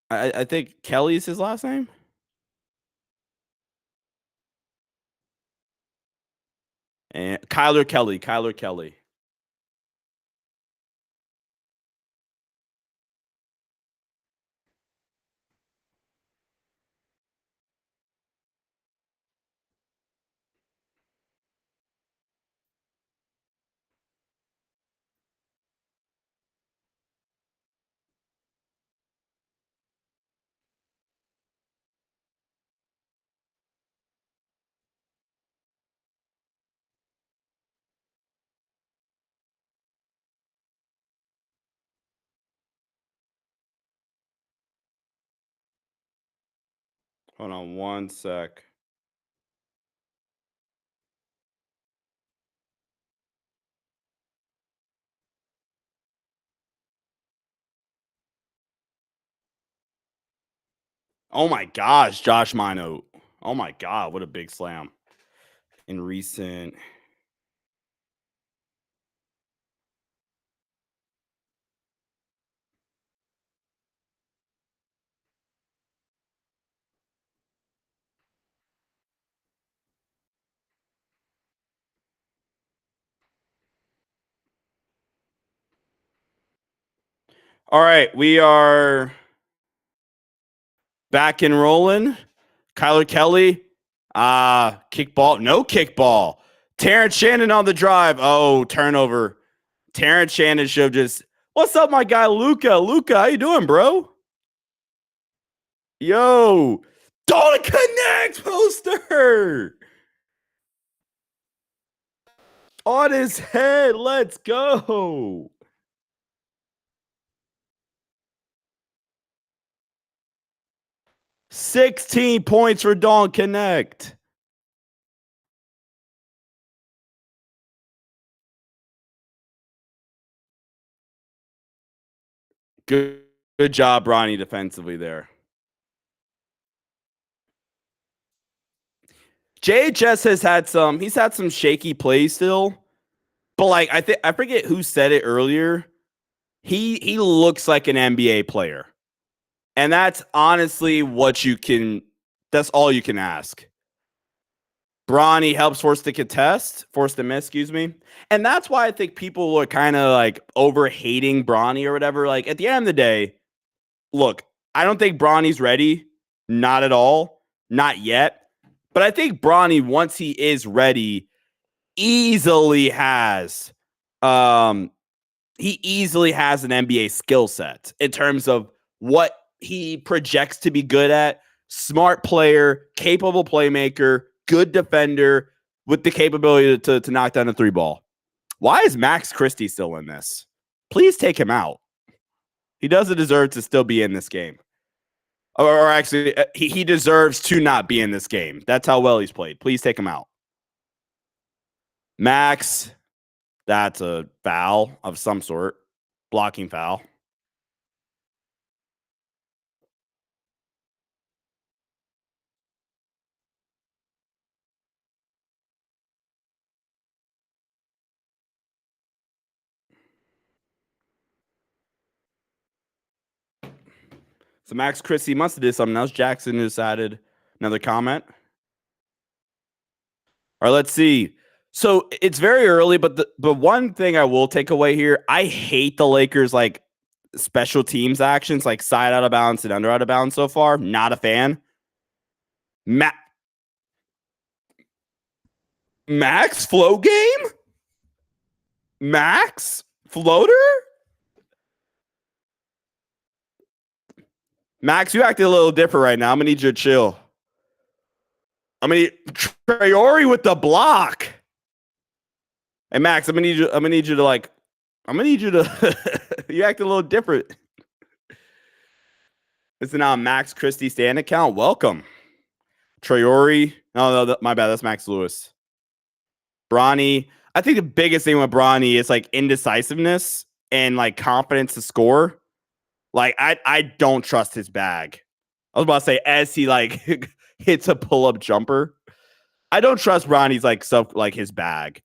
I think Kelly's his last name. And Kyler Kelly. Hold on one sec. Oh my gosh, Josh Mino. Oh my God, what a big slam in recent. All right, we are back and rolling. Kyler Kelly, kickball, no kickball. Terrence Shannon on the drive. Oh, turnover. Terrence Shannon should have just, what's up, my guy, Luca? Luca, how you doing, bro? Yo, don't connect poster on his head. Let's go. $16 points for Dawn Connect. Good job, Ronnie, defensively there. JHS has had some shaky plays still, but like I forget who said it earlier. He looks like an NBA player, and that's honestly that's all you can ask. Bronny helps force the miss, excuse me. And that's why I think people are kind of like over hating Bronny or whatever. Like at the end of the day, look, I don't think Bronny's ready. Not at all. Not yet. But I think Bronny, once he is ready, easily has he easily has an NBA skill set in terms of what he projects to be good at. Smart player, capable playmaker, good defender with the capability to knock down a three ball. Why is Max Christie still in this? Please take him out. He doesn't deserve to still be in this game. Or actually, he deserves to not be in this game. That's how well he's played. Please take him out. Max, that's a foul of some sort. Blocking foul. So Max Christie must have did something else. Jackson decided another comment. All right, let's see. So it's very early, but one thing I will take away here, I hate the Lakers like special teams actions, like side out of bounds and under out of bounds so far. Not a fan. Max flow game? Max floater? Max, you acting a little different right now. I'm gonna need you to chill. I'm gonna need Traore with the block. Hey Max, I'm gonna need you to you act a little different. It's now Max Christie Stan account. Welcome. Traore. No, my bad. That's Max Lewis. Bronny. I think the biggest thing with Bronny is like indecisiveness and like confidence to score. Like I don't trust his bag. I was about to say as he like hits a pull-up jumper. I don't trust Bronny's like stuff like his bag.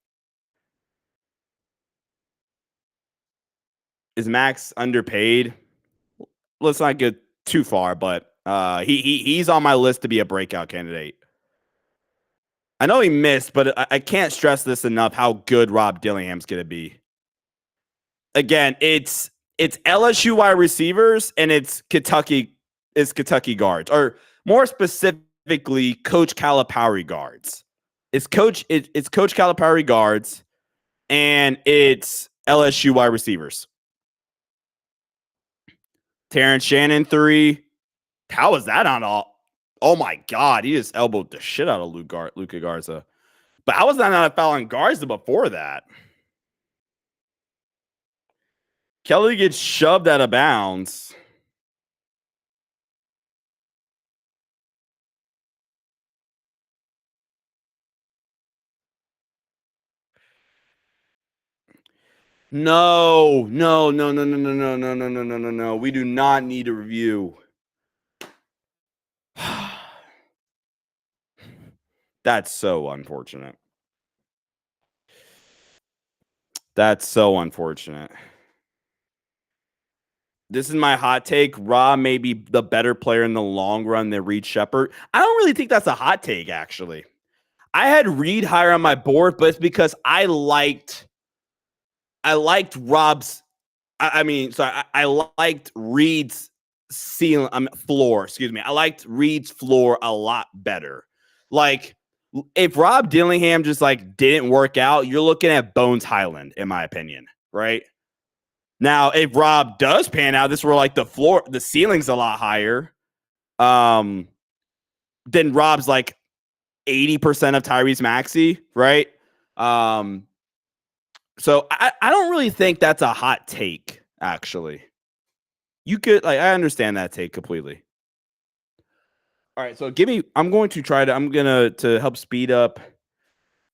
Is Max underpaid? Let's not get too far, but he's on my list to be a breakout candidate. I know he missed, but I can't stress this enough how good Rob Dillingham's going to be. Again, it's LSU wide receivers and it's Kentucky guards, or more specifically, Coach Calipari guards. It's Coach Calipari guards, and it's LSU wide receivers. Terrence Shannon 3. How was that on all? Oh my God, he just elbowed the shit out of Luka Garza. But how was that not a foul on Garza before that? Kelly gets shoved out of bounds. No. We do not need a review. That's so unfortunate. That's so unfortunate. This is my hot take. Ra may be the better player in the long run than Reed Shepard. I don't really think that's a hot take, actually. I had Reed higher on my board, but it's because I liked Rob's. I liked Reed's floor. Excuse me. I liked Reed's floor a lot better. Like, if Rob Dillingham just like didn't work out, you're looking at Bones Highland, in my opinion, right? Now, if Rob does pan out, this were like the ceiling's a lot higher. Then Rob's like 80% of Tyrese Maxey, right? So I don't really think that's a hot take, actually. You could I understand that take completely. All right, so I'm going to help speed up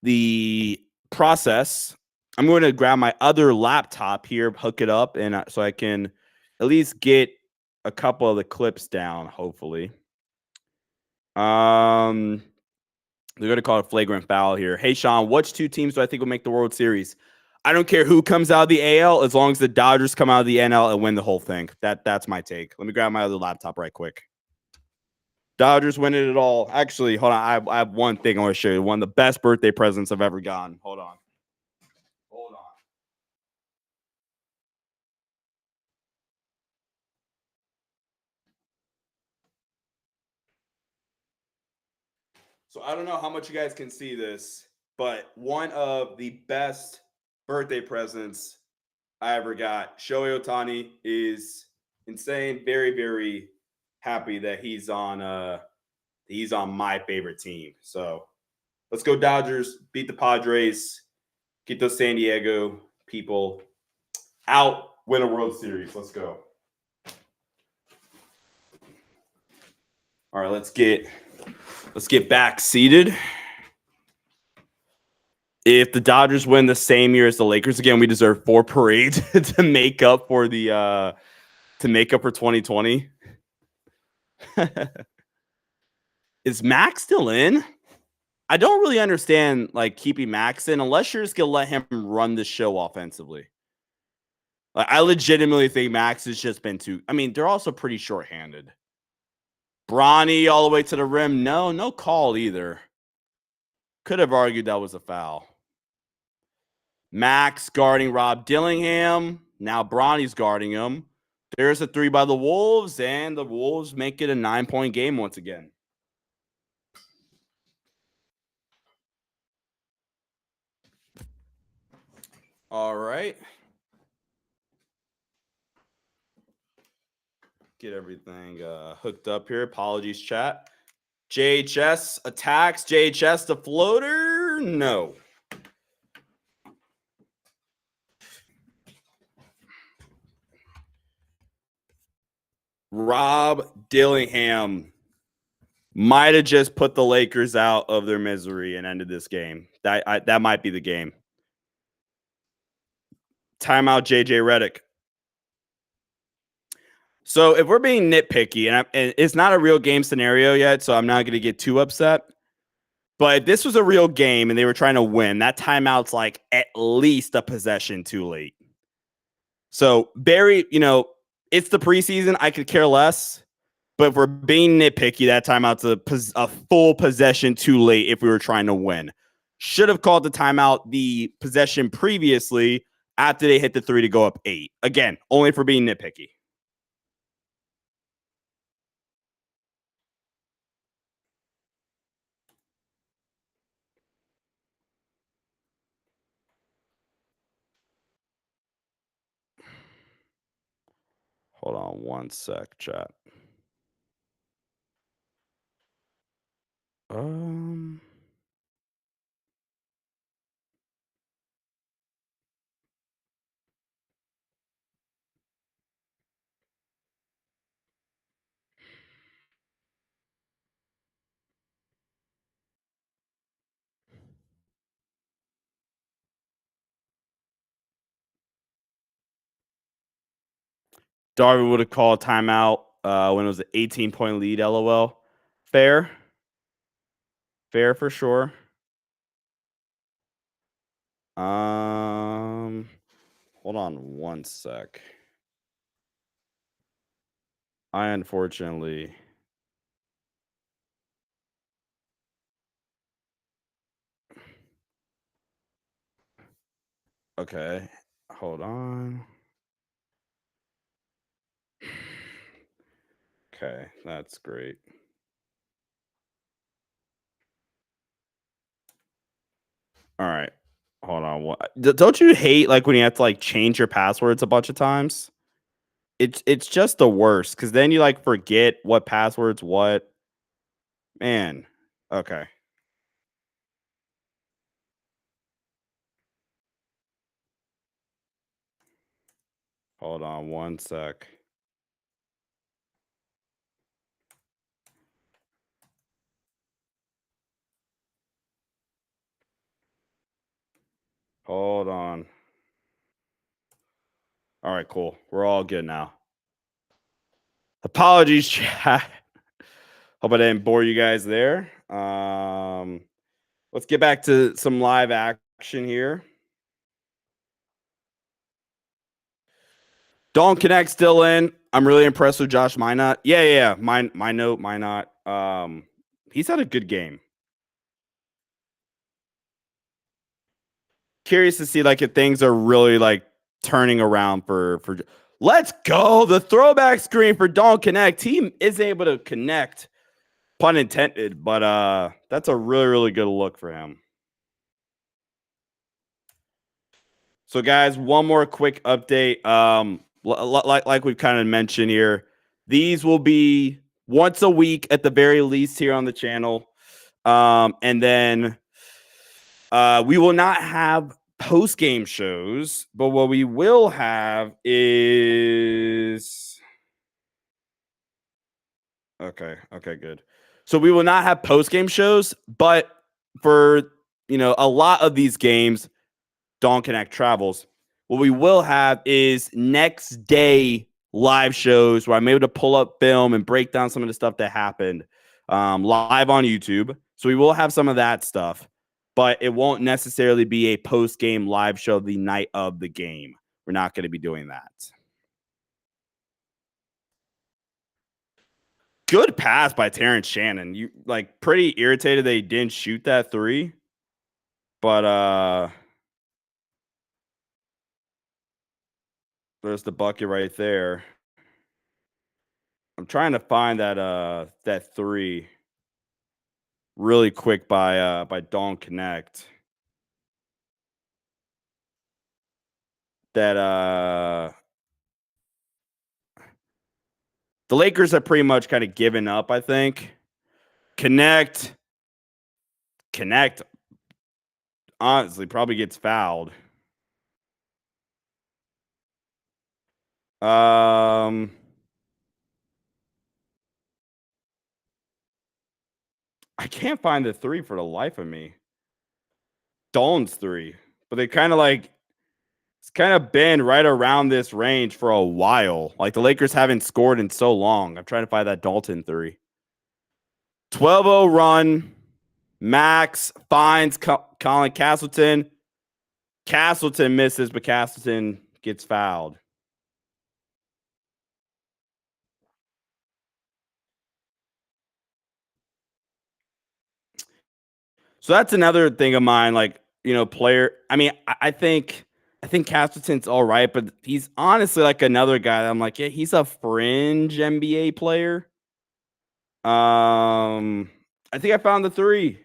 the process. I'm going to grab my other laptop here, hook it up, and so I can at least get a couple of the clips down, hopefully. They're going to call it a flagrant foul here. Hey, Sean, which two teams do I think will make the World Series? I don't care who comes out of the AL as long as the Dodgers come out of the NL and win the whole thing. That's my take. Let me grab my other laptop right quick. Dodgers winning it all. Actually, hold on. I have one thing I want to show you. One of the best birthday presents I've ever gotten. Hold on. So I don't know how much you guys can see this, but one of the best birthday presents I ever got. Shohei Ohtani is insane. Very, very happy that he's on my favorite team. So let's go Dodgers, beat the Padres, get those San Diego people out, win a World Series. Let's go. All right, let's get back seated. If the Dodgers win the same year as the Lakers again, we deserve 4 parades to make up for 2020. Is Max still in? I don't really understand like keeping Max in unless you're just gonna let him run the show offensively. Like, I legitimately think Max has just been too. I mean, they're also pretty shorthanded. Bronny all the way to the rim. No call either. Could have argued that was a foul. Max guarding Rob Dillingham. Now Bronny's guarding him. There's a 3 by the Wolves, and the Wolves make it a 9-point game once again. All right. get everything hooked up here. Apologies, chat. JHS attacks. JHS the floater. No. Rob Dillingham might have just put the Lakers out of their misery and ended this game. That might be the game. Timeout, JJ Redick. So if we're being nitpicky, and it's not a real game scenario yet, so I'm not going to get too upset. But if this was a real game and they were trying to win, that timeout's like at least a possession too late. So Barry, it's the preseason. I could care less. But if we're being nitpicky, that timeout's a full possession too late if we were trying to win. Should have called the timeout the possession previously after they hit the 3 to go up 8. Again, only for being nitpicky. Hold on one sec, chat. Darby would have called timeout when it was an 18-point lead, LOL. Fair. Fair for sure. Hold on one sec. I unfortunately... Okay, hold on. Okay, that's great. All right, hold on. Don't you hate like when you have to like change your passwords a bunch of times? It's just the worst because then you like forget what passwords what. Man, okay. Hold on one sec. Hold on. All right, cool. We're all good now. Apologies, chat. Hope I didn't bore you guys there. Let's get back to some live action here. Don't Connect still in. I'm really impressed with Josh Minot. Yeah. Minot. He's had a good game. Curious to see like if things are really like turning around for let's go. The throwback screen for Don't Connect. Team is able to connect, pun intended, but that's a really, really good look for him. So guys, one more quick update. Like we've kind of mentioned here, these will be once a week at the very least here on the channel. And then we will not have post-game shows, but what we will have is okay, good. So we will not have post-game shows, but for a lot of these games, Don't Connect travels. What we will have is next day live shows where I'm able to pull up film and break down some of the stuff that happened live on YouTube. So we will have some of that stuff, but it won't necessarily be a post-game live show the night of the game. We're not going to be doing that. Good pass by Terrence Shannon. You like pretty irritated they didn't shoot that 3, but there's the bucket right there. I'm trying to find that 3 really quick by Don't Connect. That The Lakers have pretty much kind of given up, I think. Connect. Honestly, probably gets fouled. I can't find the 3 for the life of me. Dolan's 3. But they kind of it's kind of been right around this range for a while. Like the Lakers haven't scored in so long. I'm trying to find that Dalton 3. 12-0 run. Max finds Colin Castleton. Castleton misses, but Castleton gets fouled. So that's another thing of mine. Like, player. I mean, I think Castleton's all right, but he's honestly like another guy that I'm like, yeah, he's a fringe NBA player. I think I found the 3.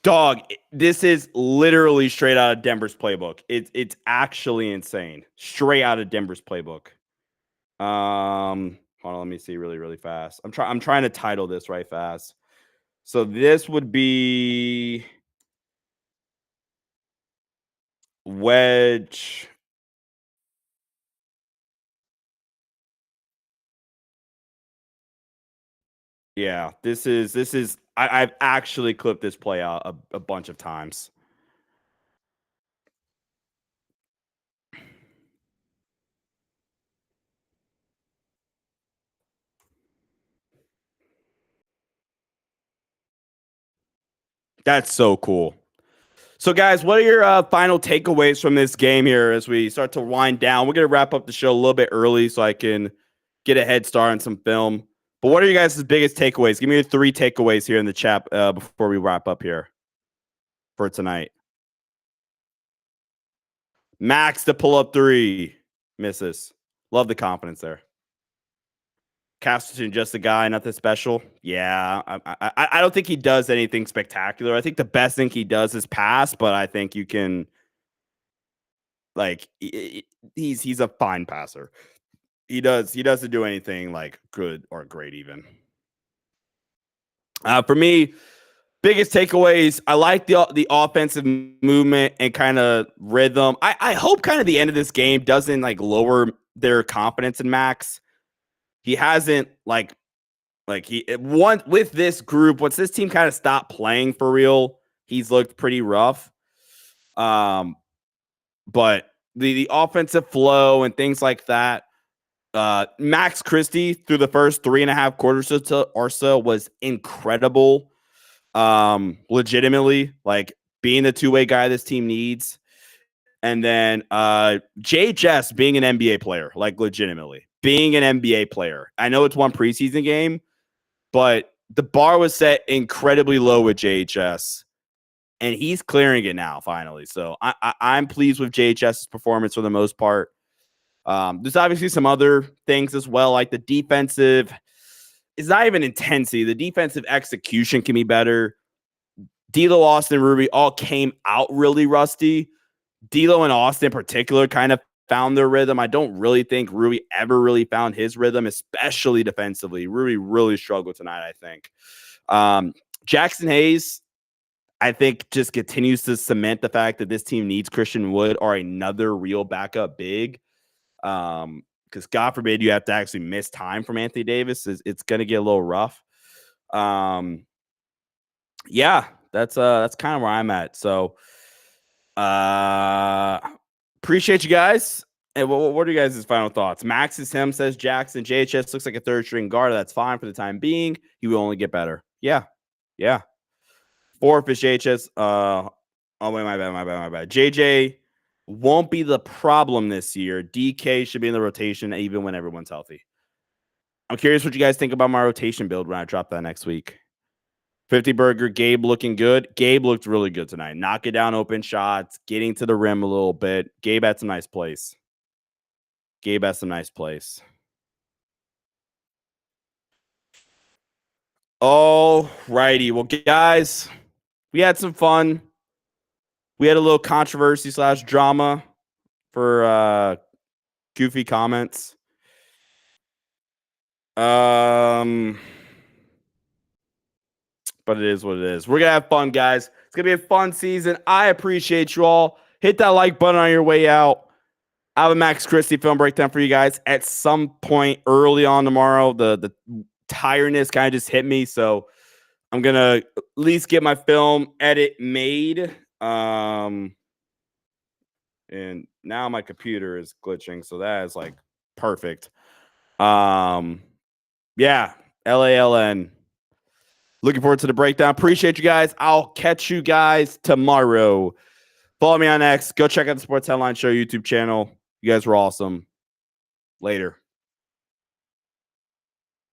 Dog, this is literally straight out of Denver's playbook. It's actually insane. Straight out of Denver's playbook. Hold on, let me see really, really fast. I'm trying to title this right fast. So this would be wedge. Yeah, this is I've actually clipped this play out a bunch of times. That's so cool. So, guys, what are your final takeaways from this game here as we start to wind down? We're going to wrap up the show a little bit early so I can get a head start on some film. But what are you guys' biggest takeaways? Give me your 3 takeaways here in the chat before we wrap up here for tonight. Max to pull up 3. Misses. Love the confidence there. Castleton, just a guy, nothing special. Yeah, I don't think he does anything spectacular. I think the best thing he does is pass, but I think you can, like, he's a fine passer. He doesn't do anything like good or great even. For me, biggest takeaways, I like the offensive movement and kind of rhythm. I hope kind of the end of this game doesn't like lower their confidence in Max. He hasn't with this group, once this team kind of stopped playing for real, he's looked pretty rough. But the offensive flow and things like that, Max Christie through the first 3.5 quarters or so was incredible. Legitimately, like being the 2-way guy this team needs. And then JHS being an NBA player, like legitimately being an NBA player. I know it's one preseason game, but the bar was set incredibly low with JHS, and he's clearing it now finally. So I'm pleased with JHS's performance for the most part. There's obviously some other things as well, like the defensive. It's not even intensity. The defensive execution can be better. D'Lo, Austin, Ruby all came out really rusty. D'Lo and Austin in particular kind of found their rhythm. I don't really think Ruby ever really found his rhythm, especially defensively. Ruby really struggled tonight, I think. Jackson Hayes, I think, just continues to cement the fact that this team needs Christian Wood or another real backup big. Because God forbid you have to actually miss time from Anthony Davis. It's going to get a little rough. Yeah, that's kind of where I'm at. So appreciate you guys. And what are you guys' final thoughts? Max is him, says Jackson. JHS looks like a third string guard. That's fine for the time being. He will only get better. Yeah. 4th is JHS. Oh wait, my bad. JJ won't be the problem this year. DK should be in the rotation even when everyone's healthy. I'm curious what you guys think about my rotation build when I drop that next week. 50 Burger, Gabe looking good. Gabe looked really good tonight. Knocking down open shots, getting to the rim a little bit. Gabe had some nice plays. All righty. Well, guys, we had some fun. We had a little controversy / drama for goofy comments. But it is what it is. We're going to have fun, guys. It's going to be a fun season. I appreciate you all. Hit that like button on your way out. I have a Max Christie film breakdown for you guys at some point early on tomorrow. The tiredness kind of just hit me, so I'm going to at least get my film edit made. And now my computer is glitching, so that is like perfect. Yeah, LALN. Looking forward to the breakdown. Appreciate you guys. I'll catch you guys tomorrow. Follow me on X. Go check out the Sports Headline Show YouTube channel. You guys were awesome. Later.